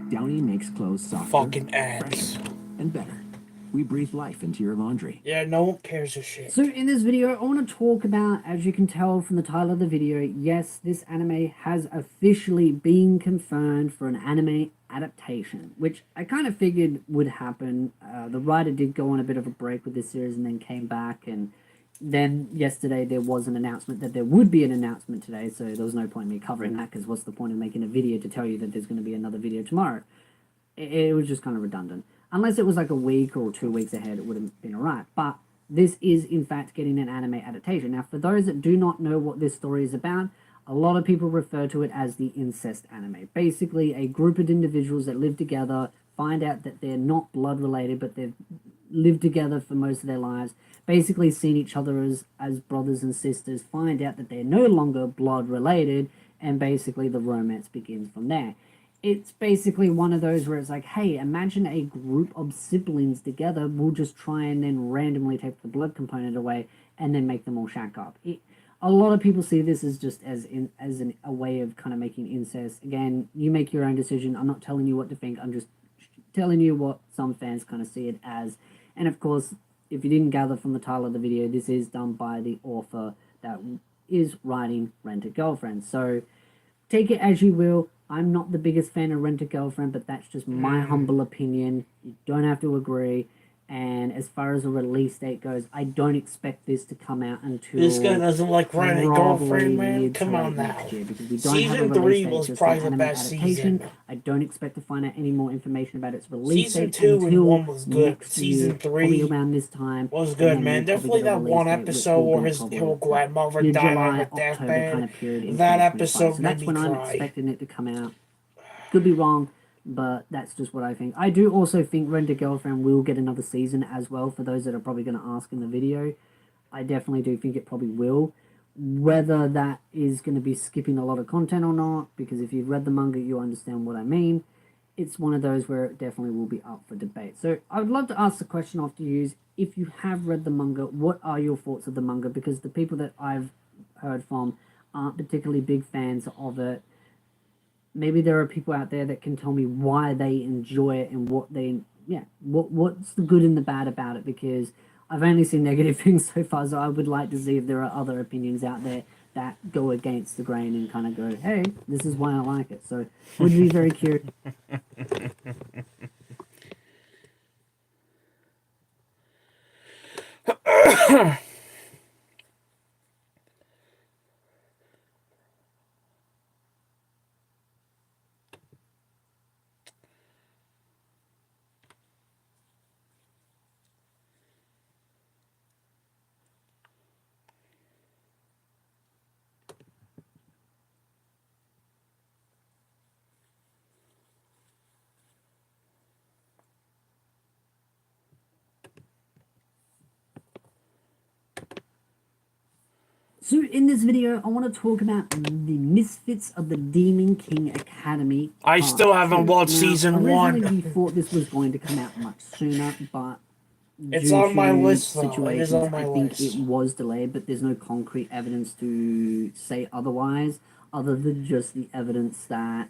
Downy makes clothes softer, fucking ads, fresher, and better. We breathe life into your laundry. Yeah, no one cares a shit. So in this video, I want to talk about, as you can tell from the title of the video, yes, this anime has officially been confirmed for an anime adaptation, which I kind of figured would happen. The writer did go on a bit of a break with this series and then came back, and then yesterday there was an announcement that there would be an announcement today, so there was no point in me covering that, because what's the point of making a video to tell you that there's going to be another video tomorrow? It was just kind of redundant. Unless it was like a week or 2 weeks ahead, it would have been alright. But this is, in fact, getting an anime adaptation. Now, for those that do not know what this story is about, a lot of people refer to it as the incest anime. Basically, a group of individuals that live together, find out that they're not blood related, but they've lived together for most of their lives, basically seen each other as brothers and sisters, find out that they're no longer blood related, and basically the romance begins from there. It's basically one of those where it's like, hey, imagine a group of siblings together. We'll just try and then randomly take the blood component away and then make them all shack up. A lot of people see this as just as a way of kind of making incest. Again, you make your own decision. I'm not telling you what to think. I'm just telling you what some fans kind of see it as. And of course, if you didn't gather from the title of the video, this is done by the author that is writing Rent-A-Girlfriend. So take it as you will. I'm not the biggest fan of Rent-A-Girlfriend, but that's just my humble opinion. You don't have to agree. And as far as a release date goes, I don't expect this to come out until... This guy doesn't like Rent-A-Girlfriend, man? Come on now. Because we don't Season have a 3 release was date, probably just the an best adaptation. season. I don't expect to find out any more information about its release Season date 2 until and 1 was good. next Season year, 3 probably around this time. was good, man. Definitely that one episode where his grandmother died on her deathbed. Kind of period in That 2025. episode So made that's me when I'm cry. expecting it to come out. Could be wrong, but that's just what I think. I do also think Rent-A-Girlfriend will get another season as well, for those that are probably going to ask in the video. I definitely do think it probably will. Whether that is going to be skipping a lot of content or not, because if you've read the manga, you understand what I mean. It's one of those where it definitely will be up for debate. So I would love to ask the question after you, if you have read the manga, what are your thoughts of the manga? Because the people that I've heard from aren't particularly big fans of it. Maybe there are people out there that can tell me why they enjoy it and what's the good and the bad about it, because I've only seen negative things so far, so I would like to see if there are other opinions out there that go against the grain and kind of go, hey, this is why I like it. So would be very curious. So in this video, I want to talk about the Misfits of the Demon King Academy. I still haven't watched season 1. Originally, we thought this was going to come out much sooner, but it's due on to my list, though. situations, It is on my I think list. it was delayed, but there's no concrete evidence to say otherwise, other than just the evidence that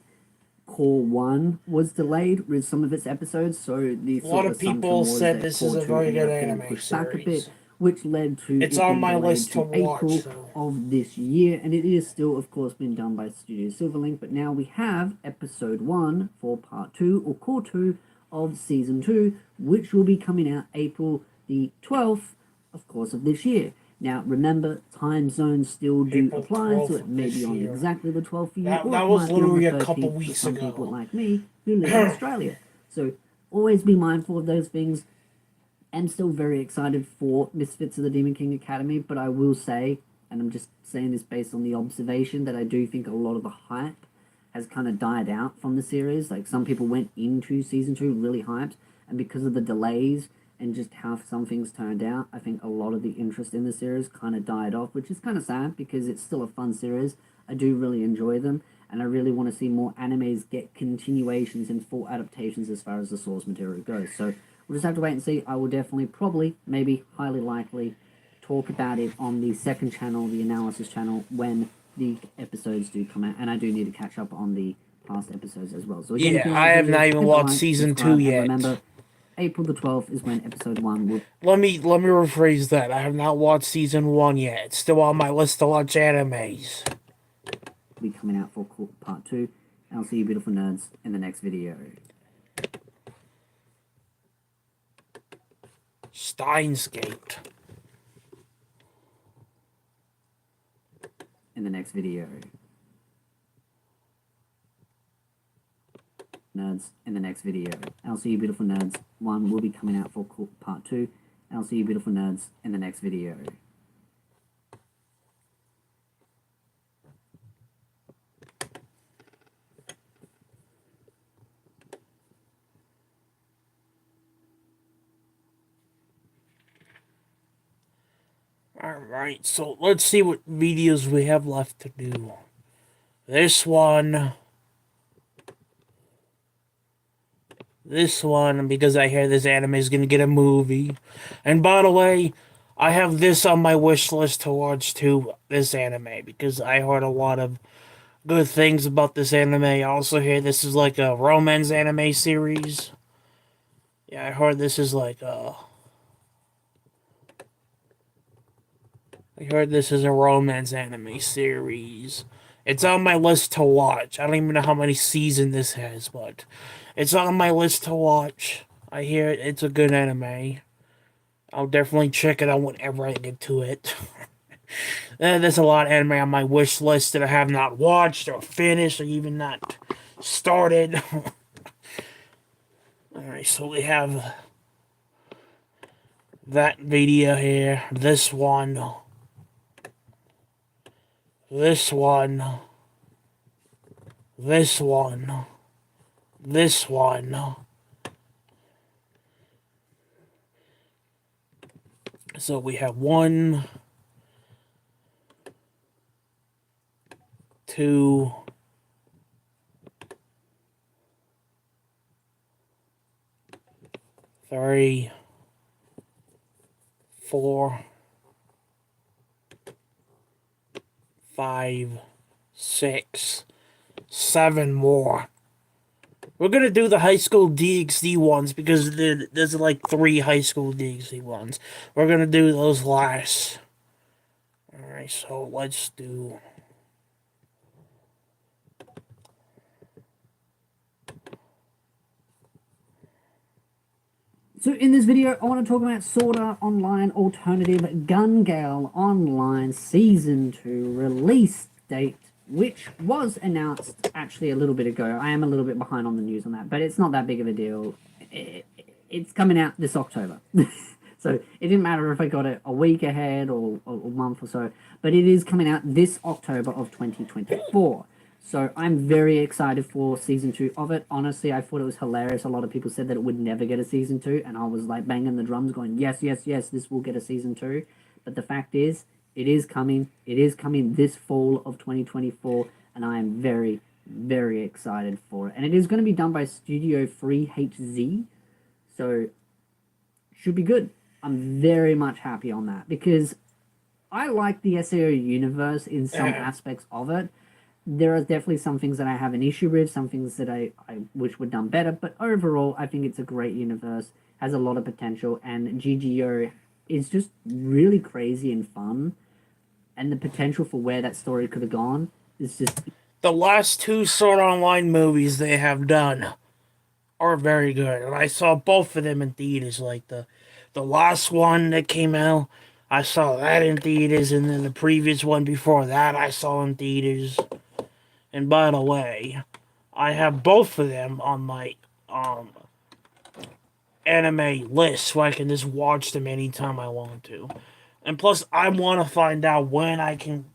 Core 1 was delayed with some of its episodes, so the a lot of people said this is a very good anime series. Which led to it's it on being my delayed list to watch, April though. of this year, and it is still, of course, been done by Studio Silverlink, but now we have episode 1 for part 2, or core 2, of season 2, which will be coming out April the 12th, of course, of this year. Now, remember, time zones still do apply, so it may be on exactly the 12th for you, or that it was might be on literally the a couple 13th for weeks some ago. people like me who live in Australia. So, always be mindful of those things. I'm still very excited for Misfits of the Demon King Academy, but I will say, and I'm just saying this based on the observation, that I do think a lot of the hype has kind of died out from the series. Like, some people went into season 2 really hyped, and because of the delays and just how some things turned out, I think a lot of the interest in the series kind of died off, which is kind of sad because it's still a fun series. I do really enjoy them, and I really want to see more animes get continuations and full adaptations as far as the source material goes. So we'll just have to wait and see. I will definitely, probably, maybe, highly likely, talk about it on the second channel, the analysis channel, when the episodes do come out. And I do need to catch up on the past episodes as well. So again, yeah, I have not even watched season 2 yet. Remember, April the 12th is when episode 1 will... Let me rephrase that. I have not watched season 1 yet. It's still on my list to watch animes. Be coming out for part 2. I'll see you beautiful nerds in the next video. Steins Gate. In the next video. Nerds in the next video. I'll see you beautiful nerds. 1 will be coming out for part 2. I'll see you beautiful nerds in the next video. Alright, so let's see what videos we have left to do. This one, because I hear this anime is going to get a movie. And by the way, I have this on my wish list to watch too, this anime, because I heard a lot of good things about this anime. I also hear this is like a romance anime series. Yeah, I heard this is like a... I heard this is a romance anime series. It's on my list to watch. I don't even know how many seasons this has, but it's on my list to watch. I hear it's a good anime. I'll definitely check it out whenever I get to it. There's a lot of anime on my wish list that I have not watched or finished or even not started. Alright, so we have that video here. This one. This one. This one. This one. So we have 1, 2, 3, 4, 5, 6, 7 more. We're gonna do the high school DxD ones because there's like 3 high school DxD ones. We're gonna do those last. Alright, so let's do... So in this video, I want to talk about Sword Art Online Alternative Gun Gale Online Season 2 release date, which was announced actually a little bit ago. I am a little bit behind on the news on that, but it's not that big of a deal. It's coming out this October. So it didn't matter if I got it a week ahead or a month or so, but it is coming out this October of 2024. So I'm very excited for season 2 of it. Honestly, I thought it was hilarious. A lot of people said that it would never get a season 2, and I was like banging the drums going, yes, yes, yes, this will get a season 2. But the fact is, it is coming. It is coming this fall of 2024, and I am very, very excited for it. And it is going to be done by Studio 3HZ, so should be good. I'm very much happy on that, because I like the SAO universe in some aspects of it. There are definitely some things that I have an issue with, some things that I wish were done better, but overall, I think it's a great universe, has a lot of potential, and GGO is just really crazy and fun, and the potential for where that story could have gone is just... The last 2 Sword Online movies they have done are very good, and I saw both of them in theaters. Like the last one that came out, I saw that in theaters, and then the previous one before that I saw in theaters. And by the way, I have both of them on my anime list, so I can just watch them anytime I want to. And plus, I want to find out when I can,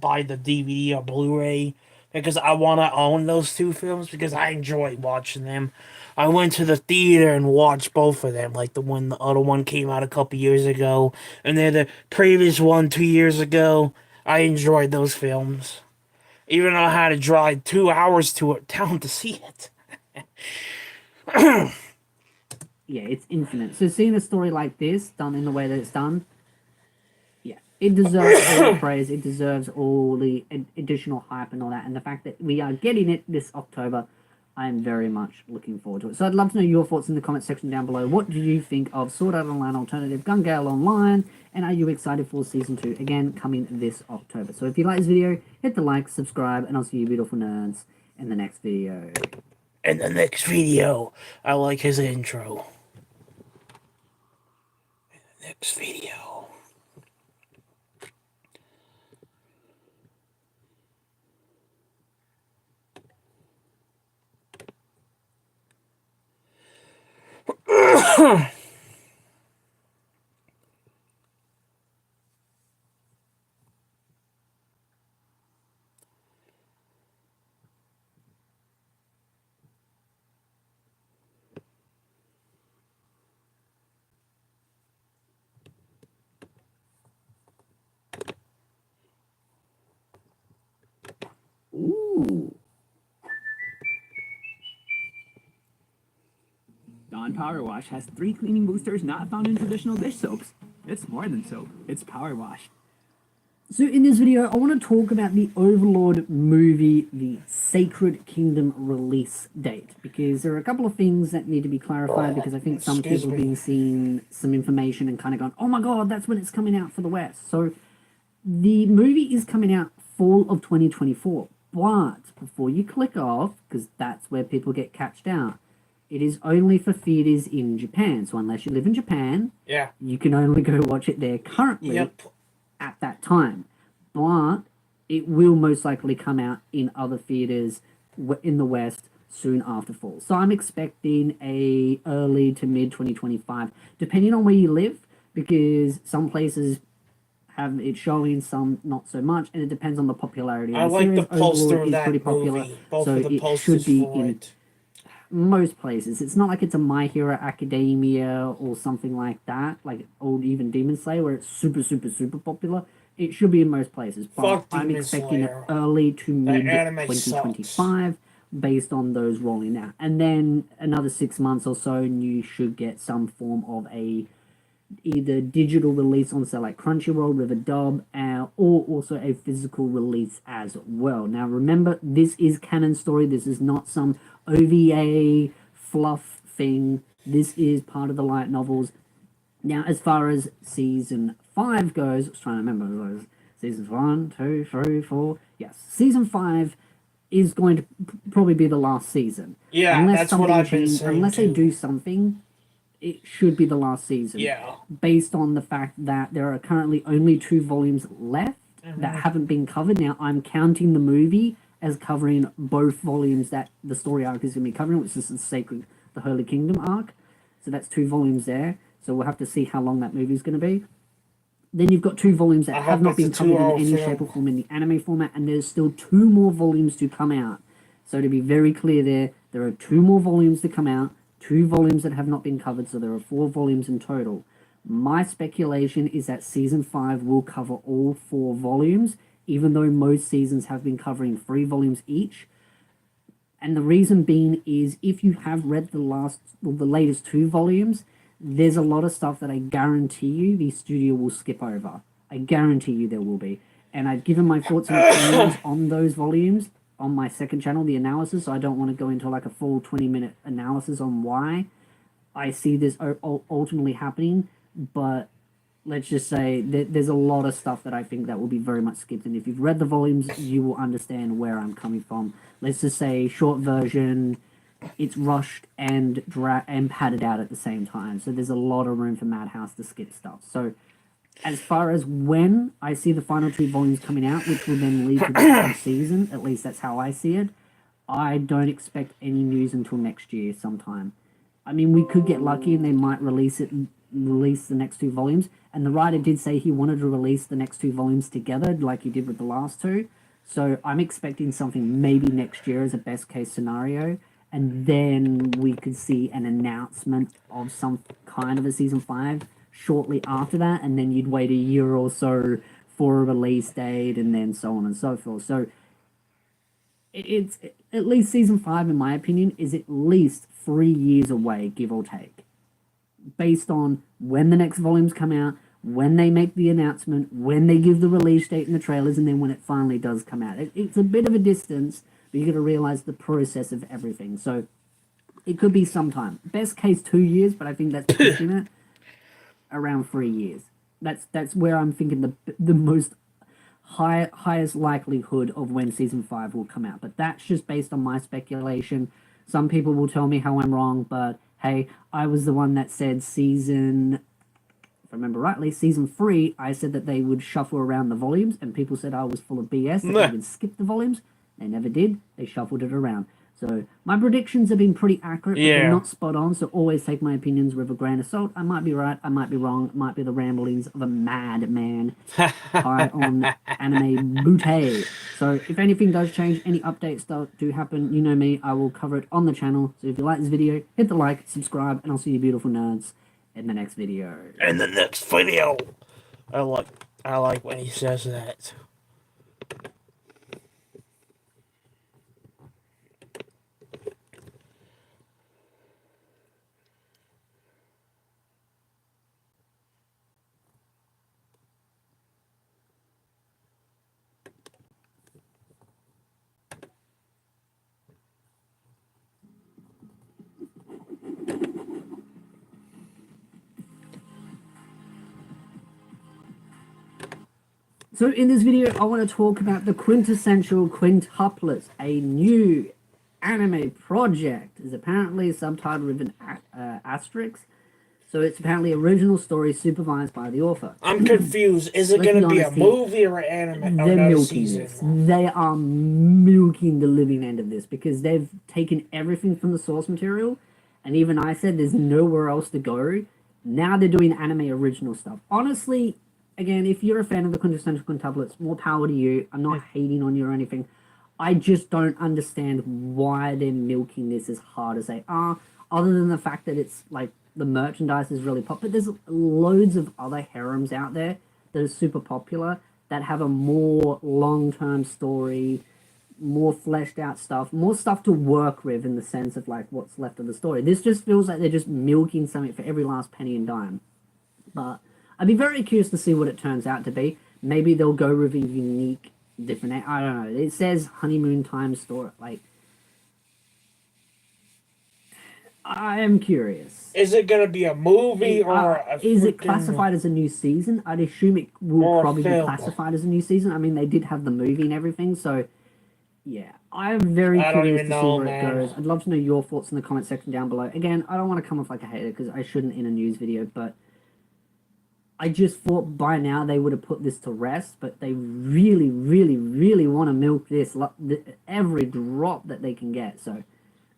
buy the DVD or Blu-ray, because I want to own those 2 films, because I enjoy watching them. I went to the theater and watched both of them, like the other one came out a couple years ago, and then the previous one 2 years ago. I enjoyed those films. Even though I had to drive 2 hours to a town to see it. Yeah, it's infinite. So seeing a story like this done in the way that it's done, yeah, it deserves all the praise. It deserves all the additional hype and all that. And the fact that we are getting it this October, I am very much looking forward to it. So I'd love to know your thoughts in the comment section down below. What do you think of Sword Art Online Alternative Gun Gale Online? And are you excited for Season 2? Again, coming this October. So if you like this video, hit the like, subscribe, and I'll see you beautiful nerds in the next video. In the next video, I like his intro. In the next video. Ooh. Dawn Power Wash has 3 cleaning boosters not found in traditional dish soaps. It's more than soap, it's power wash. So in this video, I want to talk about the Overlord movie, the Sacred Kingdom release date, because there are a couple of things that need to be clarified, because I think some people have been seeing some information and kind of gone, oh my god, that's when it's coming out for the West. So the movie is coming out fall of 2024, but before you click off, because that's where people get catched out, it is only for theaters in Japan. So unless you live in Japan, you can only go watch it there currently at that time. But it will most likely come out in other theaters in the West soon after fall. So I'm expecting a early to mid 2025, depending on where you live, because some places have it showing, some not so much, and it depends on the popularity. I like the poster of that movie. Both of the posters for it. Most places. It's not like it's a My Hero Academia or something like that, like old even Demon Slayer, where it's super, super, super popular. It should be in most places, but I'm expecting it early to mid 2025 based on those rolling out. And then another 6 months or so, and you should get some form of a either digital release on, say, like Crunchyroll with a dub, or also a physical release as well. Now, remember, this is canon story. This is not some OVA fluff thing. This is part of the light novels. Now, as far as season 5 goes, I was trying to remember those. Seasons 1, 2, 3, 4. Yes, season 5 is going to probably be the last season. Yeah, unless that's what I've been saying. Unless they do something, it should be the last season. Yeah. Based on the fact that there are currently only 2 volumes left that haven't been covered. Now, I'm counting the movie as covering both volumes that the story arc is going to be covering, which is the Holy Kingdom arc. So that's 2 volumes there. So we'll have to see how long that movie is going to be. Then you've got 2 volumes that have not been covered in any shape or form in the anime format, and there's still 2 more volumes to come out. So to be very clear there are 2 more volumes to come out, 2 volumes that have not been covered, so there are 4 volumes in total. My speculation is that season 5 will cover all 4 volumes, even though most seasons have been covering 3 volumes each. And the reason being is if you have read the latest 2 volumes, there's a lot of stuff that I guarantee you the studio will skip over. I guarantee you there will be. And I've given my thoughts and opinions on those volumes on my second channel, the analysis, so I don't want to go into like a full 20-minute analysis on why I see this ultimately happening, but let's just say there's a lot of stuff that I think that will be very much skipped, and if you've read the volumes, you will understand where I'm coming from. Let's just say, short version, it's rushed and padded out at the same time, so there's a lot of room for Madhouse to skip stuff. So as far as when I see the final 2 volumes coming out, which will then lead to the second season, at least that's how I see it, I don't expect any news until next year sometime. I mean, we could get lucky and they might release the next 2 volumes, and the writer did say he wanted to release the next 2 volumes together like he did with the last 2, so I'm expecting something maybe next year as a best case scenario, and then we could see an announcement of some kind of a season 5 shortly after that, and then you'd wait a year or so for a release date, and then so on and so forth. So it's at least season 5, in my opinion, is at least 3 years away, give or take, based on when the next volumes come out, when they make the announcement, when they give the release date in the trailers, and then when it finally does come out. It's a bit of a distance, but you got to realize the process of everything. So it could be sometime. Best case 2 years, but I think that's pushing it. Around 3 years. That's where I'm thinking the most highest likelihood of when season 5 will come out. But that's just based on my speculation. Some people will tell me how I'm wrong, but hey, I was the one that said if I remember rightly, season 3, I said that they would shuffle around the volumes, and people said I was full of BS, that they would skip the volumes. They never did. They shuffled it around. So my predictions have been pretty accurate, but they're not spot on, so always take my opinions with a grain of salt. I might be right, I might be wrong, it might be the ramblings of a madman high on anime booty. So if anything does change, any updates do happen, you know me, I will cover it on the channel. So if you like this video, hit the like, subscribe, and I'll see you beautiful nerds in the next video. In the next video. I like when he says that. So in this video, I want to talk about the quintessential quintuplets, a new anime project. Is apparently subtitled with an asterisk. So it's apparently original story supervised by the author. I'm confused. Is it going to be a movie or an anime? They're milking this. They are milking the living end of this because they've taken everything from the source material, and even I said there's nowhere else to go. Now they're doing anime original stuff. Honestly, again, if you're a fan of the quintessential quintuplets, more power to you. I'm not hating on you or anything. I just don't understand why they're milking this as hard as they are, other than the fact that it's like the merchandise is really popular. There's loads of other harems out there that are super popular that have a more long-term story, more fleshed out stuff, more stuff to work with in the sense of like what's left of the story. This just feels like they're just milking something for every last penny and dime. But I'd be very curious to see what it turns out to be. Maybe they'll go with a unique, different... I don't know. It says honeymoon time story. Like, I am curious. Is it going to be a movie or a is it classified as a new season? I'd assume it will probably be classified as a new season. I mean, they did have the movie and everything, so Yeah, I'm very I don't curious even to see know, where man. it goes. I'd love to know your thoughts in the comment section down below. Again, I don't want to come off like a hater because I shouldn't in a news video, but I just thought by now they would have put this to rest, but they really, really, really want to milk this every drop that they can get. So,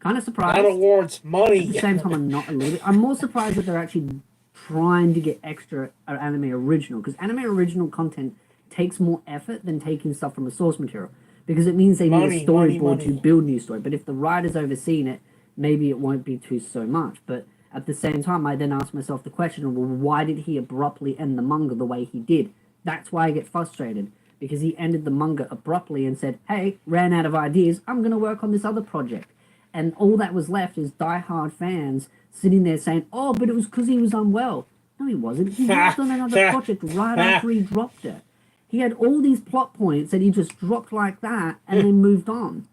kind of surprised. Not awards, money. At the same time, I'm not a little bit. I'm more surprised that they're actually trying to get extra anime original, because anime original content takes more effort than taking stuff from the source material, because it means they need a storyboard to build new story. But if the writer's overseeing it, maybe it won't be too so much. But at the same time, I then ask myself the question, well, why did he abruptly end the manga the way he did? That's why I get frustrated, because he ended the manga abruptly and said, hey, ran out of ideas, I'm going to work on this other project. And all that was left is diehard fans sitting there saying, oh, but it was because he was unwell. No, he wasn't. He worked on another project right after he dropped it. He had all these plot points that he just dropped like that and then moved on.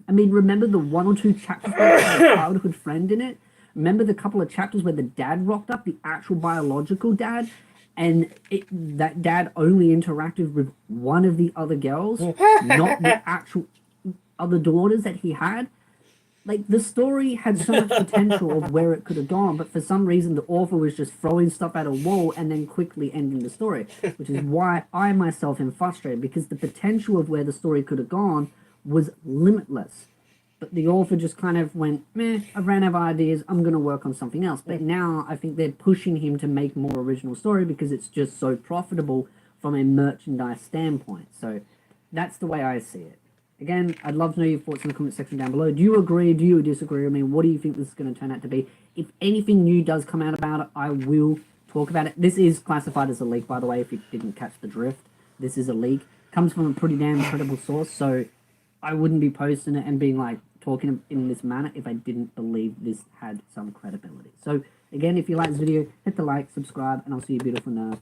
I mean, remember the 1 or 2 chapters where he had a childhood friend in it? Remember the couple of chapters where the dad rocked up, the actual biological dad? And that dad only interacted with one of the other girls, not the actual other daughters that he had. Like, the story had so much potential of where it could have gone, but for some reason the author was just throwing stuff at a wall and then quickly ending the story, which is why I myself am frustrated, because the potential of where the story could have gone was limitless. But the author just kind of went, meh, I ran out of ideas, I'm going to work on something else. But now I think they're pushing him to make more original story because it's just so profitable from a merchandise standpoint. So that's the way I see it. Again, I'd love to know your thoughts in the comment section down below. Do you agree? Do you disagree? I mean, what do you think this is going to turn out to be? If anything new does come out about it, I will talk about it. This is classified as a leak, by the way, if you didn't catch the drift. This is a leak. Comes from a pretty damn credible source, so I wouldn't be posting it and being like, talking in this manner if I didn't believe this had some credibility. So, again, if you like this video, hit the like, subscribe, and I'll see you beautiful nerd.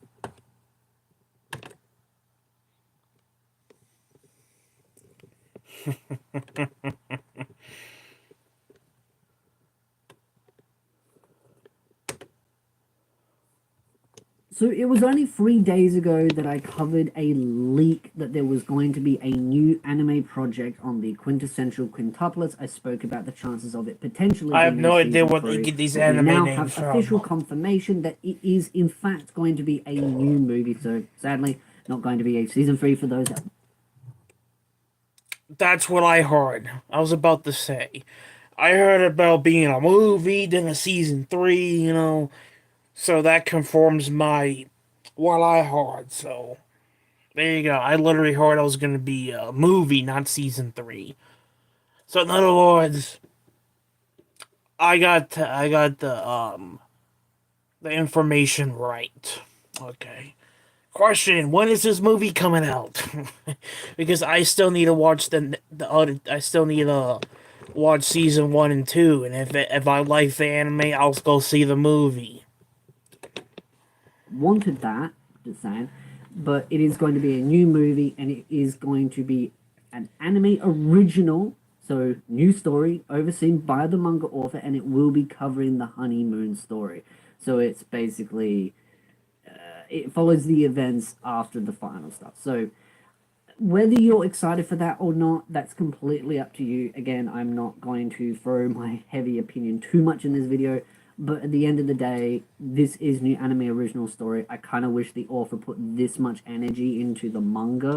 So it was only 3 days ago that I covered a leak that there was going to be a new anime project on the quintessential quintuplets. I spoke about the chances of it potentially. I have no idea where they get these anime names from. We now have official confirmation that it is in fact going to be a new movie. So sadly, not going to be a season 3 for those that. That's what I heard. I was about to say. I heard about being a movie, then a season 3, you know. So that conforms my what I heard. So there you go. I literally heard it was going to be a movie, not season 3. So in other words, I got the information right. Okay. Question: when is this movie coming out? Because I still need to watch the other. I still need to watch season 1 and 2, and if I like the anime, I'll go see the movie. Wanted that, just saying, but it is going to be a new movie, and it is going to be an anime original, so new story overseen by the manga author, and it will be covering the honeymoon story. So it's basically it follows the events after the final stuff. So whether you're excited for that or not, that's completely up to you. Again, I'm not going to throw my heavy opinion too much in this video. But at the end of the day, this is new anime original story. I kind of wish the author put this much energy into the manga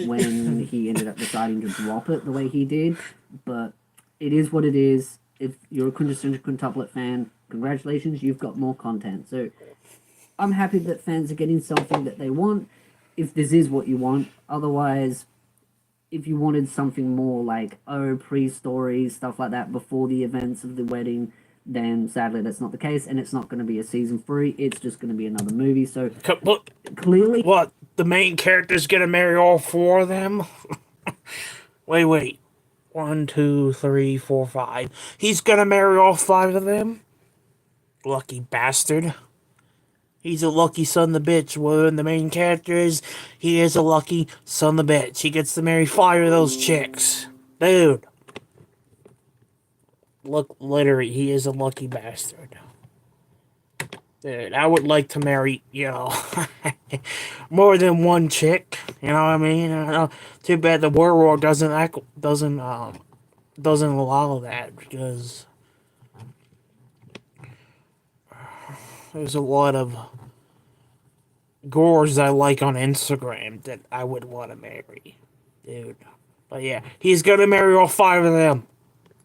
when he ended up deciding to drop it the way he did. But it is what it is. If you're a quintessential quintuplet fan, congratulations, you've got more content. So I'm happy that fans are getting something that they want, if this is what you want. Otherwise, if you wanted something more like, pre-story, stuff like that, before the events of the wedding, then sadly that's not the case, and it's not going to be a season 3, it's just going to be another movie. So clearly, what, the main character's gonna marry all 4 of them? wait 1, 2, 3, 4, 5. He's gonna marry all 5 of them? Lucky bastard. He's a lucky son of a bitch. When the main character is, he is a lucky son of a bitch. He gets to marry 5 of those chicks. Dude. Look, literally, he is a lucky bastard. Dude, I would like to marry, more than one chick. You know what I mean? Too bad the world doesn't allow that because there's a lot of girls I like on Instagram that I would want to marry, dude. But yeah, he's gonna marry all 5 of them.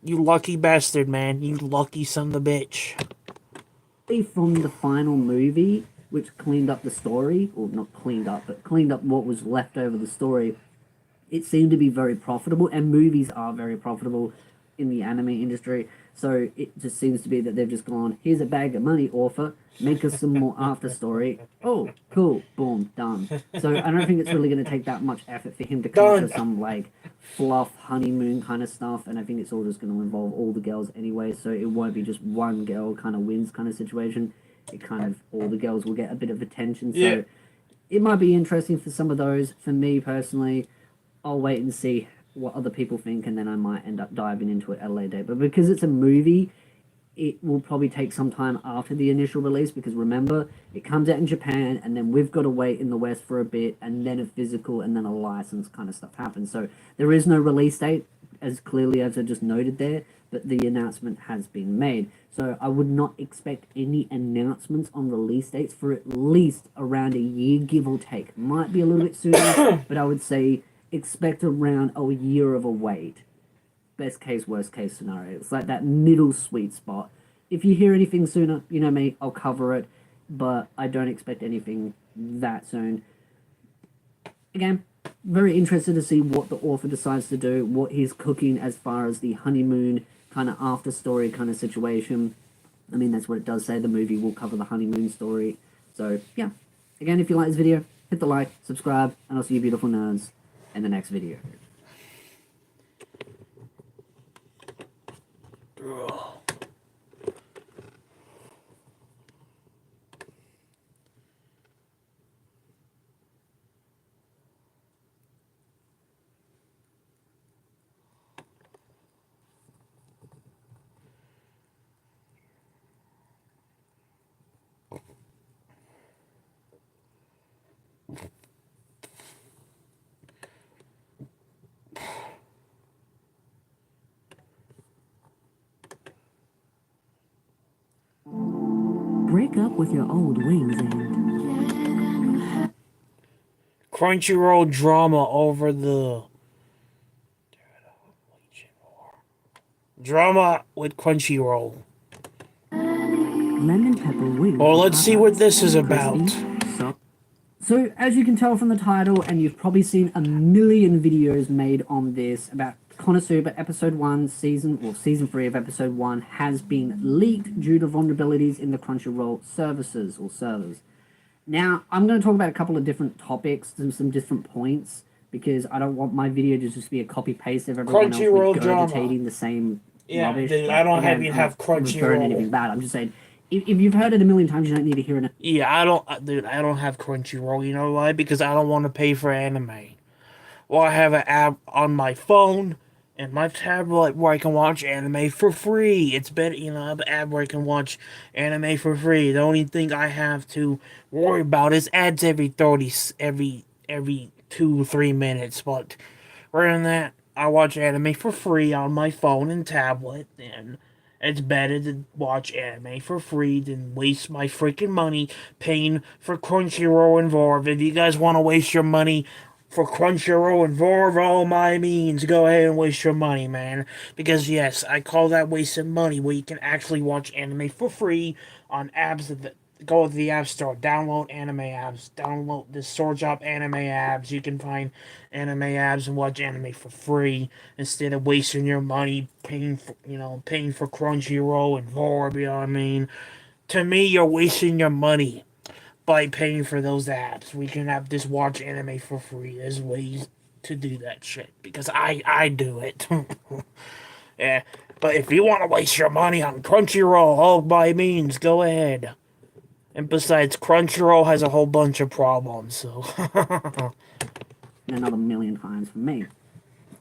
You lucky bastard, man. You lucky son of a bitch. From the final movie, which cleaned up the story, or not cleaned up, but cleaned up what was left over the story, it seemed to be very profitable, and movies are very profitable in the anime industry. So it just seems to be that they've just gone, here's a bag of money, author, make us some more after story. Oh, cool, boom, done. So I don't think it's really going to take that much effort for him to come up with some like fluff honeymoon kind of stuff, and I think it's all just going to involve all the girls anyway. So it won't be just one girl kind of wins kind of situation. It kind of all the girls will get a bit of attention. So it might be interesting for some of those. For me personally, I'll wait and see what other people think, and then I might end up diving into it at a later date. But because it's a movie, it will probably take some time after the initial release, because remember, it comes out in Japan, and then we've got to wait in the West for a bit, and then a physical, and then a license kind of stuff happens. So there is no release date, as clearly as I just noted there, but the announcement has been made. So I would not expect any announcements on release dates for at least around a year, give or take. Might be a little bit sooner, but I would say expect around a year of a wait. Best case, worst case scenario. It's like that middle sweet spot. If you hear anything sooner, you know me, I'll cover it, but I don't expect anything that soon. Again, very interested to see what the author decides to do, what he's cooking as far as the honeymoon kind of after story kind of situation. I mean, that's what it does say. The movie will cover the honeymoon story. So, yeah. Again, if you like this video, hit the like, subscribe, and I'll see you beautiful nerds in the next video. Break up with your old wings and... Crunchyroll drama over the... Drama with Crunchyroll. Lemon pepper wings. Well, let's see what this is about. So, as you can tell from the title, and you've probably seen a million videos made on this about Konosuba Episode 1, Season 3 of Episode 1 has been leaked due to vulnerabilities in the Crunchyroll services or servers. Now, I'm going to talk about a couple of different topics and some different points, because I don't want my video to just be a copy-paste of everyone else regurgitating the same rubbish. Dude, I don't have Crunchyroll. Anything bad. I'm just saying, if you've heard it a million times, you don't need to hear it. Yeah, I don't have Crunchyroll. You know why? Because I don't want to pay for anime. Well, I have an app on my phone and my tablet where I can watch anime for free. It's better, I have an app where I can watch anime for free. The only thing I have to worry about is ads every 2-3 minutes. But rather than that, I watch anime for free on my phone and tablet, and it's better to watch anime for free than waste my freaking money paying for Crunchyroll and VORV. If you guys want to waste your money for Crunchyroll and VORV, all my means, go ahead and waste your money, man. Because yes, I call that wasting money, where you can actually watch anime for free on apps that go to the App Store, download anime apps, download the Sword Shop anime apps. You can find anime apps and watch anime for free instead of wasting your money paying for Crunchyroll and VORB. You know what I mean? To me, you're wasting your money by paying for those apps. We can have this watch anime for free. There's ways to do that shit because I do it. Yeah, but if you want to waste your money on Crunchyroll, all by means, go ahead. And besides, Crunchyroll has a whole bunch of problems, so... Another million times for me.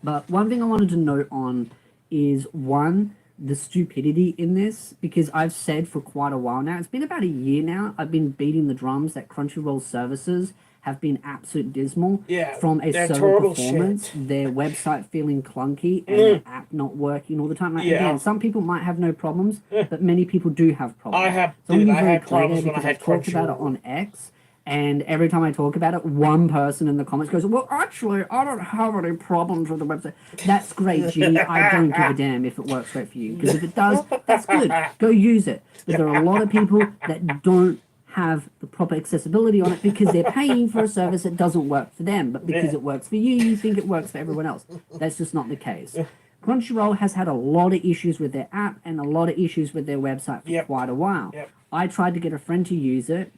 But one thing I wanted to note on is, one, the stupidity in this, because I've said for quite a while now, it's been about a year now, I've been beating the drums that Crunchyroll services have been absolute dismal from a server performance, their website feeling clunky, and their app not working all the time. Like, again, some people might have no problems, but many people do have problems. So I'm going to be very clear there because I've talked about it on X. And every time I talk about it, one person in the comments goes, well, actually, I don't have any problems with the website. That's great, Jimmy. I don't give a damn if it works great for you. Because if it does, that's good. Go use it. But there are a lot of people that don't have the proper accessibility on it because they're paying for a service that doesn't work for them. But because it works for you, you think it works for everyone else. That's just not the case. Crunchyroll has had a lot of issues with their app and a lot of issues with their website for quite a while. I tried to get a friend to use it.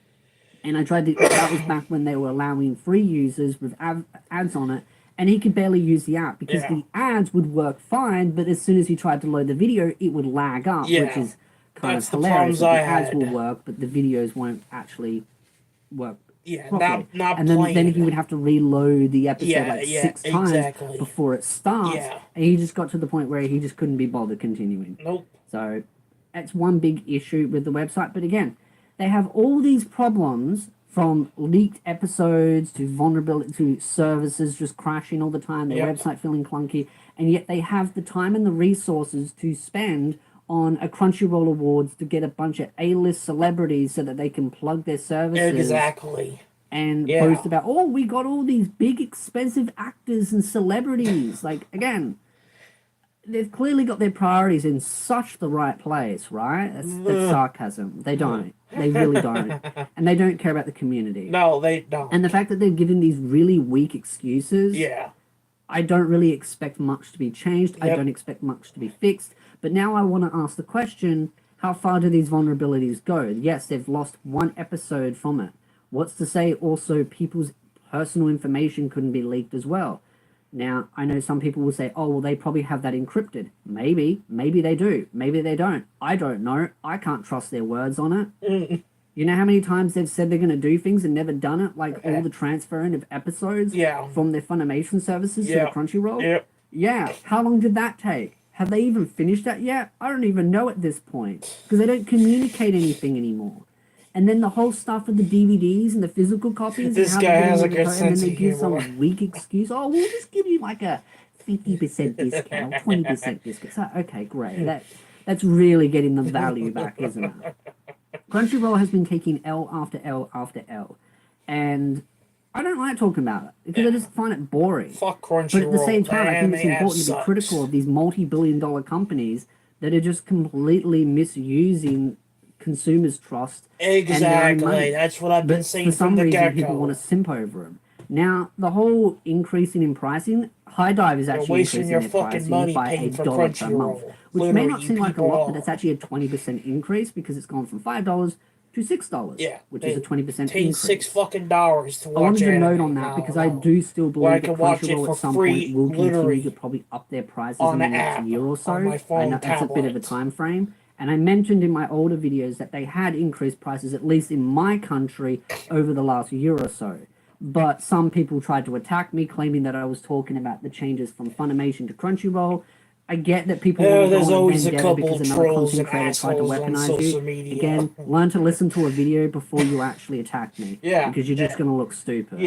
And I tried to, that was back when they were allowing free users with ads on it, and he could barely use the app because the ads would work fine, but as soon as he tried to load the video, it would lag up, which is kind of hilarious. The ads will work, but the videos won't actually work properly. And then he would have to reload the episode six times before it starts, and he just got to the point where he just couldn't be bothered continuing. So that's one big issue with the website, but again, they have all these problems from leaked episodes to vulnerability to services just crashing all the time, their website feeling clunky, and yet they have the time and the resources to spend on a Crunchyroll Awards to get a bunch of A-list celebrities so that they can plug their services. And post about, oh, we got all these big expensive actors and celebrities. Like, again, they've clearly got their priorities in such the right place, right? That's sarcasm. They don't. They really don't. And they don't care about the community. No, they don't. And the fact that they're giving these really weak excuses, I don't really expect much to be changed. I don't expect much to be fixed. But now I want to ask the question, how far do these vulnerabilities go? Yes, they've lost one episode from it. What's to say also people's personal information couldn't be leaked as well? Now, I know some people will say, oh, well, they probably have that encrypted. Maybe they do. Maybe they don't. I don't know. I can't trust their words on it. You know how many times they've said they're going to do things and never done it? Like all the transferring of episodes from their Funimation services to the Crunchyroll? Yeah. How long did that take? Have they even finished that yet? I don't even know at this point. Because they don't communicate anything anymore. And then the whole stuff with the DVDs and the physical copies. This guy has a good sense of humor. And then they give some weak excuse. Oh, we'll just give you like a 50% discount, 20% discount. So, okay, great. That's really getting the value back, isn't it? Crunchyroll has been taking L after L after L. And I don't like talking about it because I just find it boring. Fuck Crunchyroll. But at the same time, I think it's important to be critical of these multi-billion-dollar companies that are just completely misusing consumers' trust. Exactly. That's what I've been saying from the get-go. For some reason, people want to simp over them. Now, the whole increasing in pricing, High Dive is actually increasing their pricing by $1 per month, which may not seem like a lot, but it's actually a 20% increase because it's gone from $5 to $6, which is a 20% increase. $6 to watch. I wanted to note on that because I do still believe that Crunchyroll at some point will continue to probably up their prices in the next year or so. I know that's a bit of a time frame. And I mentioned in my older videos that they had increased prices, at least in my country, over the last year or so. But some people tried to attack me, claiming that I was talking about the changes from Funimation to Crunchyroll. I get that people want to go on vendetta because another content creator tried to weaponize you. Again, learn to listen to a video before you actually attack me. Because you're just going to look stupid.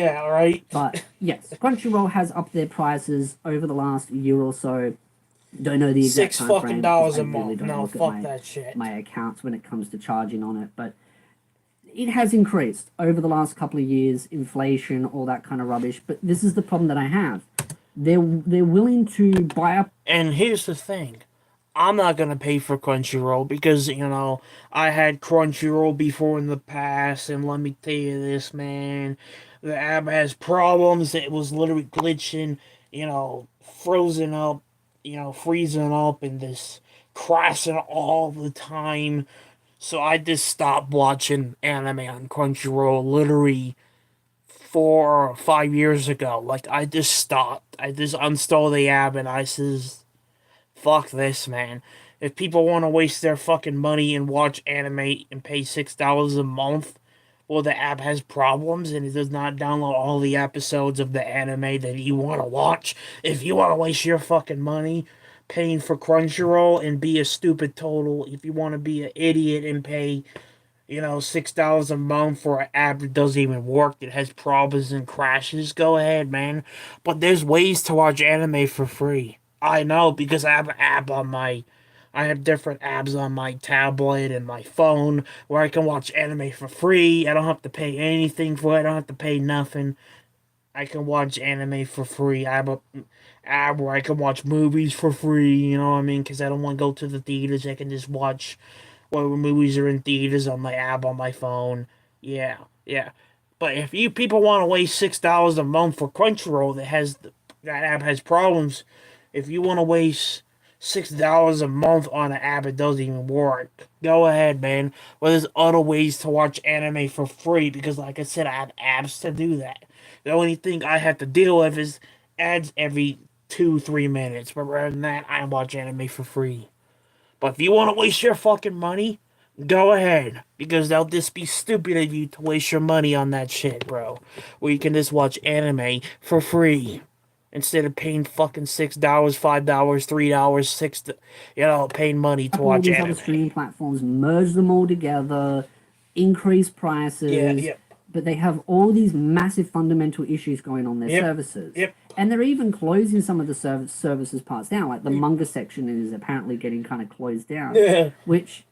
But yes, Crunchyroll has upped their prices over the last year or so. Don't know the exact time frame. $6 a month. No, fuck that shit. My accounts when it comes to charging on it, but it has increased over the last couple of years. Inflation, all that kind of rubbish. But this is the problem that I have. They're willing to buy up. And here's the thing. I'm not gonna pay for Crunchyroll because, you know, I had Crunchyroll before in the past, and let me tell you this, man. The app has problems. It was literally glitching, you know, frozen up, you know, freezing up and this crashing all the time. So I just stopped watching anime on Crunchyroll literally 4 or 5 years ago. Like, I just stopped. I just installed the app and I says, fuck this, man. If people want to waste their fucking money and watch anime and pay $6 a month, well, the app has problems and it does not download all the episodes of the anime that you want to watch. If you want to waste your fucking money, paying for Crunchyroll and be a stupid total. If you want to be an idiot and pay, $6 a month for an app that doesn't even work, that has problems and crashes, go ahead, man. But there's ways to watch anime for free. I know because I have an app on I have different apps on my tablet and my phone where I can watch anime for free. I don't have to pay anything for it. I don't have to pay nothing. I can watch anime for free. I have a app where I can watch movies for free, you know what I mean? Because I don't want to go to the theaters. I can just watch whatever movies are in theaters on my app on my phone. Yeah, yeah. But if you people want to waste $6 a month for Crunchyroll that app has problems, if you want to waste $6 a month on an app that doesn't even work, go ahead, man. Well, there's other ways to watch anime for free because, like I said, I have apps to do that. The only thing I have to deal with is ads every 2-3 minutes. But rather than that, I watch anime for free. But if you want to waste your fucking money, go ahead. Because they'll just be stupid of you to waste your money on that shit, bro. Where you can just watch anime for free. Instead of paying fucking $6, $5, $3, paying money to Up all watch these anime. other streaming platforms, merge them all together, increase prices. Yeah. But they have all these massive fundamental issues going on their services. Yep. And they're even closing some of the services parts down. Like the manga section is apparently getting kind of closed down, Yeah. which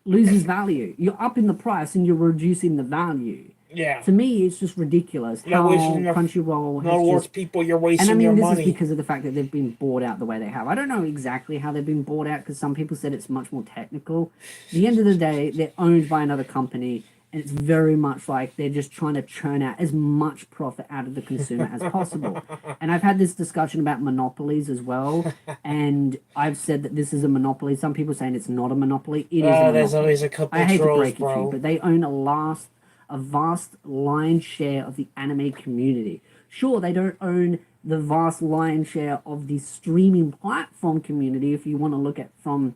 loses value. You're upping the price and you're reducing the value. Yeah. To me, it's just ridiculous how Crunchyroll has just... people, you're wasting and I mean, your this money. is because of the fact that they've been bought out the way they have. I don't know exactly how they've been bought out because some people said it's much more technical. At the end of the day, they're owned by another company, and it's very much like they're just trying to churn out as much profit out of the consumer as possible. And I've had this discussion about monopolies as well, and I've said that this is a monopoly. Some people saying it's not a monopoly. It is a monopoly. There's always a couple I hate trolls, to break it bro. to you, but they own a vast lion's share of the anime community. Sure, they don't own the vast lion's share of the streaming platform community if you want to look at from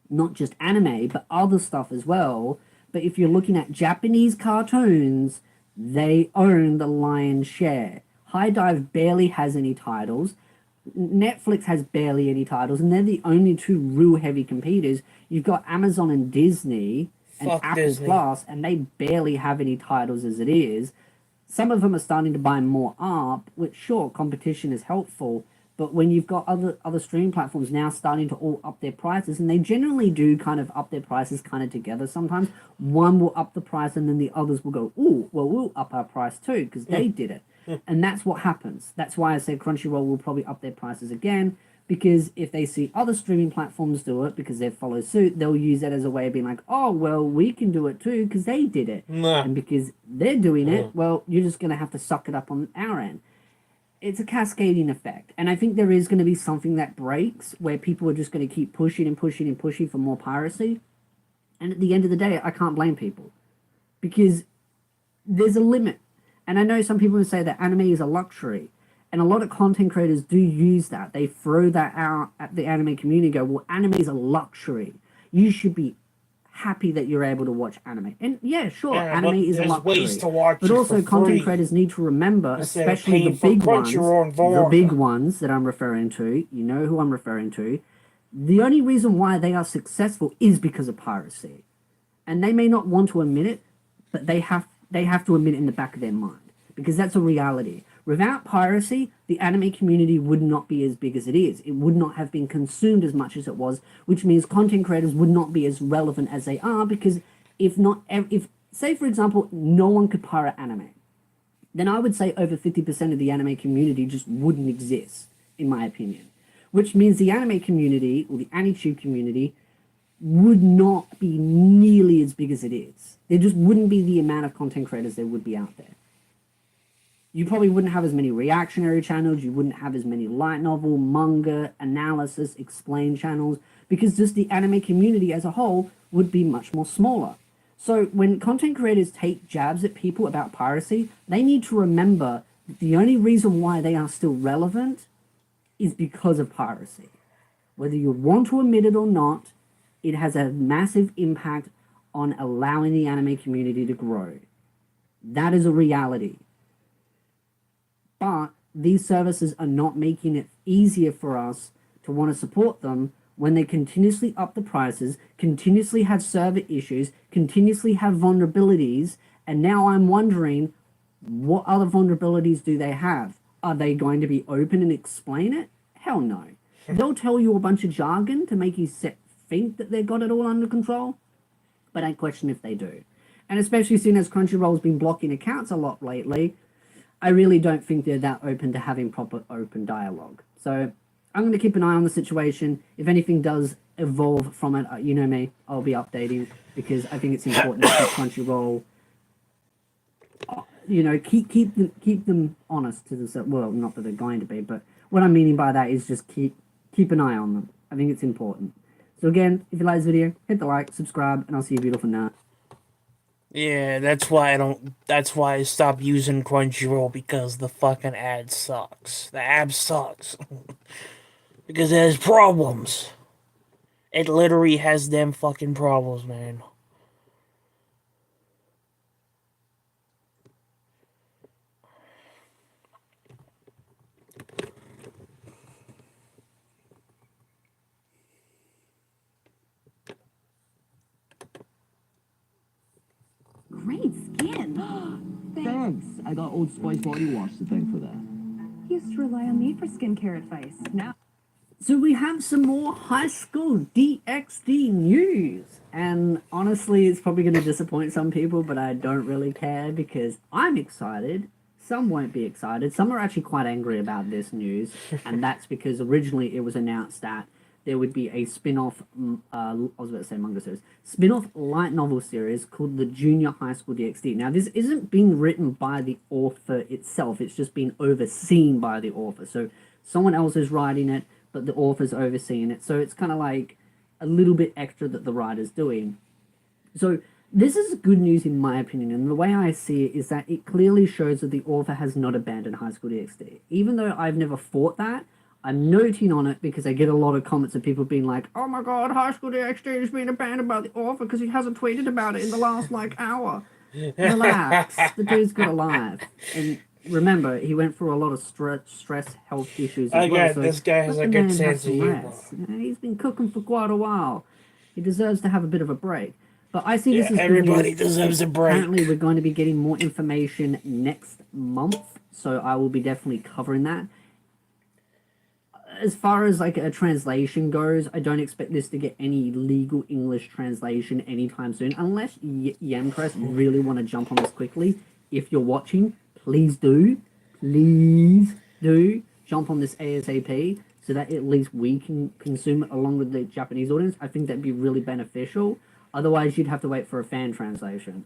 not just anime, but other stuff as well. But if you're looking at Japanese cartoons, they own the lion's share. High Dive barely has any titles. Netflix has barely any titles, and they're the only two real heavy competitors. You've got Amazon and Disney and Apple Disney. Plus, and they barely have any titles as it is. Some of them are starting to buy more up, which sure, competition is helpful, but when you've got other streaming platforms now starting to all up their prices, and they generally do kind of up their prices kind of together sometimes, one will up the price and then the others will go, ooh, well, we'll up our price too, because they did it. And that's what happens. That's why I said Crunchyroll will probably up their prices again, because if they see other streaming platforms do it because they follow suit, they'll use that as a way of being like, oh, well, we can do it too because they did it. And because they're doing it, well, you're just going to have to suck it up on our end. It's a cascading effect. And I think there is going to be something that breaks where people are just going to keep pushing and pushing and pushing for more piracy. And at the end of the day, I can't blame people because there's a limit. And I know some people would say that anime is a luxury. And a lot of content creators do use that. They throw that out at the anime community and go, well, anime is a luxury. You should be happy that you're able to watch anime. And yeah, sure, anime is a luxury. Ways to watch but also content free. creators need to remember, especially the big ones that I'm referring to, you know who I'm referring to, the only reason why they are successful is because of piracy. And they may not want to admit it, but they have to admit it in the back of their mind. Because that's a reality. Without piracy, the anime community would not be as big as it is. It would not have been consumed as much as it was, which means content creators would not be as relevant as they are, because if say for example, no one could pirate anime, then I would say over 50% of the anime community just wouldn't exist, in my opinion. Which means the anime community, or the AniTube community, would not be nearly as big as it is. There just wouldn't be the amount of content creators there would be out there. You probably wouldn't have as many reactionary channels, you wouldn't have as many light novel, manga, analysis, explain channels, because just the anime community as a whole would be much more smaller. So when content creators take jabs at people about piracy, they need to remember that the only reason why they are still relevant is because of piracy. Whether you want to admit it or not, it has a massive impact on allowing the anime community to grow. That is a reality. But these services are not making it easier for us to want to support them when they continuously up the prices, continuously have server issues, continuously have vulnerabilities, and now I'm wondering, what other vulnerabilities do they have? Are they going to be open and explain it? Hell no. They'll tell you a bunch of jargon to make you think that they've got it all under control, but I question if they do. And especially seeing as Crunchyroll's been blocking accounts a lot lately, I really don't think they're that open to having proper open dialogue. So I'm going to keep an eye on the situation. If anything does evolve from it, you know me, I'll be updating, because I think it's important to keep Crunchyroll, you know, keep them honest to the, well, not that they're going to be, but what I'm meaning by that is just keep an eye on them. I think it's important. So again, if you like this video, hit the like, subscribe, and I'll see you beautiful now. Yeah, that's why I stopped using Crunchyroll, because the fucking ad sucks. The app sucks. Because it has problems. It literally has them fucking problems, man. Great skin. Thanks. I got Old Spice body wash to thank for that. He used to rely on me for skincare advice. Now. So we have some more High School DxD news. And honestly, it's probably going to disappoint some people, but I don't really care, because I'm excited. Some won't be excited. Some are actually quite angry about this news. And that's because originally it was announced that there would be a spin-off, I was about to say manga series, spin-off light novel series called the Junior High School DxD. Now, this isn't being written by the author itself. It's just being overseen by the author. So someone else is writing it, but the author's overseeing it. So it's kind of like a little bit extra that the writer's doing. So this is good news in my opinion, and the way I see it is that it clearly shows that the author has not abandoned High School DxD. Even though I've never thought that, I'm noting on it because I get a lot of comments of people being like, oh my god, High School DxD has been abandoned by the author because he hasn't tweeted about it in the last, hour. Relax, the dude's got a life. And remember, he went through a lot of stress health issues as well. So this guy has a good sense of humor. He's been cooking for quite a while. He deserves to have a bit of a break. But I see this as everybody deserves a break. Apparently, we're going to be getting more information next month, so I will be definitely covering that. As far as a translation goes, I don't expect this to get any legal English translation anytime soon, unless Yampress really want to jump on this quickly. If you're watching, please do jump on this ASAP, so that at least we can consume it along with the Japanese audience. I think that'd be really beneficial. Otherwise, you'd have to wait for a fan translation.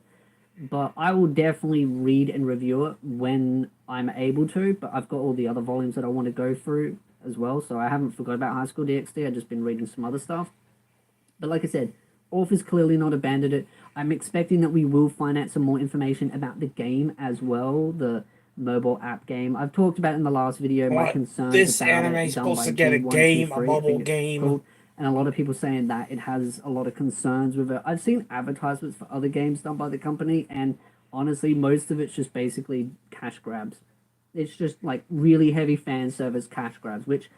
But I will definitely read and review it when I'm able to, but I've got all the other volumes that I want to go through as well, so I haven't forgot about High School DxD. I've just been reading some other stuff. But like I said, author's clearly not abandoned it. I'm expecting that we will find out some more information about the game as well, the mobile app game. I've talked about in the last video my concerns this about anime it is done supposed by to get a G123, game, a I mobile think it's game. called, and a lot of people saying that it has a lot of concerns with it. I've seen advertisements for other games done by the company, and honestly, most of it's just basically cash grabs. It's just really heavy fan service cash grabs, which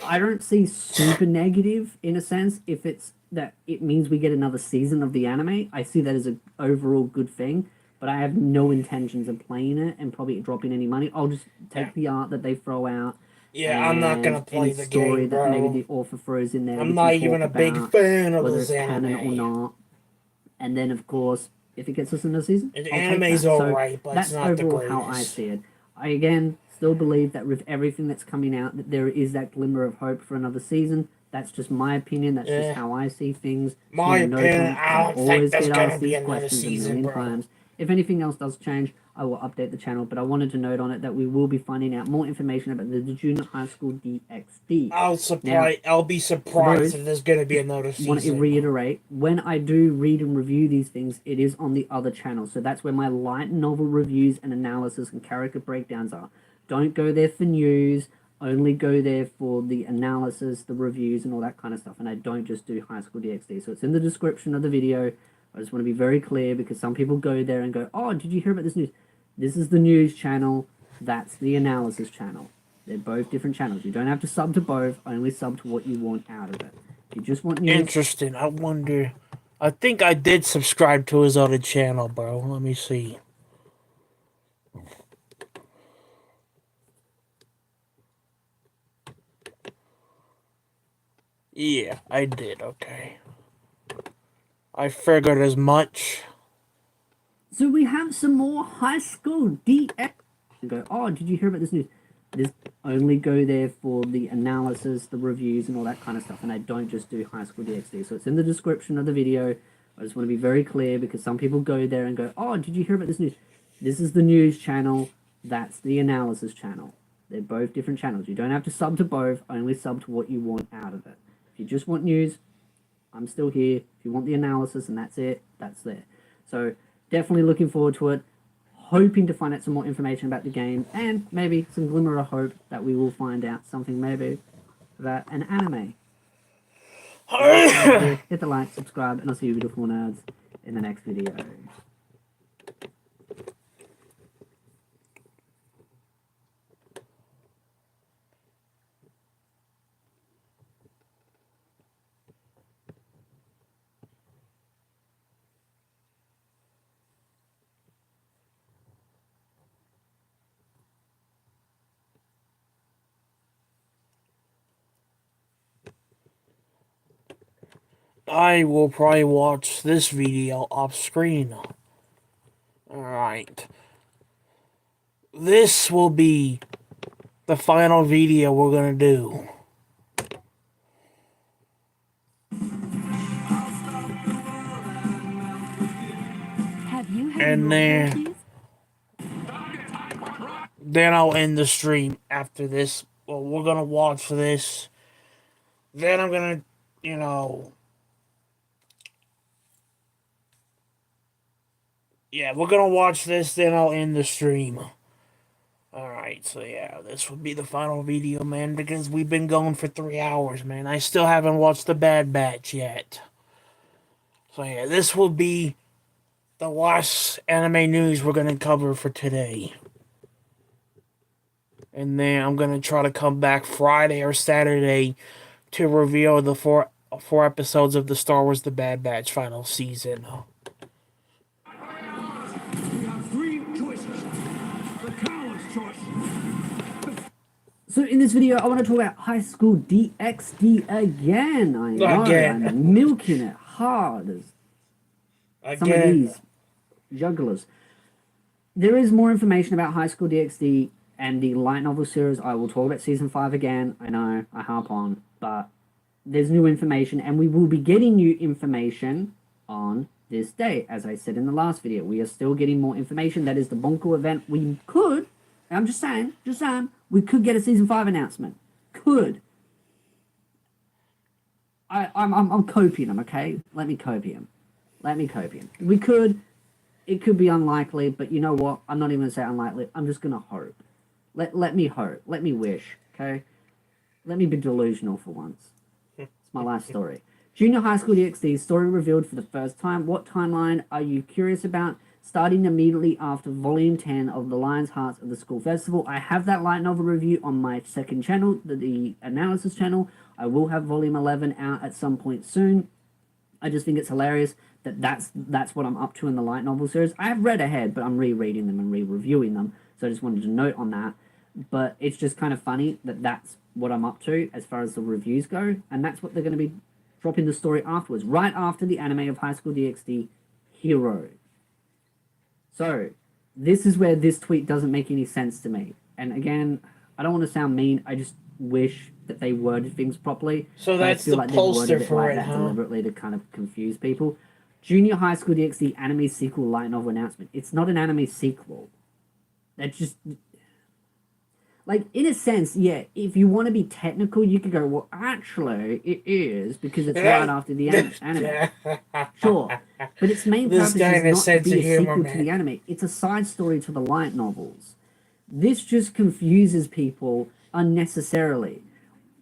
I don't see super negative in a sense. If it's that it means we get another season of the anime, I see that as an overall good thing, but I have no intentions of playing it and probably dropping any money. I'll just take the art that they throw out. Yeah, I'm not gonna play the story game, that bro. maybe the author throws in there. I'm not even a big fan of whether this it's anime. canon or not. And then, of course, if it gets us another season, The I'll anime's take that. alright, but that's it's not the overall how I greatest. see it. I again still believe that with everything that's coming out, that there is that glimmer of hope for another season. That's just my opinion. That's just how I see things. My So no opinion, comment, I don't always think there's get gonna asked be these another questions season, a million bro. times. If anything else does change, I will update the channel. But I wanted to note on it that we will be finding out more information about the Junior High School DxD. I'll be surprised if there's gonna be another season. Want to reiterate, when I do read and review these things, it is on the other channel. So that's where my light novel reviews and analysis and character breakdowns are. Don't go there for news. Only go there for the analysis, the reviews, and all that kind of stuff. And I don't just do High School DxD. So it's in the description of the video. I just want to be very clear, because some people go there and go, oh, did you hear about this news? This is the news channel. That's the analysis channel. They're both different channels. You don't have to sub to both, only sub to what you want out of it. If you just want news... Interesting. I wonder... I think I did subscribe to his other channel, bro. Let me see. Yeah, I did. Okay. I figured as much. So we have some more High School DX. You go, oh, did you hear about this news? This only go there for the analysis, the reviews, and all that kind of stuff. And I don't just do High School DxD. So it's in the description of the video. I just want to be very clear because some people go there and go, oh, did you hear about this news? This is the news channel. That's the analysis channel. They're both different channels. You don't have to sub to both. Only sub to what you want out of it. If you just want news, I'm still here. If you want the analysis and that's it, that's there. So definitely looking forward to it. Hoping to find out some more information about the game and maybe some glimmer of hope that we will find out something maybe about an anime. Hit the like, subscribe, and I'll see you beautiful nerds in the next video. I will probably watch this video off screen. Alright. This will be the final video we're gonna do. Have you had And then I'll end the stream after this. Well, we're gonna watch this. Then I'm gonna, you know... Yeah, we're gonna watch this, then I'll end the stream. Alright, so yeah, this will be the final video, man, because we've been going for 3 hours, man. I still haven't watched The Bad Batch yet. So yeah, this will be the last anime news we're gonna cover for today. And then I'm gonna try to come back Friday or Saturday to reveal the four episodes of the Star Wars The Bad Batch final season. So in this video, I want to talk about High School DxD again. I know, Again. I'm milking it hard as some of these jugglers. There is more information about High School DxD and the light novel series. I will talk about Season 5 again. I know, I harp on, but there's new information, and we will be getting new information on this day. As I said in the last video, we are still getting more information. That is the Bonko event. We could, I'm just saying, we could get a Season 5 announcement. Could. I'm coping them, okay? Let me copium. We could. It could be unlikely, but you know what? I'm not even going to say unlikely. I'm just going to hope. Let me hope. Let me wish, okay? Let me be delusional for once. It's my last story. Junior High School DxD story revealed for the first time. What timeline are you curious about? Starting immediately after Volume 10 of The Lion's Hearts of the School Festival. I have that light novel review on my second channel, the analysis channel. I will have Volume 11 out at some point soon. I just think it's hilarious that that's what I'm up to in the light novel series. I have read ahead, but I'm rereading them and re-reviewing them, so I just wanted to note on that. But it's just kind of funny that that's what I'm up to as far as the reviews go, and that's what they're going to be dropping the story afterwards, right after the anime of High School DxD Hero. So, this is where this tweet doesn't make any sense to me. And again, I don't want to sound mean, I just wish that they worded things properly. So that's the poster for it, huh? Deliberately to kind of confuse people. Junior High School DxD anime sequel light novel announcement. It's not an anime sequel. That's just... Like, in a sense, yeah, if you want to be technical, you could go, well, actually, it is, because it's right after the anime. Sure. But its main purpose is not to be a sequel to the anime. It's a side story to the light novels. This just confuses people unnecessarily.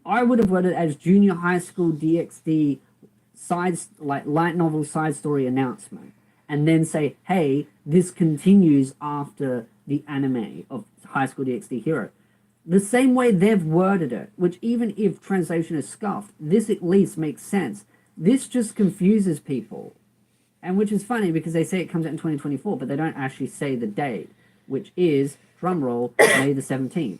I would have worded it as Junior High School DxD light novel side story announcement. And then say, hey, this continues after the anime of High School DxD Hero. The same way they've worded it, which even if translation is scuffed, this at least makes sense. This just confuses people. And which is funny because they say it comes out in 2024, but they don't actually say the date, which is, drumroll, May the 17th.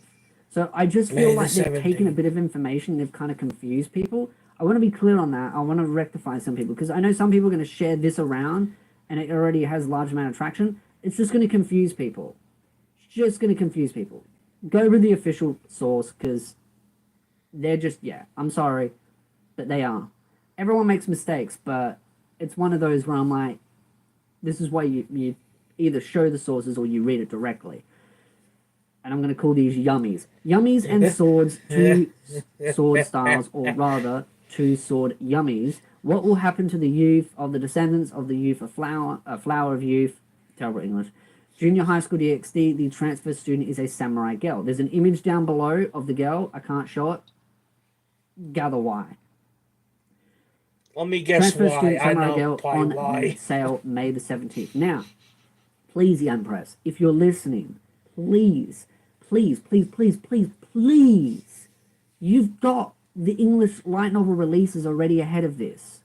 So I just feel like they've taken a bit of information, they've kind of confused people. I want to be clear on that. I want to rectify some people because I know some people are going to share this around and it already has a large amount of traction. It's just going to confuse people. It's just going to confuse people. Go with the official source because they're just, I'm sorry, but they are. Everyone makes mistakes, but it's one of those where I'm like, this is why you either show the sources or you read it directly. And I'm going to call these yummies. Yummies and swords, two sword styles, or rather, two sword yummies. What will happen to the youth of the descendants of the youth of flower of youth, terrible English, Junior High School DxD, the transfer student is a samurai girl. There's an image down below of the girl. I can't show it. Gather why. Let me guess transfer why. Student, samurai I know girl on why. sale May the 17th. Now, please, Young Press, if you're listening, please, you've got the English light novel releases already ahead of this.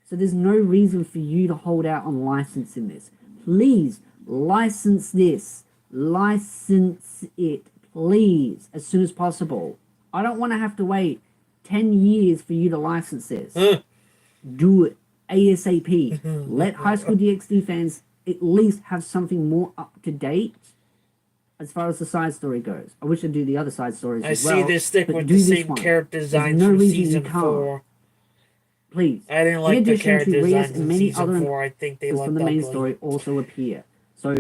So there's no reason for you to hold out on licensing this. Please, license this. License it, please, as soon as possible. I don't want to have to wait 10 years for you to license this. Do it ASAP. Let High School DxD fans at least have something more up to date as far as the side story goes. I wish I'd do the other side stories as well. I see they stick with the same character designs from season 4. Please. I didn't like the character designs in many season other 4. I think they looked from the main ugly. story also appear. So,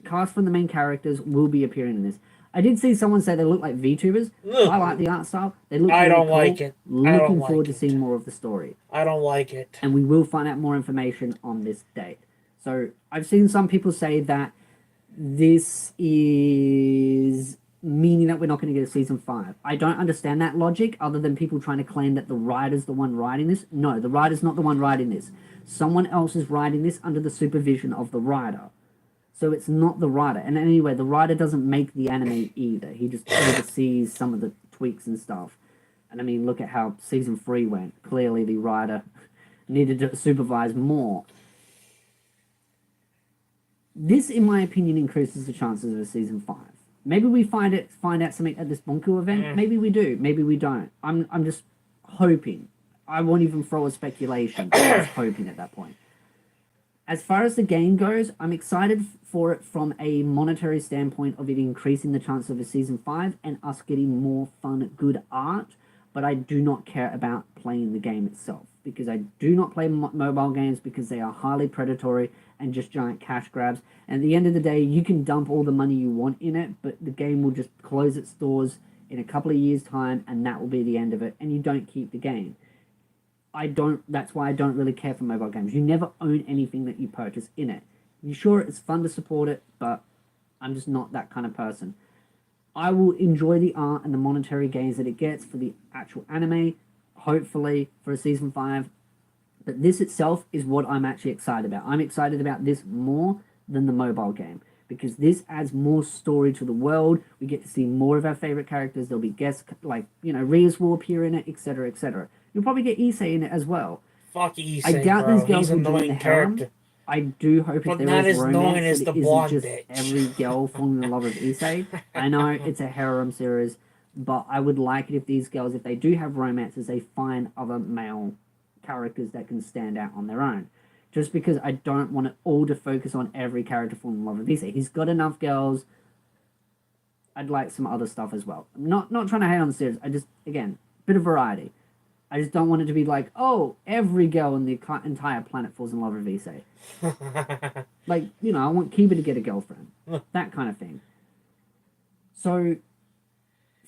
cast from the main characters will be appearing in this. I did see someone say they look like VTubers. I like the art style. They look really don't cool. like it. Looking forward to seeing more of the story. I don't like it. And we will find out more information on this date. So, I've seen some people say that this is meaning that we're not going to get a season 5. I don't understand that logic other than people trying to claim that the writer's the one writing this. No, the writer's not the one writing this. Someone else is writing this under the supervision of the writer. So it's not the writer. And anyway, the writer doesn't make the anime either. He just oversees some of the tweaks and stuff. And I mean, look at how season 3 went. Clearly the writer needed to supervise more. This, in my opinion, increases the chances of a season 5. Maybe we find out something at this Bunku event. Maybe we do. Maybe we don't. I'm just hoping. I won't even throw a speculation. I'm just hoping at that point. As far as the game goes, I'm excited for it from a monetary standpoint of it increasing the chance of a season 5 and us getting more fun, good art. But I do not care about playing the game itself because I do not play mobile games because they are highly predatory and just giant cash grabs. And at the end of the day, you can dump all the money you want in it, but the game will just close its doors in a couple of years' time, and that will be the end of it, and you don't keep the game. That's why I don't really care for mobile games. You never own anything that you purchase in it. You're sure it's fun to support it, but I'm just not that kind of person. I will enjoy the art and the monetary gains that it gets for the actual anime, hopefully for a season 5. But this itself is what I'm actually excited about. I'm excited about this more than the mobile game because this adds more story to the world. We get to see more of our favorite characters. There'll be guests like, Rias will appear in it, etc., etc. You'll probably get Issei in it as well. Fuck Issei, I doubt bro. these girls He's will an join the annoying harem. character. I do hope But if not there is as annoying romance, as that the it isn't blonde just bitch. every girl falling in love with Issei. I know it's a harem series, but I would like it if these girls, if they do have romances, they find other male characters that can stand out on their own. Just because I don't want it all to focus on every character falling in love with Issei. He's got enough girls. I'd like some other stuff as well. I'm not trying to hate on the series. I just, again, bit of variety. I just don't want it to be like, oh, every girl on the entire planet falls in love with Issei. Like, I want Kiba to get a girlfriend. That kind of thing. So,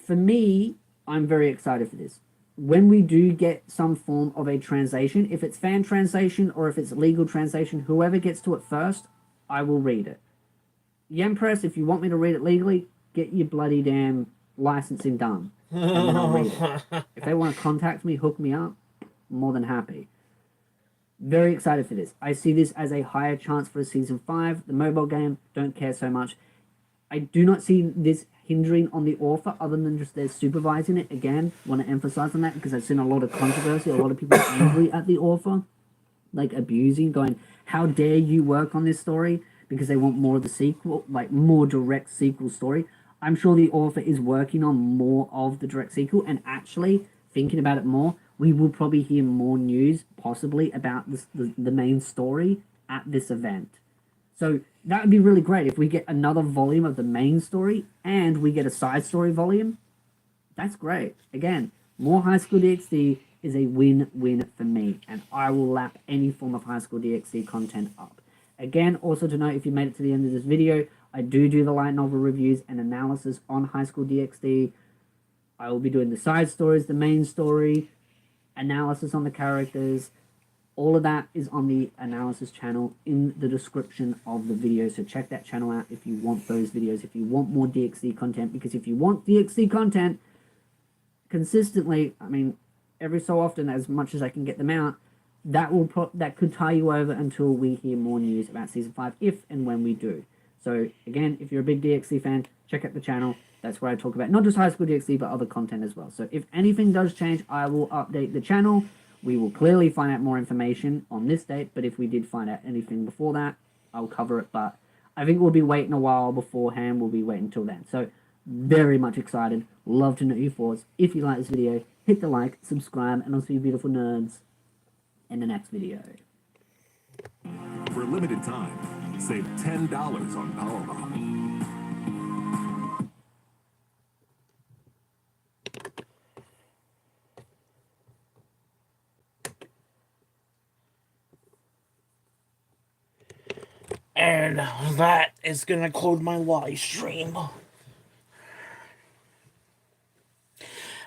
for me, I'm very excited for this. When we do get some form of a translation, if it's fan translation or if it's legal translation, whoever gets to it first, I will read it. Yempress, if you want me to read it legally, get your bloody damn licensing done. And then I'll read it. If they want to contact me, hook me up, I'm more than happy. Very excited for this. I see this as a higher chance for a season 5. The mobile game, don't care so much. I do not see this hindering on the author other than just they're supervising it. Again, want to emphasize on that because I've seen a lot of controversy, a lot of people angry at the author, like abusing, going, how dare you work on this story, because they want more of the sequel, like more direct sequel story. I'm sure the author is working on more of the direct sequel, and actually thinking about it more, we will probably hear more news possibly about the main story at this event. So that would be really great if we get another volume of the main story and we get a side story volume. That's great. Again, more High School DxD is a win-win for me, and I will lap any form of High School DxD content up. Again, also to note, if you made it to the end of this video, I do the light novel reviews and analysis on High School DxD. I will be doing the side stories, the main story, analysis on the characters. All of that is on the analysis channel in the description of the video, so check that channel out if you want those videos, if you want more DxD content, because if you want DxD content consistently, I mean, every so often, as much as I can get them out, that could tie you over until we hear more news about Season 5, if and when we do. So, again, if you're a big DxD fan, check out the channel. That's where I talk about not just High School DxD, but other content as well. So if anything does change, I will update the channel. We will clearly find out more information on this date, but if we did find out anything before that, I'll cover it. But I think we'll be waiting a while beforehand. We'll be waiting until then. So very much excited. Love to know your thoughts. If you like this video, hit the like, subscribe, and I'll see you beautiful nerds in the next video. For a limited time, save $10 on Powerball. And that is going to close my live stream.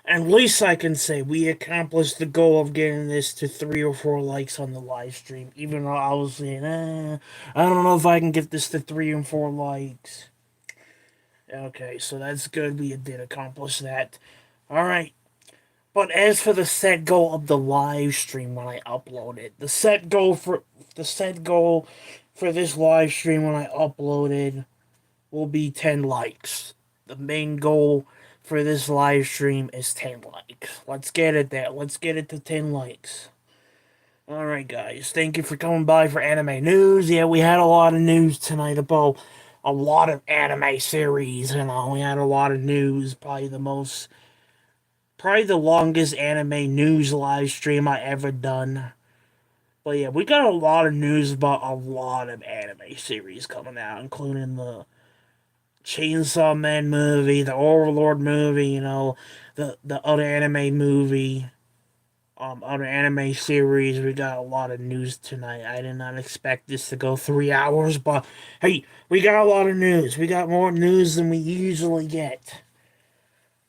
And at least I can say we accomplished the goal of getting this to 3 or 4 likes on the live stream. Even though I was saying, I don't know if I can get this to 3 and 4 likes. Okay, so that's good. We did accomplish that. Alright. But as for the set goal of the live stream when I upload it, the set goal for this live stream when I uploaded will be 10 likes. The main goal for this live stream is 10 likes. Let's get it there. Let's get it to 10 likes. Alright guys, thank you for coming by for anime news. Yeah, we had a lot of news tonight about a lot of anime series, you know. We had a lot of news, probably the longest anime news live stream I ever done. But yeah, we got a lot of news about a lot of anime series coming out, including the Chainsaw Man movie, the Overlord movie, you know, the other anime movie, other anime series. We got a lot of news tonight. I did not expect this to go 3 hours, but hey, we got a lot of news. We got more news than we usually get.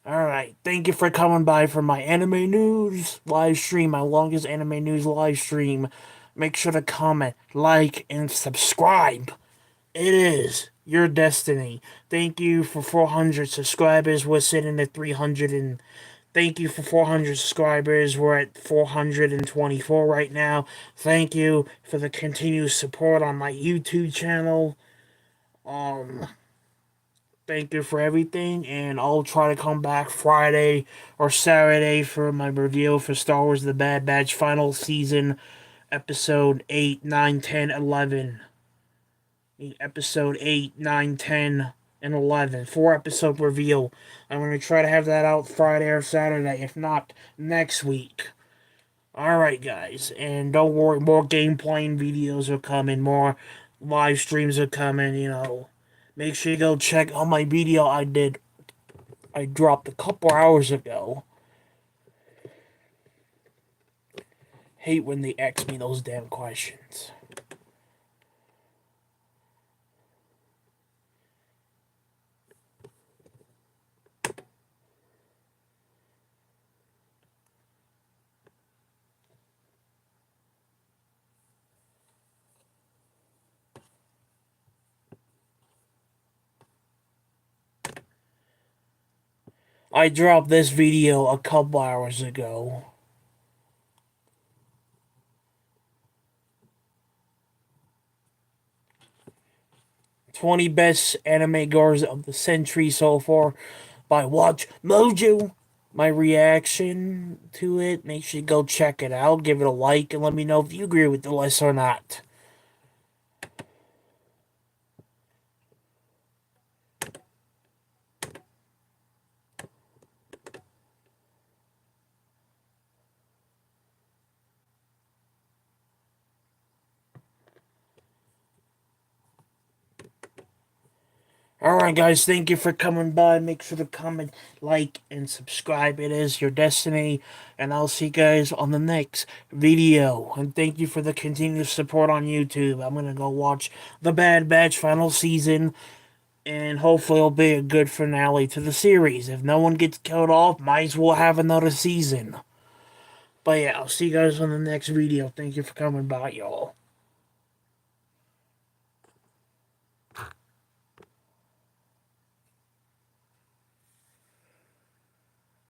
Alright, thank you for coming by for my anime news live stream, my longest anime news live stream. Make sure to comment, like, and subscribe. It is your destiny. Thank you for 400 subscribers. We're sitting at 300 and thank you for 400 subscribers. We're at 424 right now. Thank you for the continued support on my YouTube channel. Thank you for everything, and I'll try to come back Friday or Saturday for my review for Star Wars The Bad Batch Final Season, Episode 8, 9, 10, 11. Episode 8, 9, 10, and 11. 4-episode reveal. I'm going to try to have that out Friday or Saturday, if not next week. Alright, guys, and don't worry, more game-playing videos are coming, more live streams are coming, you know. Make sure you go check out my video I dropped a couple hours ago. Hate when they ask me those damn questions. I dropped this video a couple hours ago. 20 best anime goers of the century so far by Watch Mojo. My reaction to it, make sure you go check it out, give it a like, and let me know if you agree with the list or not. Alright guys, thank you for coming by. Make sure to comment, like, and subscribe. It is your destiny. And I'll see you guys on the next video. And thank you for the continued support on YouTube. I'm going to go watch The Bad Batch final season. And hopefully it'll be a good finale to the series. If no one gets killed off, might as well have another season. But yeah, I'll see you guys on the next video. Thank you for coming by, y'all.